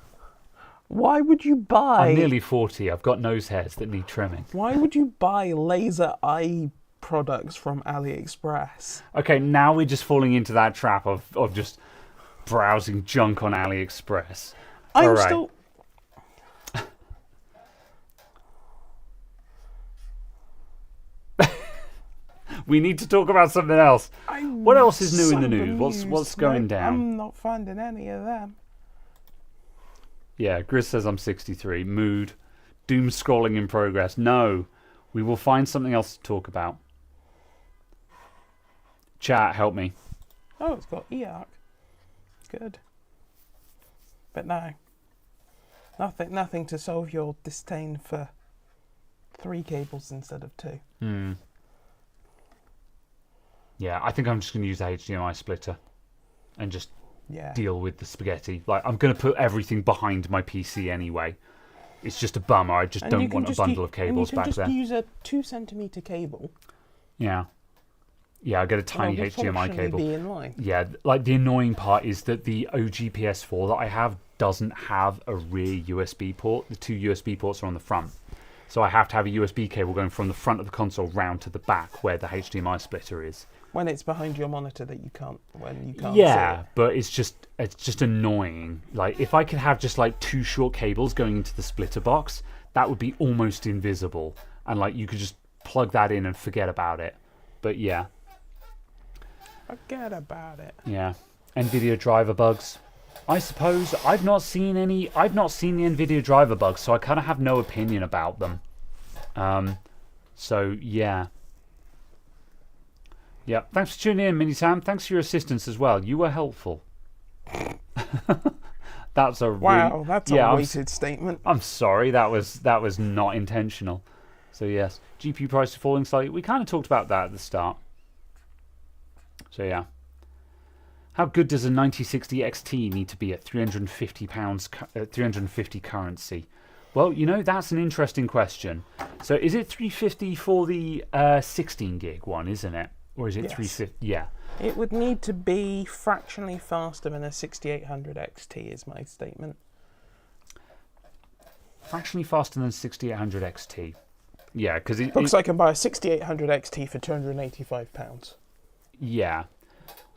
Why would you buy... I'm nearly 40. I've got nose hairs that need trimming. Why would you buy laser eye products from AliExpress? Okay, now we're just falling into that trap of just browsing junk on AliExpress. I'm still... We need to talk about something else. What else is new in the news? What's going down? I'm not finding any of them. Yeah, Grizz says I'm 63. Mood. Doom scrolling in progress. No, we will find something else to talk about. Chat, help me. Oh, it's got eARC. Good. But no. Nothing to solve your disdain for 3 cables instead of 2. Yeah, I think I'm just going to use the HDMI splitter and just deal with the spaghetti. Like, I'm going to put everything behind my PC anyway. It's just a bummer. I just don't want a bundle of cables back there. And you can just use a 2cm cable. Yeah. Yeah, I get a tiny HDMI cable. Be in line. Yeah, like the annoying part is that the OG PS4 that I have doesn't have a rear USB port. The 2 USB ports are on the front. So I have to have a USB cable going from the front of the console round to the back where the HDMI splitter is. When it's behind your monitor that you can't Yeah, see it. but it's just annoying. Like, if I could have just like 2 short cables going into the splitter box, that would be almost invisible. And like, you could just plug that in and forget about it. But yeah. Forget about it. Yeah. Nvidia driver bugs. I suppose I've not seen the Nvidia driver bugs, so I kind of have no opinion about them. So yeah. Yeah, thanks for tuning in, Mini Sam. Thanks for your assistance as well. You were helpful. That's a weighted statement. I'm sorry, that was not intentional. So yes, GPU prices falling slightly. We kind of talked about that at the start. So yeah. How good does a 9060 XT need to be at £350 currency? Well, you know, that's an interesting question. So is it 350 for the 16 gig one, isn't it? Or is it 350? Yeah. It would need to be fractionally faster than a 6800 XT is my statement. Fractionally faster than 6800 XT. Yeah, because I can buy a 6800 XT for £285. Yeah.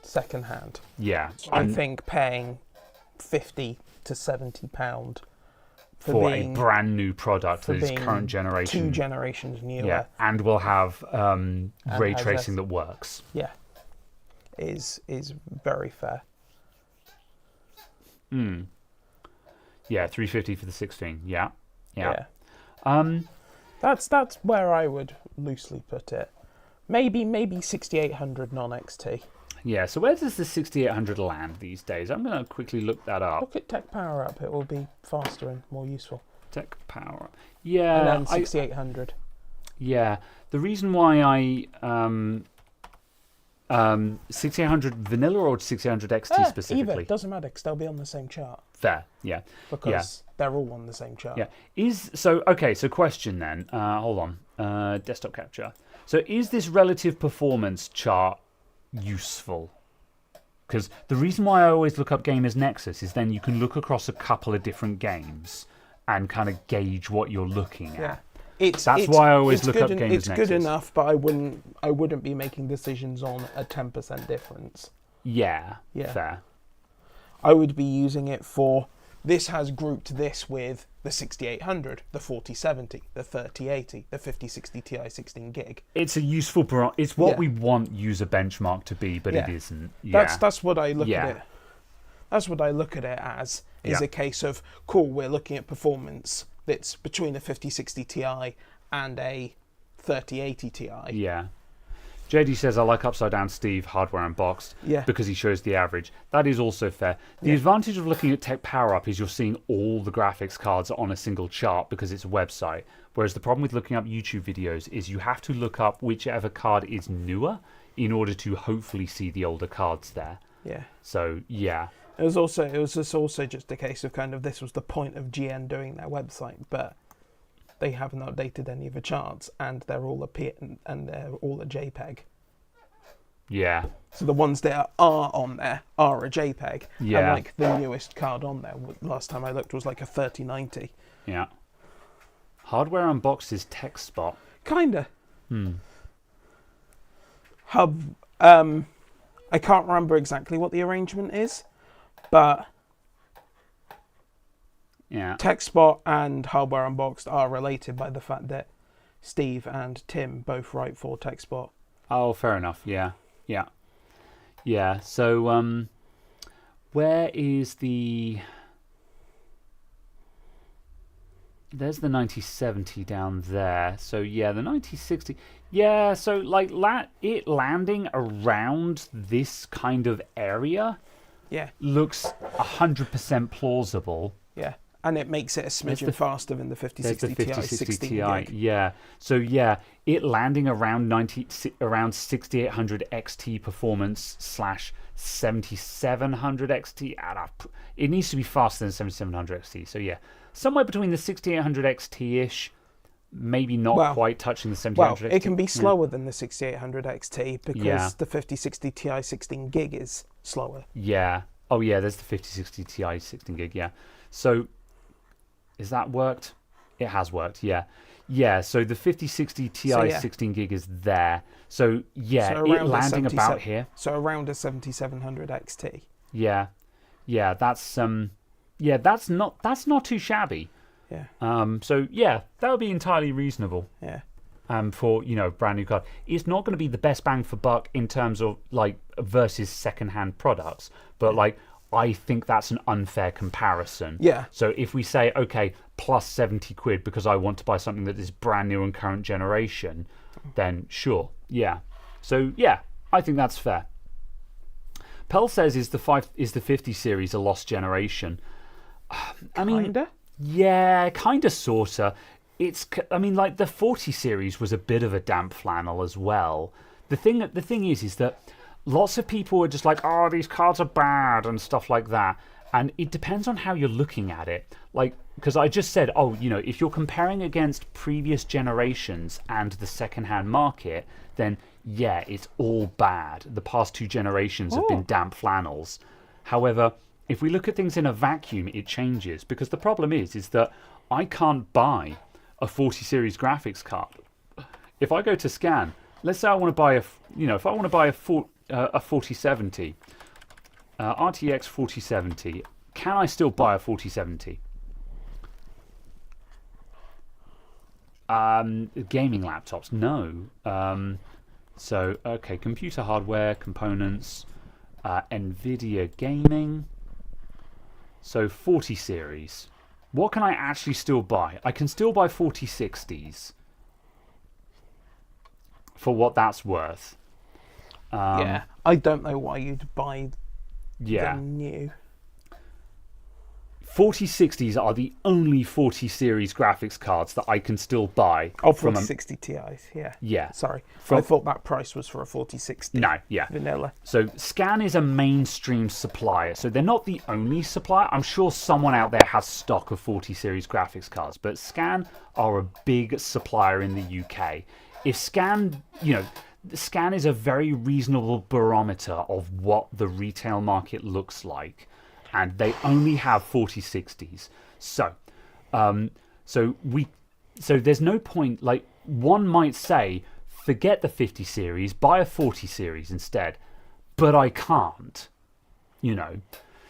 secondhand. Yeah. I think paying £50 to £70 for a being, brand new product that is being current generation. 2 generations newer. Yeah, and will have ray has tracing that works. Yeah, is very fair. Yeah, 350 for the 16. Yeah. That's where I would loosely put it. Maybe 6800 non-XT. Yeah, so where does the 6800 land these days? I'm going to quickly look that up. Look at Tech Power Up. It will be faster and more useful. Tech Power. Yeah. And then 6800. Yeah. The reason why I 6800 vanilla or 6800 XT specifically? Either. Doesn't matter because they'll be on the same chart. Fair. Yeah. Because they're all on the same chart. Yeah. So question then. Hold on. Desktop capture. So is this relative performance chart useful? Because the reason why I always look up Gamers Nexus is then you can look across a couple of different games and kind of gauge what you're looking at. That's why I always look up Gamers Nexus. It's good enough, but I wouldn't be making decisions on a 10% difference. Yeah. Fair. I would be using it for, this has grouped this with the 6800, the 4070, the 3080, the 5060 Ti 16 gig. It's a useful, it's what we want user benchmark to be, but it isn't. Yeah. That's what I look at it. That's what I look at it as, is a case of, cool, we're looking at performance that's between a 5060 Ti and a 3080 Ti. Yeah. JD says, I like Upside Down Steve, hardware unboxed, because he shows the average. That is also fair. The advantage of looking at Tech Power Up is you're seeing all the graphics cards on a single chart because it's a website. Whereas the problem with looking up YouTube videos is you have to look up whichever card is newer in order to hopefully see the older cards there. Yeah. So, yeah. It was also just a case of kind of, this was the point of GN doing their website, but they haven't updated any of the charts, and they're all a JPEG. Yeah. So the ones that are on there are a JPEG. Yeah. And like the newest card on there, last time I looked, was like a 3090. Yeah. Hardware unboxed is TechSpot. Kinda. Hub. I can't remember exactly what the arrangement is, but TechSpot and Hardware Unboxed are related by the fact that Steve and Tim both write for TechSpot. Oh, fair enough. Yeah. So, where is the? There's the 9070 down there. So yeah, the 9060. Yeah. So like it landing around this kind of area. Yeah. Looks 100% plausible. Yeah. And it makes it a smidgen faster than the 5060 Ti 16 gig. Yeah. So yeah, it landing around 6800 XT performance / 7700 XT. It needs to be faster than 7700 XT. So yeah, somewhere between the 6800 XT-ish, maybe not quite touching the 7800 XT. Well, it can be slower than the 6800 XT because the 5060 Ti 16 gig is slower. Yeah. Oh yeah, there's the 5060 Ti 16 gig. Yeah. So. Is that worked? It has worked, yeah. Yeah, so the 5060 Ti 16 gig is there. So yeah, so it landing about here. So around a 7700 XT. Yeah. Yeah, that's not too shabby. Yeah. So yeah, that would be entirely reasonable. Yeah. For, brand new card. It's not going to be the best bang for buck in terms of like versus secondhand products, but like I think that's an unfair comparison. Yeah. So if we say, okay, plus 70 quid because I want to buy something that is brand new and current generation, then sure. Yeah. So yeah, I think that's fair. Pell says, is the 50 series a lost generation? I mean, kinda? Yeah, kinda, sorta. Like the 40 series was a bit of a damp flannel as well. The thing is that lots of people are just like, oh, these cards are bad and stuff like that. And it depends on how you're looking at it. Like, because I just said, if you're comparing against previous generations and the secondhand market, then yeah, it's all bad. The past 2 generations have been damp flannels. However, if we look at things in a vacuum, it changes. Because the problem is that I can't buy a 40 series graphics card. If I go to scan, let's say I want to buy if I want to buy a a 4070, RTX 4070. Can I still buy a 4070? Gaming laptops, no. So, okay, computer hardware, components, Nvidia gaming. So 40 series. What can I actually still buy? I can still buy 4060s for what that's worth. Yeah, I don't know why you'd buy them new. 4060s are the only 40 series graphics cards that I can still buy. Oh, 4060 Ti's, yeah. Yeah. Sorry, I thought that price was for a 4060. No, yeah. Vanilla. So Scan is a mainstream supplier. So they're not the only supplier. I'm sure someone out there has stock of 40 series graphics cards, but Scan are a big supplier in the UK. If Scan, Scan is a very reasonable barometer of what the retail market looks like. And they only have 4060s. So there's no point, like, one might say, forget the 50 series, buy a 40 series instead. But I can't,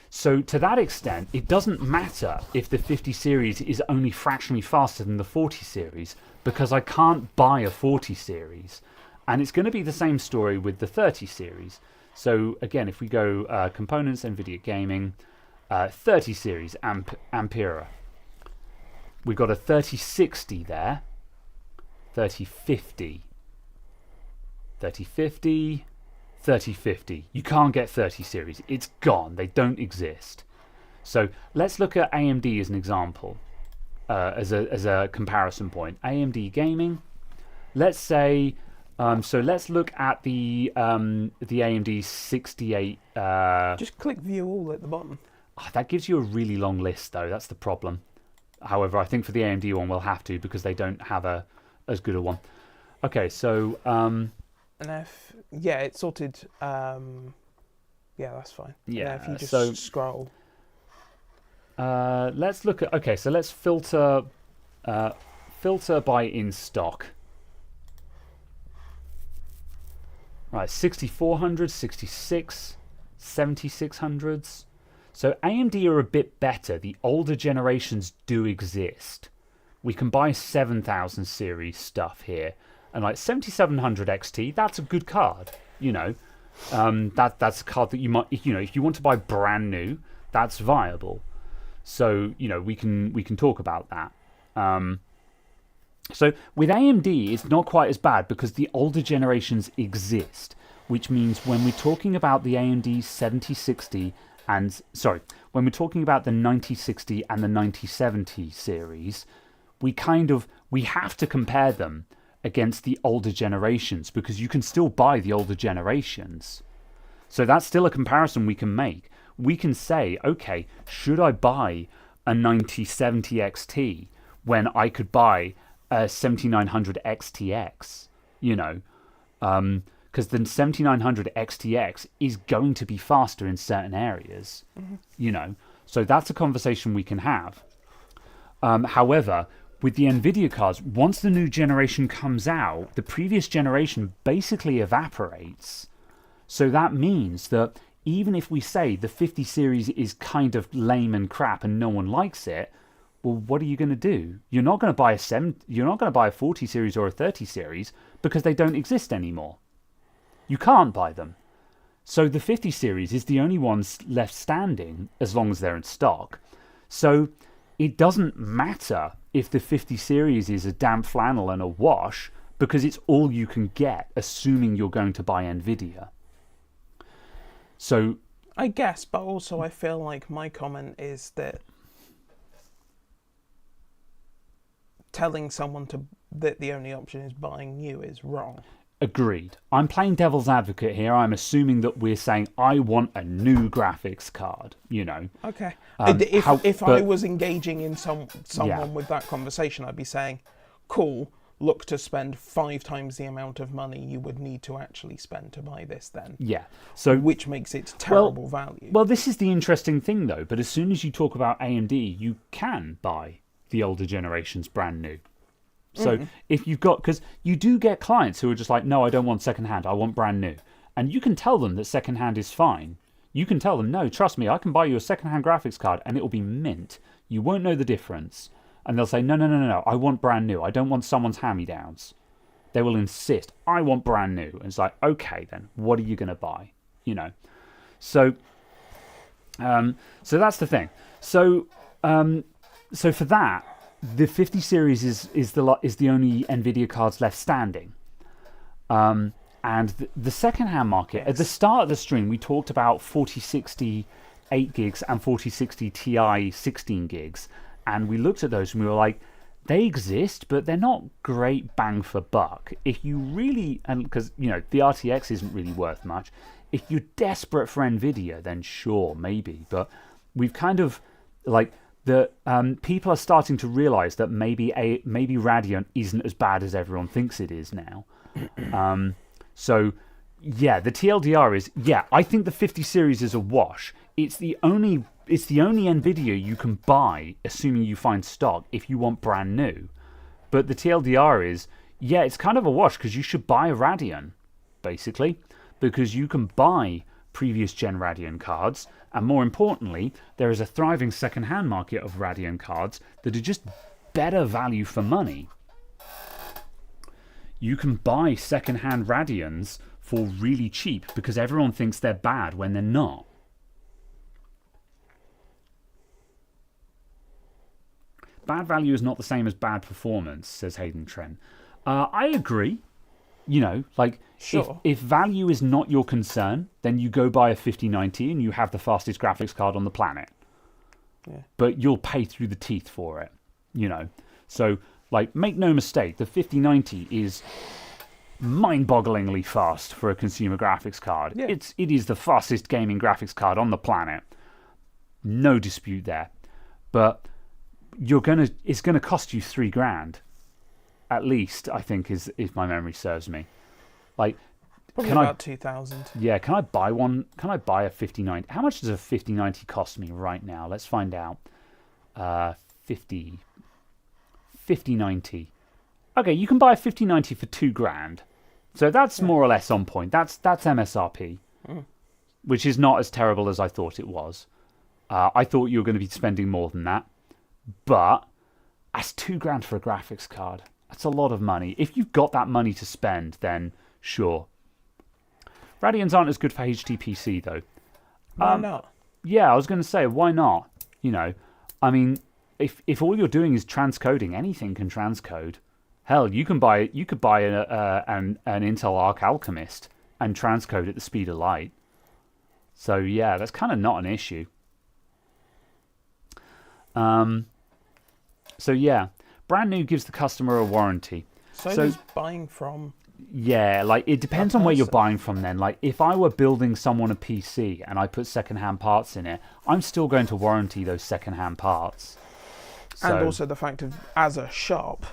So to that extent, it doesn't matter if the 50 series is only fractionally faster than the 40 series, because I can't buy a 40 series. And it's going to be the same story with the 30 series. So again, if we go components, Nvidia gaming, 30 series Ampera. We've got a 3060 there, 3050, 3050, 3050. You can't get 30 series. It's gone. They don't exist. So let's look at AMD as an example, as a comparison point. AMD gaming. Let's say. So let's look at the AMD 68. Just click view all at the bottom. Oh, that gives you a really long list, though. That's the problem. However, I think for the AMD one, we'll have to because they don't have as good a one. Okay, so it's sorted. That's fine. Yeah, if you just scroll. Let's look at. Okay, so let's filter by in stock. Right, 6400, 66, 7600s. So AMD are a bit better. The older generations do exist. We can buy 7000 series stuff here. And like 7700 XT, that's a good card. That's a card that you might, if you want to buy brand new, that's viable. So, we can talk about that. So with AMD, it's not quite as bad because the older generations exist, which means when we're talking about the AMD 7060 when we're talking about the 9060 and the 9070 series, we have to compare them against the older generations because you can still buy the older generations. So that's still a comparison we can make. We can say, okay, should I buy a 9070 XT when I could buy a 7900 XTX? Because the 7900 XTX is going to be faster in certain areas, So that's a conversation we can have. However, with the Nvidia cards, once the new generation comes out, the previous generation basically evaporates. So that means that even if we say the 50 series is kind of lame and crap and no one likes it, well, what are you going to do? You're not going to buy a 40 series or a 30 series because they don't exist anymore. You can't buy them. So the 50 series is the only ones left standing as long as they're in stock. So it doesn't matter if the 50 series is a damp flannel and a wash because it's all you can get, assuming you're going to buy Nvidia. So I guess, but also I feel like my comment is that telling someone that the only option is buying new is wrong. Agreed. I'm playing devil's advocate here. I'm assuming that we're saying I want a new graphics card, Okay. If I was engaging in someone with that conversation, I'd be saying, cool, look to spend 5 times the amount of money you would need to actually spend to buy this then. Yeah. So which makes it terrible value. Well, this is the interesting thing, though. But as soon as you talk about AMD, you can buy the older generations brand new. So if you've got, because you do get clients who are just like, no, I don't want secondhand, I want brand new. And you can tell them that secondhand is fine. You can tell them, no, trust me, I can buy you a secondhand graphics card and it will be mint. You won't know the difference. And they'll say, no, I want brand new. I don't want someone's hand-me-downs. They will insist, I want brand new. And it's like, okay then, what are you going to buy? You know. So that's the thing. So for that, the 50 series is the only Nvidia cards left standing. And the secondhand market, at the start of the stream, we talked about 4060 8 gigs and 4060 Ti 16 gigs. And we looked at those and we were like, they exist, but they're not great bang for buck. If you really, and because, you know, the RTX isn't really worth much. If you're desperate for Nvidia, then sure, maybe. But we've kind of, like, people are starting to realize that maybe Radeon isn't as bad as everyone thinks it is now. So, yeah, the TLDR is, yeah, I think the 50 series is a wash. It's the only Nvidia you can buy, assuming you find stock, if you want brand new. But the TLDR is, yeah, it's kind of a wash because you should buy a Radeon, basically, because you can buy previous gen Radeon cards, and more importantly, there is a thriving second-hand market of Radeon cards that are just better value for money. You can buy second-hand Radeons for really cheap because everyone thinks they're bad when they're not. Bad value is not the same as bad performance, says Hayden Trent. I agree. You know, like, sure. if value is not your concern, then you go buy a 5090 and you have the fastest graphics card on the planet. Yeah. But you'll pay through the teeth for it, you know. So, like, make no mistake, the 5090 is mind-bogglingly fast for a consumer graphics card. Yeah. It is the fastest gaming graphics card on the planet. No dispute there. But it's gonna cost you $3,000 at least, I think, if my memory serves me. Like, probably about 2,000. Yeah, can I buy one? Can I buy a 5090? How much does a 5090 cost me right now? Let's find out. 5090. Okay, you can buy a 5090 for $2,000. So that's more or less on point. That's MSRP, which is not as terrible as I thought it was. I thought you were going to be spending more than that, but that's $2,000 for a graphics card. That's a lot of money. If you've got that money to spend, then sure. Radeons aren't as good for HDPC though. Why not? Yeah, I was going to say, why not? You know, I mean, if all you're doing is transcoding, anything can transcode. Hell, you could buy an Intel Arc Alchemist and transcode at the speed of light. So yeah, that's kind of not an issue. So yeah, brand new gives the customer a warranty. So does buying from... Yeah, like, it depends on where you're buying from then. Like, if I were building someone a PC and I put second-hand parts in it, I'm still going to warranty those second-hand parts. So, and also the fact of, as a shop,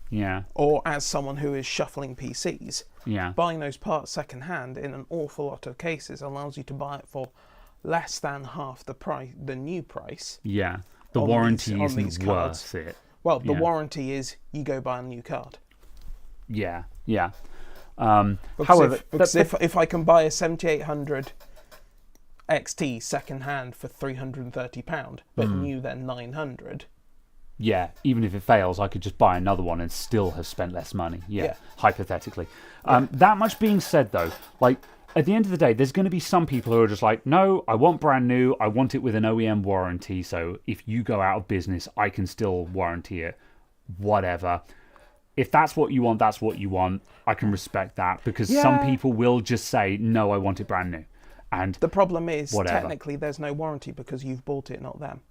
yeah, or as someone who is shuffling PCs, yeah, buying those parts second-hand in an awful lot of cases allows you to buy it for less than half the price, the new price. Yeah, the warranty isn't worth it. Well, the warranty is you go buy a new card. Yeah, yeah. However, if I can buy a 7800 XT second hand for £330, but new then 900. Yeah, even if it fails, I could just buy another one and still have spent less money. Yeah. Hypothetically. That much being said, though, like, at the end of the day, there's going to be some people who are just like, no, I want brand new. I want it with an OEM warranty. So if you go out of business, I can still warranty it. Whatever. If that's what you want, that's what you want. I can respect that, because some people will just say, no, I want it brand new. And the problem is, whatever. Technically, there's no warranty because you've bought it, not them.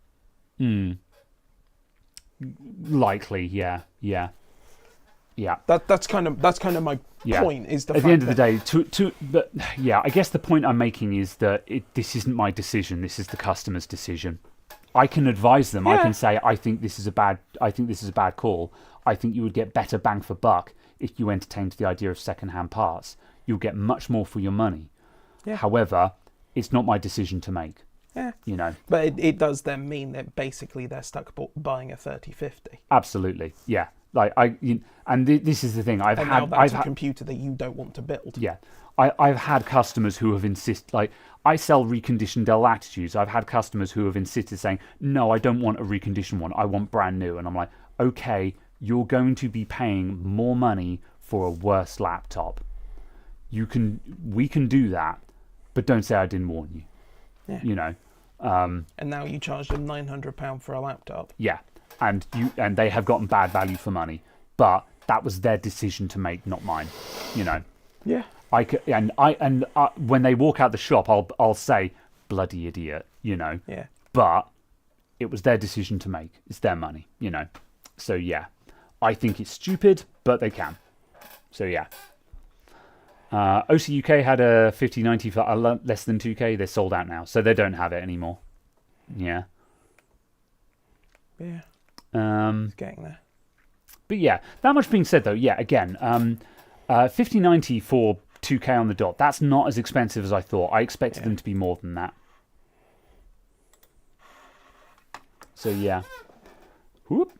Likely, yeah. That's kind of my point. Is the at fact the end of the day, but yeah, I guess the point I'm making is that this isn't my decision. This is the customer's decision. I can advise them. I can say, I think this is a bad call. I think you would get better bang for buck if you entertained the idea of second-hand parts. You'll get much more for your money. Yeah. However, it's not my decision to make. Yeah. You know. But it does then mean that basically they're stuck buying a 3050. Absolutely. Yeah. Like this is the thing. I've had a computer that you don't want to build. Yeah. I've had customers who have insisted, like, I sell reconditioned Dell Latitudes. I've had customers who have insisted saying, no, I don't want a reconditioned one. I want brand new. And I'm like, okay, you're going to be paying more money for a worse laptop. We can do that, but don't say I didn't warn you. Yeah. You know. And now you charge them £900 for a laptop. Yeah, and they have gotten bad value for money, but that was their decision to make, not mine. You know. Yeah. When they walk out the shop, I'll say, bloody idiot, you know. Yeah. But it was their decision to make. It's their money, you know. So yeah, I think it's stupid, but they can. So yeah. OC UK had a 5090 for less than 2K. They're sold out now, so they don't have it anymore. Yeah. Yeah. It's getting there. But yeah, that much being said, though, yeah, again, 5090 for 2K on the dot. That's not as expensive as I thought. I expected them to be more than that. So yeah. Whoop.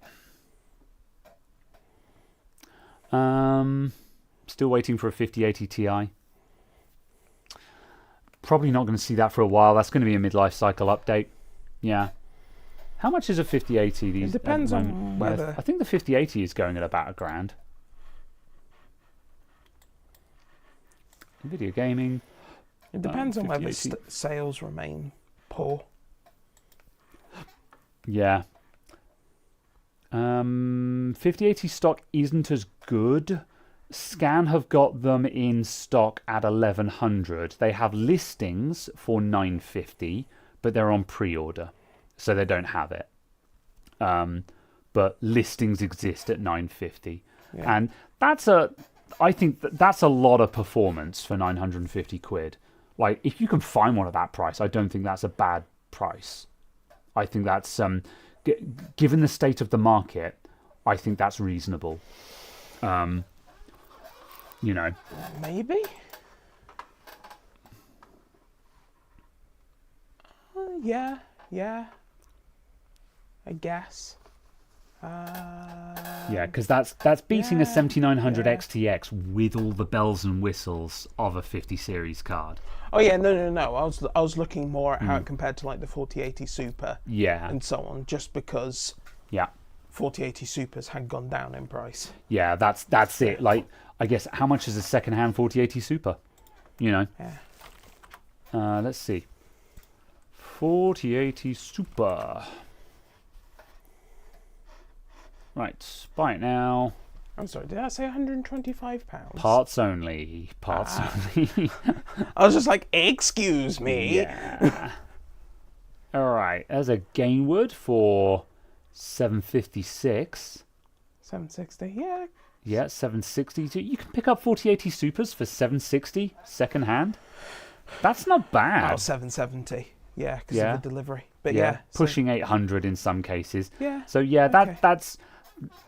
Still waiting for a 5080 Ti. Probably not going to see that for a while. That's going to be a midlife cycle update. Yeah. How much is a 5080 these? It depends on whether... I think the 5080 is going at about £1,000. Nvidia gaming. It depends on whether sales remain poor. Yeah. 5080 stock isn't as good. Scan have got them in stock at 1100. They have listings for 950, but they're on pre-order, so they don't have it. But listings exist at 950, and I think that's a lot of performance for 950 quid. Like, if you can find one at that price, I don't think that's a bad price. I think that's given the state of the market, I think that's reasonable. You know, maybe. Yeah. I guess. Yeah, because that's beating a 7900 XTX with all the bells and whistles of a 50 series card. Oh yeah, no. I was looking more at how it compared to like the 4080 Super. Yeah. And so on, just because. Yeah. 4080 Supers had gone down in price. Yeah, that's it. Like, I guess, how much is a secondhand 4080 Super? You know. Yeah. Let's see. 4080 Super. Right, buy it now. I'm sorry, did I say £125? Parts only. Parts only. I was just like, excuse me. Yeah. All right, there's a Gainwood for 756. 760, yeah. Yeah, 760. You can pick up 4080 Supers for 760 second hand. That's not bad. Oh, 770. Yeah, because of the delivery. But yeah, pushing 800 in some cases. Yeah. So yeah, that's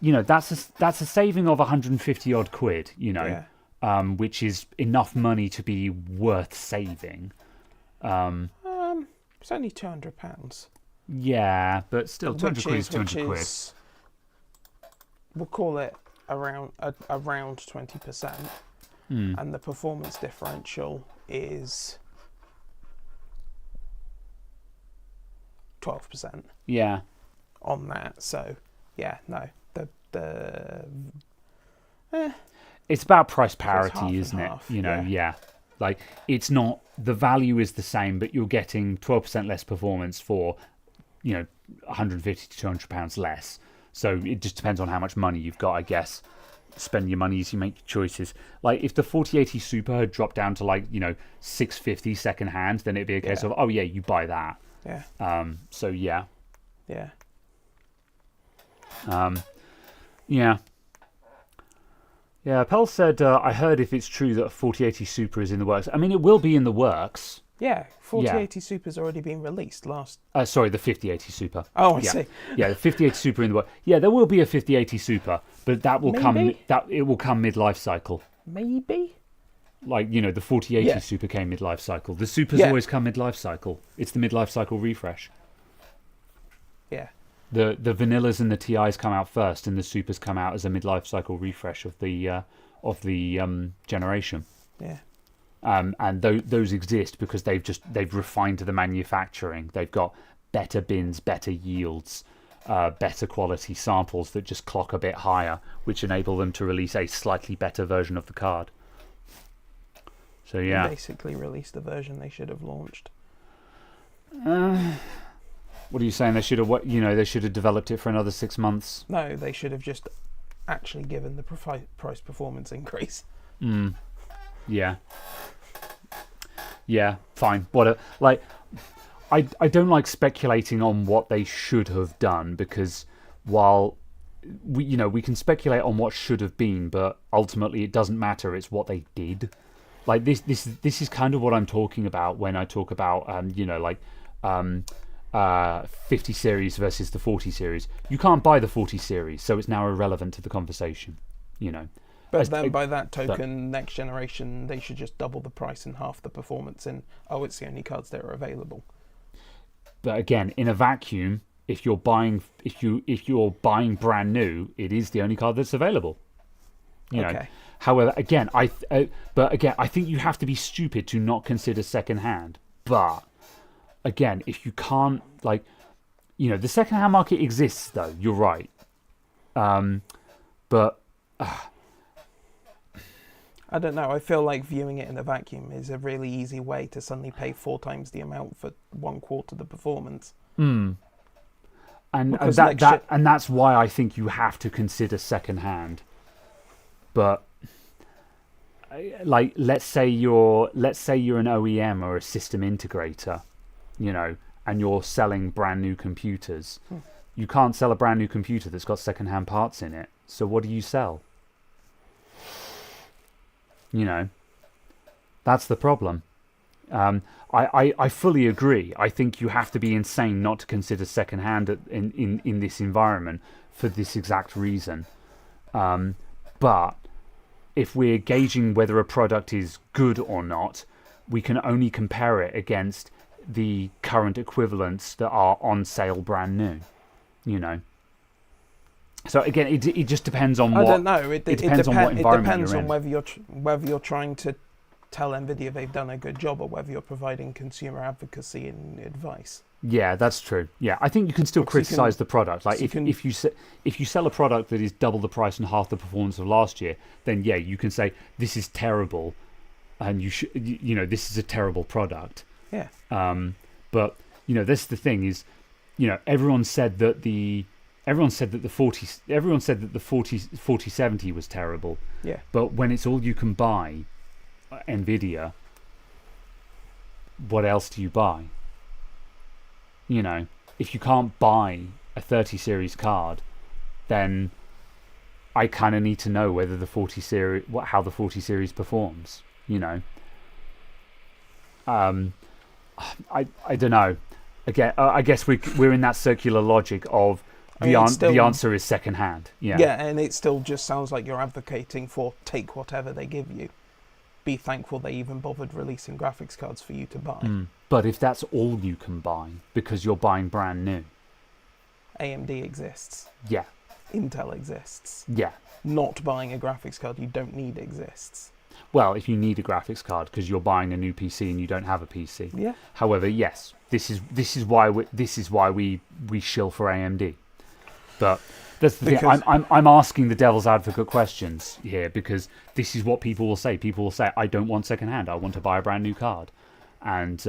you know, that's a saving of 150 odd quid, you know. Yeah. Which is enough money to be worth saving. It's only £200. Yeah, but still, 200 quid is 200 quid. We'll call it around 20%, and the performance differential is 12%. Yeah. On that, so yeah, no, it's about price parity, isn't it? half, You know, yeah. Like, it's not, the value is the same, but you're getting 12% less performance for, you know, 150 to 200 pounds less. So it just depends on how much money you've got, I guess. Spend your money as you make your choices. Like, if the 4080 Super had dropped down to, like, you know, 650 second hand, then it'd be a case of, oh yeah, you buy that. Yeah. So yeah. Yeah. Yeah. Yeah, Pell said, I heard if it's true that a 4080 Super is in the works. I mean, it will be in the works. Yeah, 4080 Super's already been released last... Sorry, the 5080 Super. Oh, I see. Yeah, the 5080 Super in the works. Yeah, there will be a 5080 Super, but that will come... It will come mid-life cycle. Maybe? Like, you know, the 4080 Super came mid-life cycle. The Supers always come mid-life cycle. It's the mid-life cycle refresh. Yeah. The vanillas and the TIs come out first, and the Supers come out as a mid-life cycle refresh of the generation. Yeah. Yeah. Yeah. It's about price parity, isn't it? You know, yeah. Like, it's not, the value is the same, but you're getting 12% less performance for, you know, 150 to 200 pounds less. So it just depends on how much money you've got, I guess. Spend your money as you make your choices. Like, if the 4080 Super had dropped down to, like, you know, 650 second hand, then it'd be a case of, oh yeah, you buy that. Yeah. So yeah. Yeah. And those exist because they've refined the manufacturing. They've got better bins, better yields, better quality samples that just clock a bit higher, which enable them to release a slightly better version of the card. So yeah, They basically released the version they should have launched. what are you saying? They should have they should have developed it for another 6 months. No, they should have just actually given the price performance increase. Yeah. Yeah, fine. I don't like speculating on what they should have done, because while we can speculate on what should have been, but ultimately it doesn't matter. It's what they did. Like this is kind of what I'm talking about when I talk about 50 series versus the 40 series. You can't buy the 40 series, so it's now irrelevant to the conversation. But then by that token, next generation, they should just double the price and half the performance, and it's the only cards that are available. But again, in a vacuum, if you're buying brand new, it is the only card that's available. You know. However, again, I think you have to be stupid to not consider secondhand. But again, if you can't, the secondhand market exists, though. You're right. But I don't know. I feel like viewing it in a vacuum is a really easy way to suddenly pay 4 times the amount for 1/4 the performance. And that's why I think you have to consider secondhand. But let's say you're an OEM or a system integrator, and you're selling brand new computers. You can't sell a brand new computer that's got secondhand parts in it. So what do you sell? That's the problem. I fully agree. I think you have to be insane not to consider secondhand in this environment for this exact reason. But if we're gauging whether a product is good or not, we can only compare it against the current equivalents that are on sale brand new. So again, it just depends on what. I don't know. It depends on what environment it depends you're on in. whether you're trying to tell Nvidia they've done a good job, or whether you're providing consumer advocacy and advice. Yeah, that's true. Yeah, I think you can still criticize the product. Like if you sell a product that is double the price and half the performance of last year, then yeah, you can say this is terrible, and this is a terrible product. Yeah. But this the thing is, everyone said that the 4070 was terrible. Yeah. But when it's all you can buy, Nvidia, what else do you buy? If you can't buy a 30 series card, then I kind of need to know whether the 40 series, how the 40 series performs. I don't know. Again, I guess we're in that circular logic of the answer is secondhand. Yeah. Yeah, and it still just sounds like you're advocating for take whatever they give you. Be thankful they even bothered releasing graphics cards for you to buy. But if that's all you can buy because you're buying brand new, AMD exists. Yeah. Intel exists. Yeah. Not buying a graphics card you don't need exists. Well, if you need a graphics card because you're buying a new PC and you don't have a PC. Yeah. However, yes, this is why we shill for AMD. But that's the thing. I'm asking the devil's advocate questions here, because this is what people will say. People will say, I don't want secondhand. I want to buy a brand new card. And,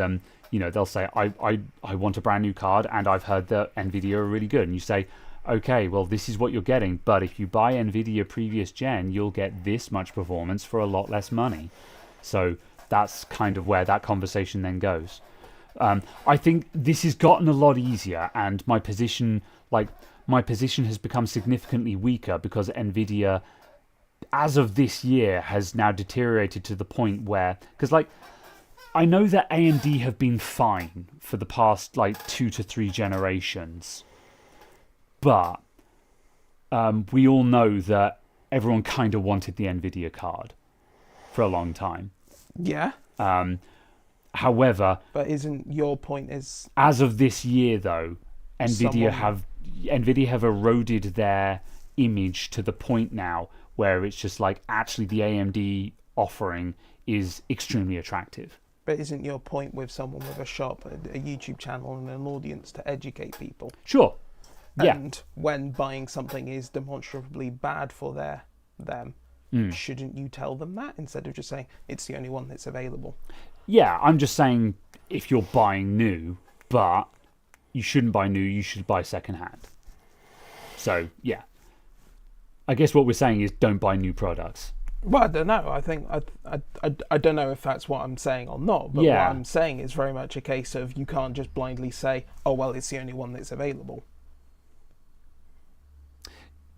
they'll say, I want a brand new card, and I've heard that Nvidia are really good. And you say, okay, well, this is what you're getting. But if you buy Nvidia previous gen, you'll get this much performance for a lot less money. So that's kind of where that conversation then goes. I think this has gotten a lot easier, and my position has become significantly weaker because Nvidia, as of this year, has now deteriorated to the point where, because I know that AMD have been fine for the past 2 to 3 generations, but we all know that everyone kind of wanted the Nvidia card for a long time. Yeah. However, but isn't your point is, as of this year though, Nvidia have eroded their image to the point now where it's just actually the AMD offering is extremely attractive. But isn't your point with someone with a shop, a YouTube channel, and an audience to educate people? Sure. Yeah. And when buying something is demonstrably bad for them, shouldn't you tell them that instead of just saying it's the only one that's available? Yeah, I'm just saying if you're buying new, but you shouldn't buy new, you should buy secondhand. So, yeah. I guess what we're saying is don't buy new products. Well, I don't know. I think I don't know if that's what I'm saying or not. But Yeah. what I'm saying is very much a case of you can't just blindly say, "Oh well, it's the only one that's available."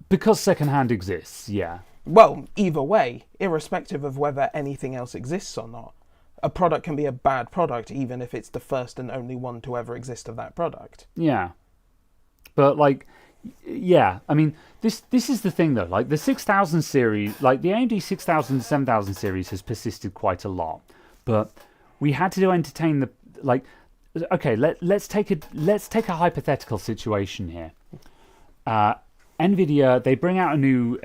Because secondhand exists, yeah. Well, either way, irrespective of whether anything else exists or not, a product can be a bad product even if it's the first and only one to ever exist of that product. Yeah. But like, yeah, I mean, this is the thing though. Like the 6000 series, like the AMD 6000 and 7000 series has persisted quite a lot. But we had to entertain the like. Okay, let's take a hypothetical situation here. Nvidia, they bring out a new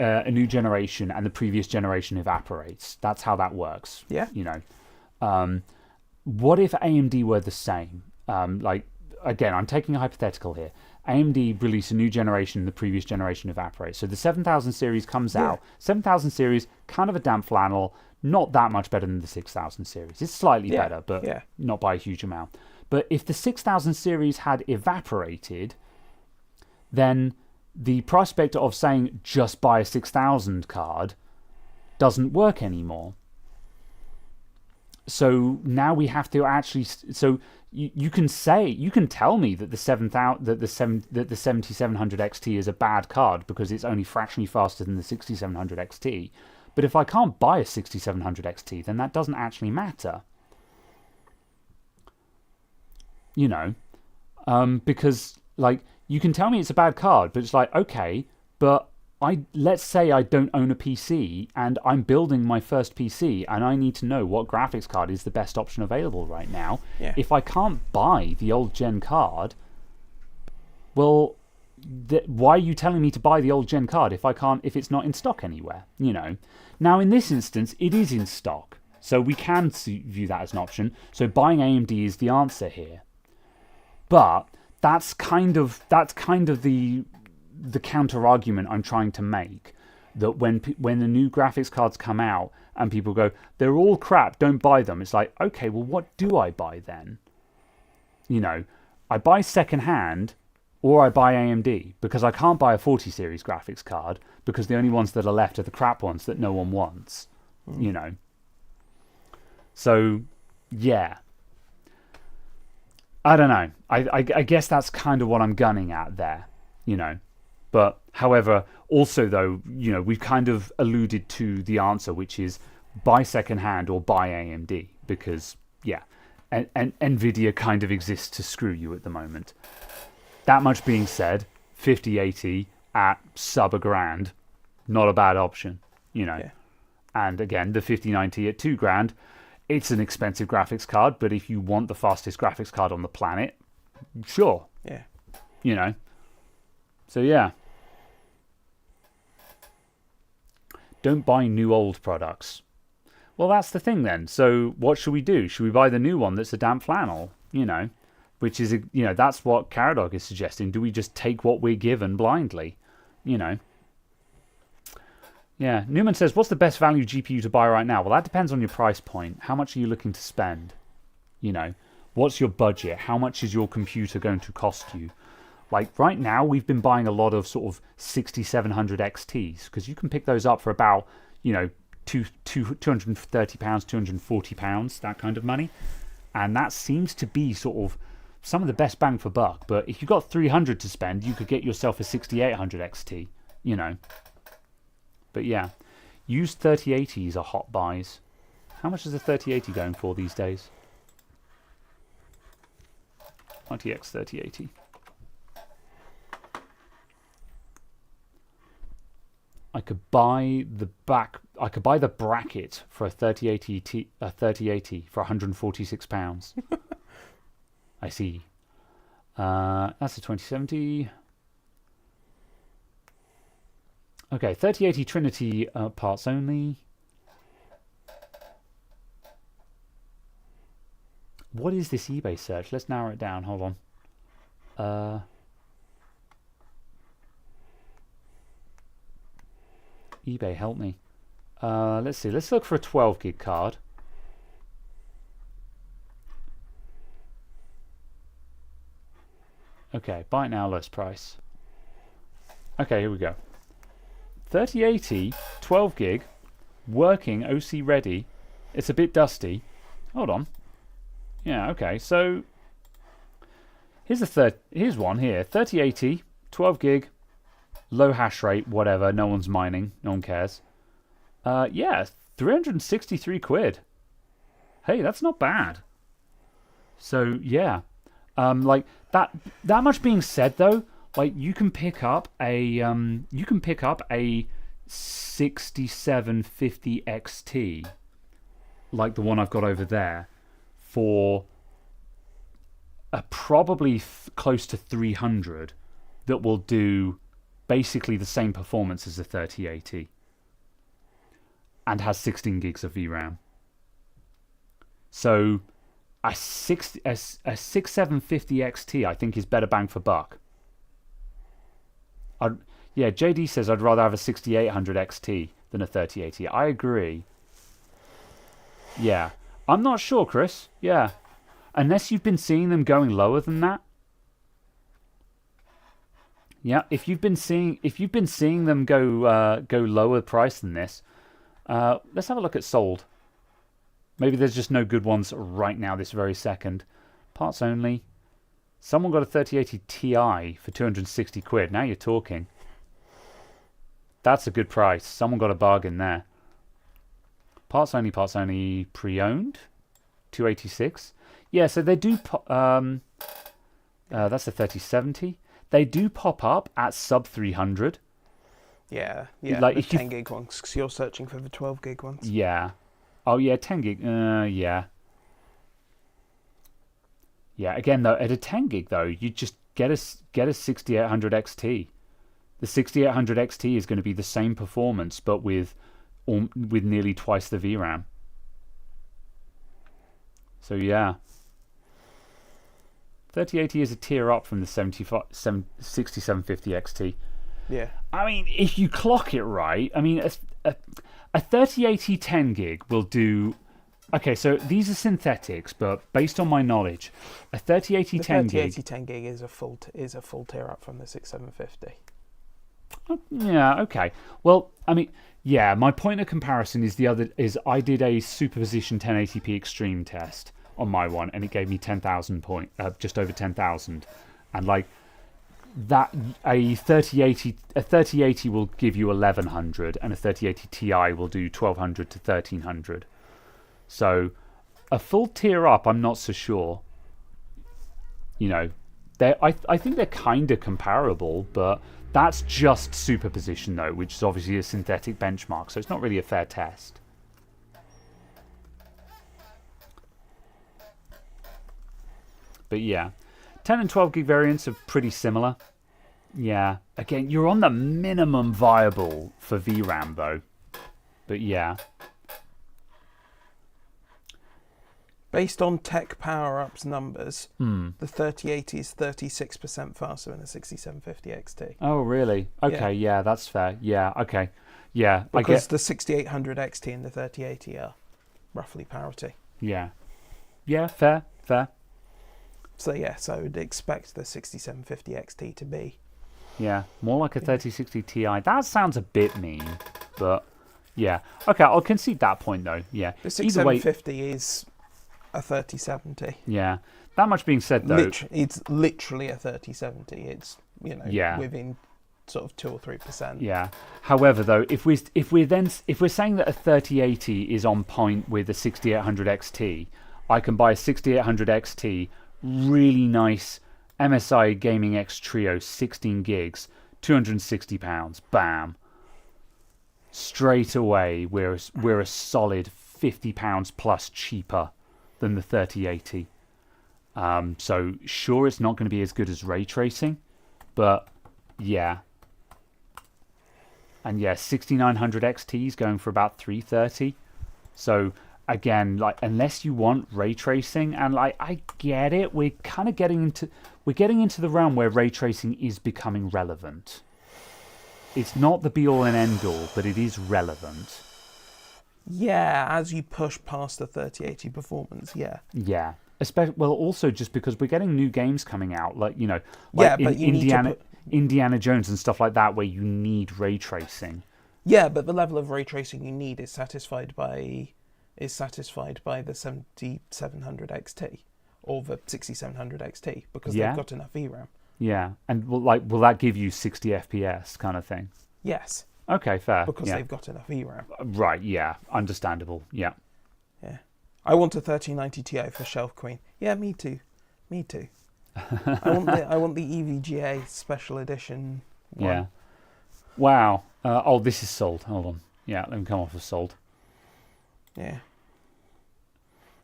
generation, and the previous generation evaporates. That's how that works. Yeah. You know, what if AMD were the same? Like, again, I'm taking a hypothetical here. AMD release a new generation, the previous generation evaporates. So the 7000 series comes out. 7000 series, kind of a damp flannel, not that much better than the 6000 series. It's slightly better, but not by a huge amount. But if the 6000 series had evaporated, then the prospect of saying just buy a 6000 card doesn't work anymore. So now we have to actually. So you can tell me that the 7700 XT is a bad card because it's only fractionally faster than the 6700 XT. But if I can't buy a 6700 XT, then that doesn't actually matter. You know, because like you can tell me it's a bad card, but it's like, okay, but let's say I don't own a PC and I'm building my first PC and I need to know what graphics card is the best option available right now. Yeah. If I can't buy the old gen card, well, why are you telling me to buy the old gen card if it's not in stock anywhere? You know. Now in this instance, it is in stock, so we can view that as an option. So buying AMD is the answer here. But that's kind of the counter argument I'm trying to make, that when the new graphics cards come out and people go, they're all crap, don't buy them. It's like, okay, well, what do I buy then? You know, I buy secondhand or I buy AMD because I can't buy a 40 series graphics card because the only ones that are left are the crap ones that no one wants. You know. So, yeah. I don't know. I guess that's kind of what I'm gunning at there, you know. But, however, also, though, you know, we've kind of alluded to the answer, which is buy secondhand or buy AMD. Because, yeah, and Nvidia kind of exists to screw you at the moment. That much being said, 5080 at sub $1,000, not a bad option, you know. Yeah. And, again, the 5090 at $2,000. It's an expensive graphics card, but if you want the fastest graphics card on the planet, sure. Yeah. You know. So, yeah. Don't buy new old products. Well, that's the thing then. So, what should we do? Should we buy the new one that's a damp flannel? You know, which is, you know, that's what Caradog is suggesting. Do we just take what we're given blindly? You know. Yeah, Newman says, what's the best value GPU to buy right now? Well, that depends on your price point. How much are you looking to spend? You know, what's your budget? How much is your computer going to cost you? Like right now, we've been buying a lot of sort of 6700 XTs because you can pick those up for about, you know, £230, £240, that kind of money. And that seems to be sort of some of the best bang for buck. But if you've got 300 to spend, you could get yourself a 6800 XT, you know. But yeah, used 3080s are hot buys. How much is a 3080 going for these days? RTX 3080. I could buy the bracket for a 3080 for £146. I see. That's a 2070. Okay, 3080 Trinity parts only. What is this eBay search? Let's narrow it down. Hold on. eBay, help me. Let's see. Let's look for a 12 gig card. Okay, buy it now, list price. Okay, here we go. 3080, 12 gig, working, OC ready. It's a bit dusty. Hold on. Yeah, okay. So here's one here. 3080, 12 gig, low hash rate, whatever. No one's mining. No one cares. Yeah, 363 quid. Hey, that's not bad. So yeah, like that much being said though, like you can pick up a 6750 XT, like the one I've got over there, for probably close to 300, that will do basically the same performance as the 3080 and has 16 gigs of VRAM. So a 6750 XT I think is better bang for buck. Yeah, JD says I'd rather have a 6800 XT than a 3080. I agree. Yeah. I'm not sure, Chris. Yeah. Unless you've been seeing them going lower than that. Yeah, if you've been seeing them go lower price than this, let's have a look at sold. Maybe there's just no good ones right now this very second. Parts only. Someone got a 3080 Ti for 260 quid. Now you're talking. That's a good price. Someone got a bargain there. Parts only pre-owned. 286. Yeah, so they do that's a 3070. They do pop up at sub 300. Yeah, like the 10 gig ones, because you're searching for the 12 gig ones. Yeah. Oh yeah, 10 gig. Yeah. Yeah, again though, at a 10 gig though, you just get a 6800 XT. The 6800 XT is going to be the same performance, but with nearly twice the VRAM. So yeah. 3080 is a tier up from the 6750 XT. Yeah. I mean, if you clock it right, I mean, a 3080 10 gig will do. Okay, so these are synthetics, but based on my knowledge, a 3080 10 gig. 3080 10 gig is a full tier up from the 6750. Yeah. Okay. Well, I mean, yeah. My point of comparison is I did a superposition 1080p extreme test on my one, and it gave me 10,000 just over 10,000, and like that, a 3080 will give you 1100, and a 3080 Ti will do 1200 to 1300. So a full tier up, I'm not so sure. You know, I think they're kind of comparable, but that's just superposition though, which is obviously a synthetic benchmark, so it's not really a fair test. But yeah, 10 and 12 gig variants are pretty similar. Yeah, again, you're on the minimum viable for VRAM though. But yeah. Based on Tech Power Up's numbers, the 3080 is 36% faster than the 6750 XT. Oh, really? Okay, yeah, that's fair. Yeah, okay. Yeah, because the 6800 XT and the 3080 are roughly parity. Yeah. Yeah, fair. So yeah, so I would expect the 6750 XT to be. Yeah, more like a 3060 Ti. That sounds a bit mean, but yeah. Okay, I'll concede that point though. Yeah. The 6750 is a 3070. Yeah. That much being said though, it's literally a 3070. It's, you know, within sort of 2 or 3%. Yeah. However though, if we're saying that a 3080 is on point with a 6800 XT, I can buy a 6800 XT, really nice MSI Gaming X Trio, 16 gigs, £260. Bam. Straight away, we're a solid £50 plus cheaper than the 3080. So sure, it's not going to be as good as ray tracing, but yeah. And yeah, 6900 XT is going for about 330. So again, like, unless you want ray tracing, and like, I get it, we're getting into the realm where ray tracing is becoming relevant. It's not the be all and end all, but it is relevant. Yeah, as you push past the 3080 performance, yeah. Yeah. Especially, well, also just because we're getting new games coming out, like, Yeah, but you Indiana Jones and stuff like that, where you need ray tracing. Yeah, but the level of ray tracing you need is satisfied by the 7700 XT or the 6700 XT because they've got enough VRAM. Yeah, and will that give you 60 FPS kind of thing? Yes. Okay, fair. Because they've got enough VRAM. Right, yeah, understandable, yeah. Yeah. I want a 3090 Ti for Shelf Queen. Yeah, me too. Me too. I want the EVGA special edition one. Yeah. Wow. Oh, this is sold. Hold on. Yeah, let me come off of sold. Yeah.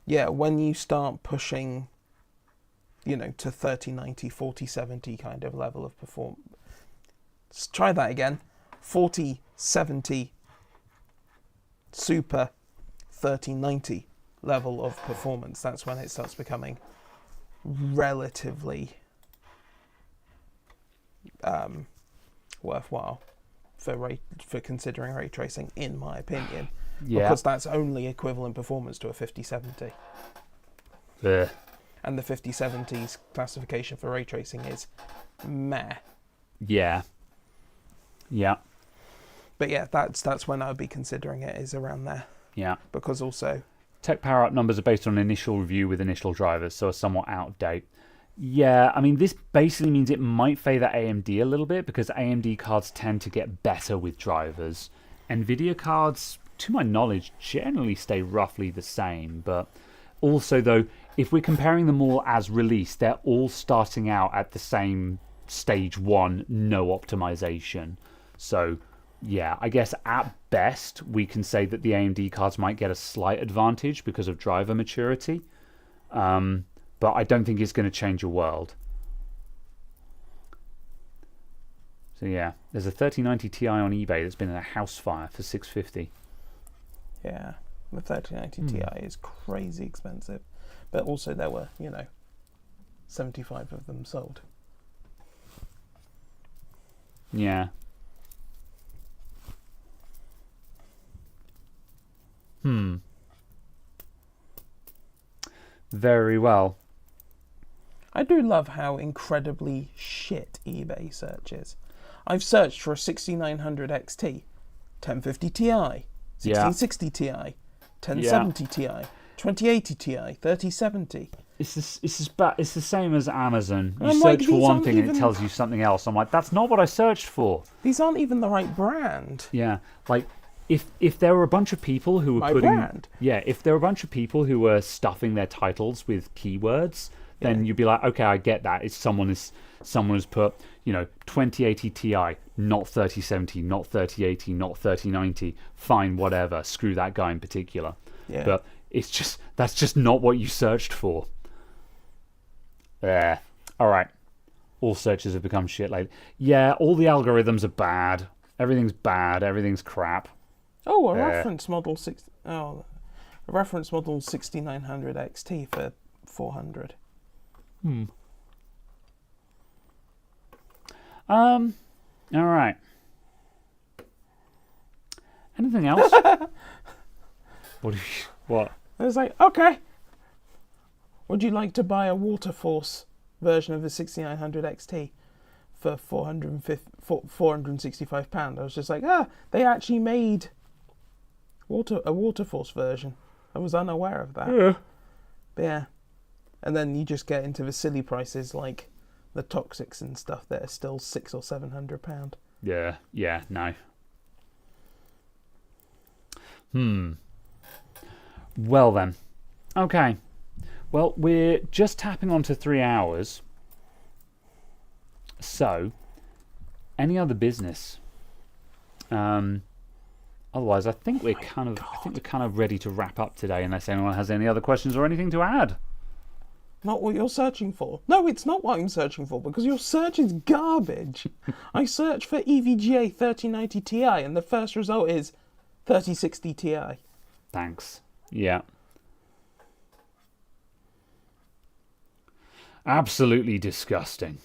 Yeah, when you start pushing, to 3090, 4070 kind of level of performance. Let's try that again. 4070 super 3090 level of performance. That's when it starts becoming relatively worthwhile for considering ray tracing, in my opinion. Yeah. Because that's only equivalent performance to a 5070. Ugh. And the 5070's classification for ray tracing is meh. Yeah. Yeah. But yeah, that's when I would be considering it, is around there. Yeah. Because also... Tech power-up numbers are based on initial review with initial drivers, so are somewhat out of date. Yeah, I mean, this basically means it might favour AMD a little bit, because AMD cards tend to get better with drivers. Nvidia cards, to my knowledge, generally stay roughly the same, but also, though, if we're comparing them all as released, they're all starting out at the same stage 1, no optimization. So, yeah, I guess at best, we can say that the AMD cards might get a slight advantage because of driver maturity. But I don't think it's going to change your world. So yeah, there's a 3090 Ti on eBay that's been in a house fire for $650. Yeah, the 3090 Ti is crazy expensive. But also there were, 75 of them sold. Yeah. Very well. I do love how incredibly shit eBay searches. I've searched for a 6900 XT, 1050 Ti, 1660 Ti, 1070 Ti, 2080 Ti, 3070. It's the same as Amazon. You I'm search like, for these one aren't thing and even- it tells you something else. I'm like, that's not what I searched for. These aren't even the right brand. Yeah, like if there were a bunch of people who were if there were a bunch of people who were stuffing their titles with keywords, then you'd be like, okay, I get that. It's someone has put 2080 Ti, not 3070, not 3080, not 3090. Fine, whatever. Screw that guy in particular. Yeah. But that's just not what you searched for. There. All right. All searches have become shit lately. Yeah, all the algorithms are bad. Everything's bad. Everything's crap. Oh, a reference model 6900 XT for 400. All right. Anything else? What? I was like, okay. Would you like to buy a Waterforce version of the 6900 XT for £465? I was just like, they actually made a Waterforce version. I was unaware of that. Yeah. But yeah. And then you just get into the silly prices like the Toxics and stuff that are still £600 or £700. Yeah, no. Well then. Okay. Well, we're just tapping onto 3 hours. So, any other business? Otherwise, I think we're kind of ready to wrap up today, unless anyone has any other questions or anything to add. Not what you're searching for. No, it's not what I'm searching for, because your search is garbage. I search for EVGA 3090 Ti, and the first result is 3060 Ti. Thanks. Yeah. Absolutely disgusting.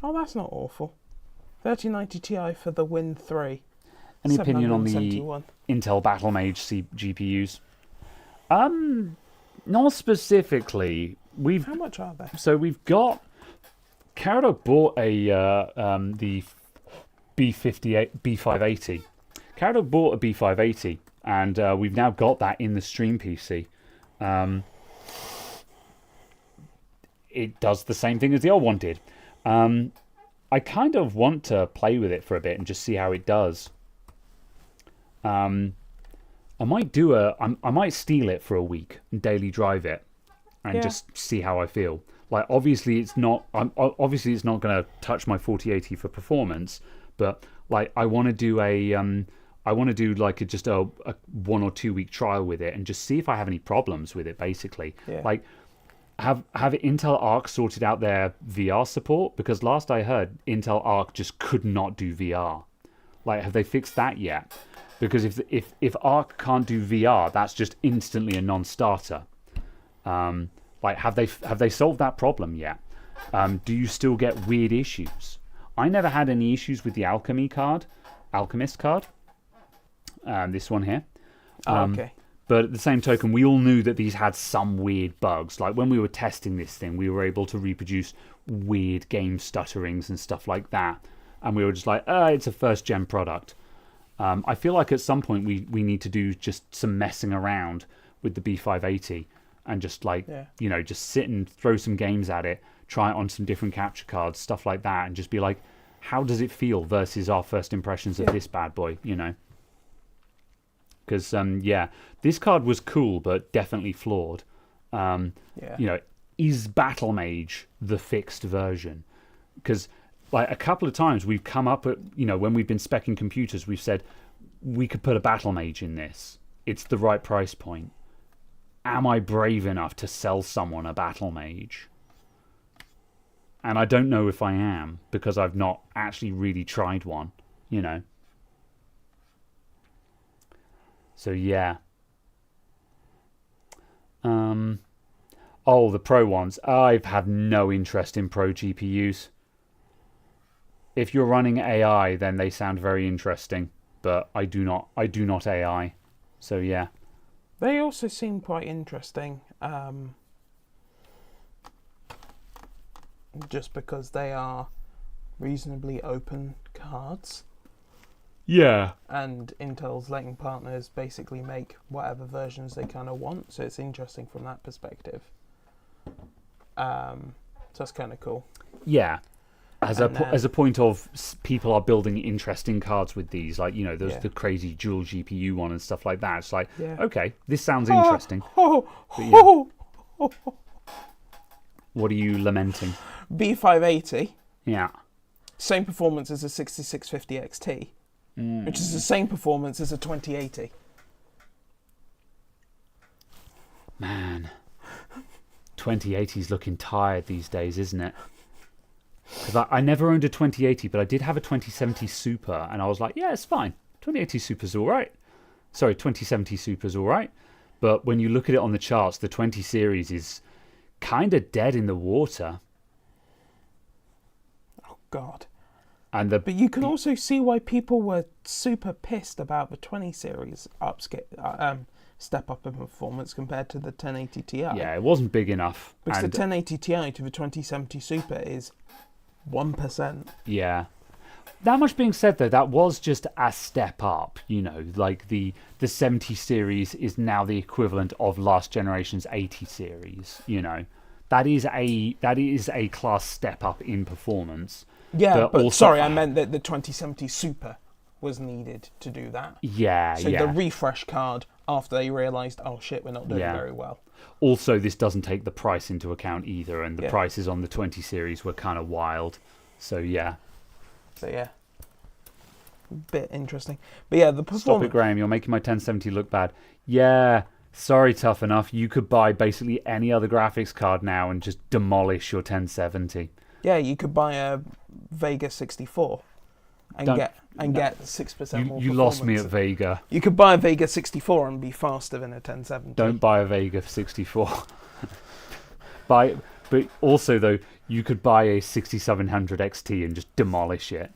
Oh, that's not awful. 3090 Ti for the Win 3. Any opinion on the 771. Intel Battlemage GPUs? Not specifically. How much are they? So we've got. Caradoc bought the B580. Caradoc bought a B580, and we've now got that in the Stream PC. It does the same thing as the old one did. I kind of want to play with it for a bit and just see how it does. I might I might steal it for a week and daily drive it and just see how I feel. Like obviously it's not going to touch my 4080 for performance, but like I want to do just a 1 or 2 week trial with it and just see if I have any problems with it basically. Yeah. Like have Intel Arc sorted out their VR support? Because last I heard, Intel Arc just could not do VR. Like, have they fixed that yet? Because if Arc can't do VR, that's just instantly a non-starter. Like, have they solved that problem yet? Do you still get weird issues? I never had any issues with the Alchemist card. This one here. Okay. But at the same token, we all knew that these had some weird bugs. Like when we were testing this thing, we were able to reproduce weird game stutterings and stuff like that. And we were just like, it's a first-gen product. I feel like at some point we need to do just some messing around with the B580 and just just sit and throw some games at it, try it on some different capture cards, stuff like that, and just be like, how does it feel versus our first impressions of this bad boy, Because, this card was cool, but definitely flawed. Is Battlemage the fixed version? Because, like, a couple of times we've come up at, when we've been speccing computers, we've said, we could put a Battlemage in this. It's the right price point. Am I brave enough to sell someone a Battlemage? And I don't know if I am, because I've not actually really tried one, So yeah. The Pro ones. I have no interest in Pro GPUs. If you're running AI, then they sound very interesting, but I do not AI. So yeah. They also seem quite interesting, just because they are reasonably open cards. Yeah. And Intel's letting partners basically make whatever versions they kind of want, so it's interesting from that perspective. So that's kind of cool. Yeah. As a point of people are building interesting cards with these, like, there's the crazy dual GPU one and stuff like that. It's like, okay, this sounds interesting. What are you lamenting? B580. Yeah. Same performance as a 6650 XT. Which is the same performance as a 2080. Man, 2080's looking tired these days, isn't it? Because I never owned a 2080, but I did have a 2070 Super, and I was like, yeah, it's fine. 2080 Super's all right. Sorry, 2070 Super's all right. But when you look at it on the charts, the 20 series is kind of dead in the water. Oh, God. But you can also see why people were super pissed about the 20 series step up in performance compared to the 1080 Ti. Yeah, it wasn't big enough. Because the 1080 Ti to the 2070 Super is 1%. Yeah. That much being said, though, that was just a step up. Like the 70 series is now the equivalent of last generation's 80 series. That is a class step up in performance. Yeah, but also, sorry, I meant that the 2070 Super was needed to do that. Yeah, so the refresh card, after they realised, oh shit, we're not doing very well. Also, this doesn't take the price into account either, and the prices on the 20 series were kind of wild. So yeah. Bit interesting. But yeah, the performance... Stop it, Graham, you're making my 1070 look bad. Yeah, sorry, Tough Enough. You could buy basically any other graphics card now and just demolish your 1070. Yeah, you could buy a Vega 64 and get 6% more performance. You lost me at Vega. You could buy a Vega 64 and be faster than a 1070. Don't buy a Vega 64. buy But also, though, you could buy a 6700 XT and just demolish it.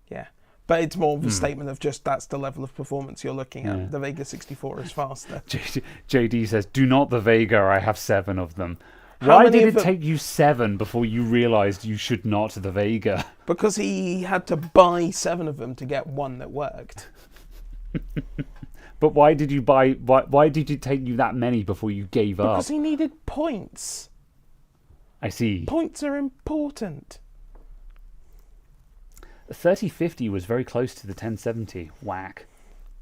Yeah. But it's more of a statement of just that's the level of performance you're looking at. Yeah. The Vega 64 is faster. JD says, do not the Vega, I have 7 of them. Why did it take you 7 before you realised you should not the Vega? Because he had to buy 7 of them to get one that worked. But why did you buy? Why did it take you that many before you gave up? Because he needed points. I see. Points are important. The 3050 was very close to the 1070. Whack.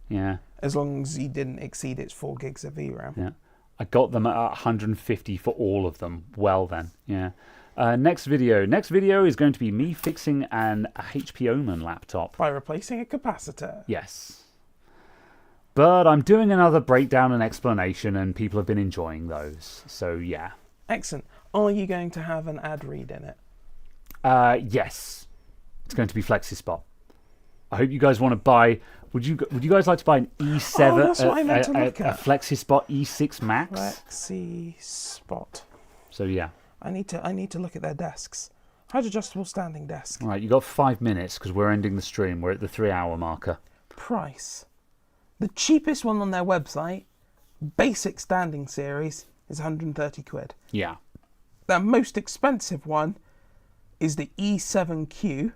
Yeah. As long as he didn't exceed its 4 gigs of VRAM. Yeah. I got them at 150 for all of them. Well then, yeah. Next video. Next video is going to be me fixing a HP Omen laptop. By replacing a capacitor. Yes. But I'm doing another breakdown and explanation, and people have been enjoying those. So yeah. Excellent. Are you going to have an ad read in it? Yes. It's going to be FlexiSpot. I hope you guys want to buy. Would you guys like to buy an E7? Oh, that's what I meant to look at. A FlexiSpot E6 Max. FlexiSpot. So yeah. I need to look at their desks. Height adjustable standing desk. All right, you got 5 minutes because we're ending the stream. We're at the 3-hour marker. Price. The cheapest one on their website, basic standing series, is 130 quid. Yeah. Their most expensive one is the E7Q.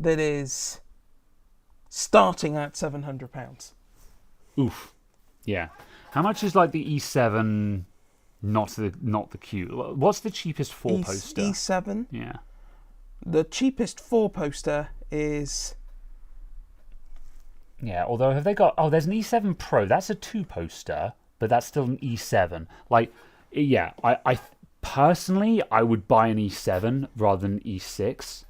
That is starting at £700. Oof. Yeah. How much is like the E7? Not the Q. What's the cheapest 4-poster? E7. Yeah. The cheapest 4-poster is. Yeah. Although have they got? Oh, there's an E7 Pro. That's a 2-poster, but that's still an E7. Like, yeah. I personally I would buy an E7 rather than E6.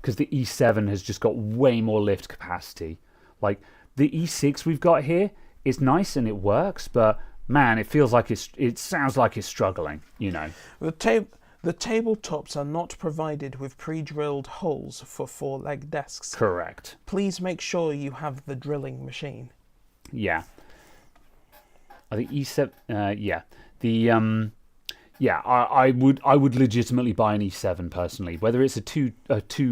Because the E7 has just got way more lift capacity. Like the E6 we've got here is nice and it works, but man, it feels like it sounds like it's struggling. You know. The tabletops are not provided with pre-drilled holes for 4-leg desks. Correct. Please make sure you have the drilling machine. Yeah. I think E7. Yeah. The Yeah, I would legitimately buy an E7 personally, whether it's a two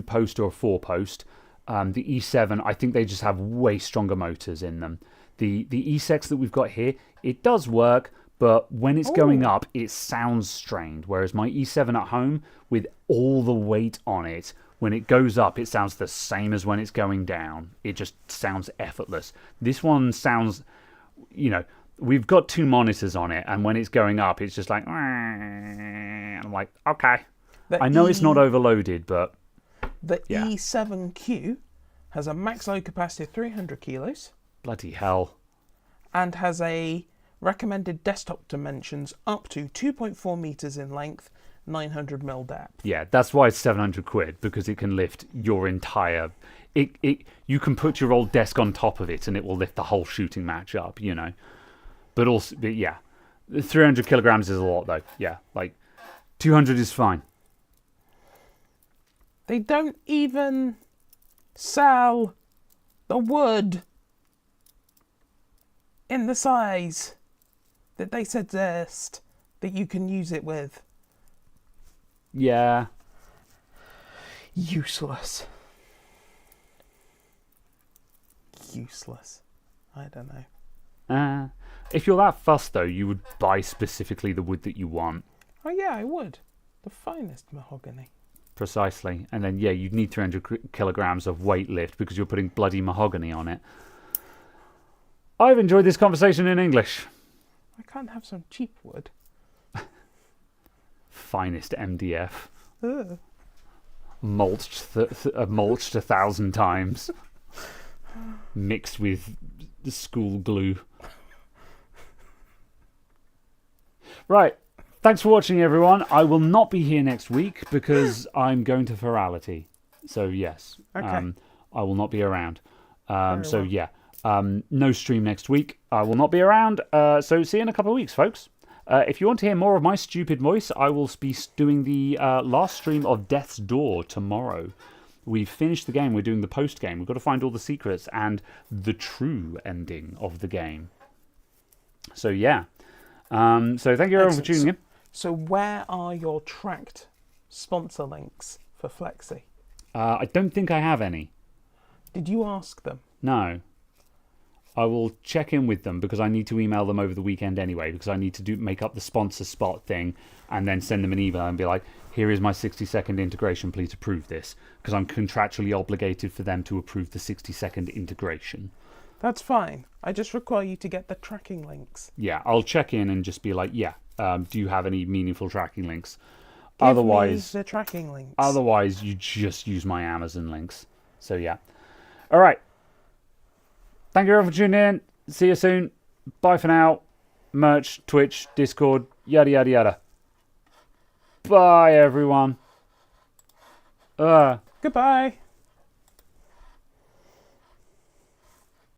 post or a 4-post. The E7, I think they just have way stronger motors in them. The E6 that we've got here, it does work, but when it's going up, it sounds strained. Whereas my E7 at home, with all the weight on it, when it goes up, it sounds the same as when it's going down. It just sounds effortless. This one sounds, you know. We've got 2 monitors on it, and when it's going up, it's just like, I'm like, okay. I know it's not overloaded, but the yeah. E7Q has a max load capacity of 300 kilos. Bloody hell. And has a recommended desktop dimensions up to 2.4 meters in length, 900 mil depth. Yeah, that's why it's 700 quid, because it can lift your entire. You can put your old desk on top of it, and it will lift the whole shooting match up, you know. But yeah, 300 kilograms is a lot, though. Yeah, like 200 is fine. They don't even sell the wood in the size that they suggest that you can use it with. Yeah. Useless. I don't know. If you're that fussed, though, you would buy specifically the wood that you want. Oh, yeah, I would. The finest mahogany. Precisely. And then, yeah, you'd need 300 kilograms of weight lift because you're putting bloody mahogany on it. I've enjoyed this conversation in English. I can't have some cheap wood. Finest MDF. Ugh. Mulched 1,000 times. Mixed with school glue. Right. Thanks for watching, everyone. I will not be here next week because I'm going to Virality. So, yes. Okay. I will not be around. So, well. yeah. No stream next week. I will not be around. So, see you in a couple of weeks, folks. If you want to hear more of my stupid voice, I will be doing the last stream of Death's Door tomorrow. We've finished the game. We're doing the post-game. We've got to find all the secrets and the true ending of the game. So, yeah. So thank you everyone for Excellent. tuning in. So where are your tracked sponsor links for Flexi? I don't think I have any. Did you ask them? No. I will check in with them because I need to email them over the weekend anyway, because I need to make up the sponsor spot thing and then send them an email and be like, here is my 60-second integration, please approve this, because I'm contractually obligated for them to approve the 60-second integration. That's fine. I just require you to get the tracking links. Yeah, I'll check in and just be like, yeah, do you have any meaningful tracking links? Give Otherwise, me the tracking links. Otherwise, you just use my Amazon links. So yeah. All right. Thank you everyone for tuning in. See you soon. Bye for now. Merch, Twitch, Discord, yada yada yada. Bye everyone. Goodbye.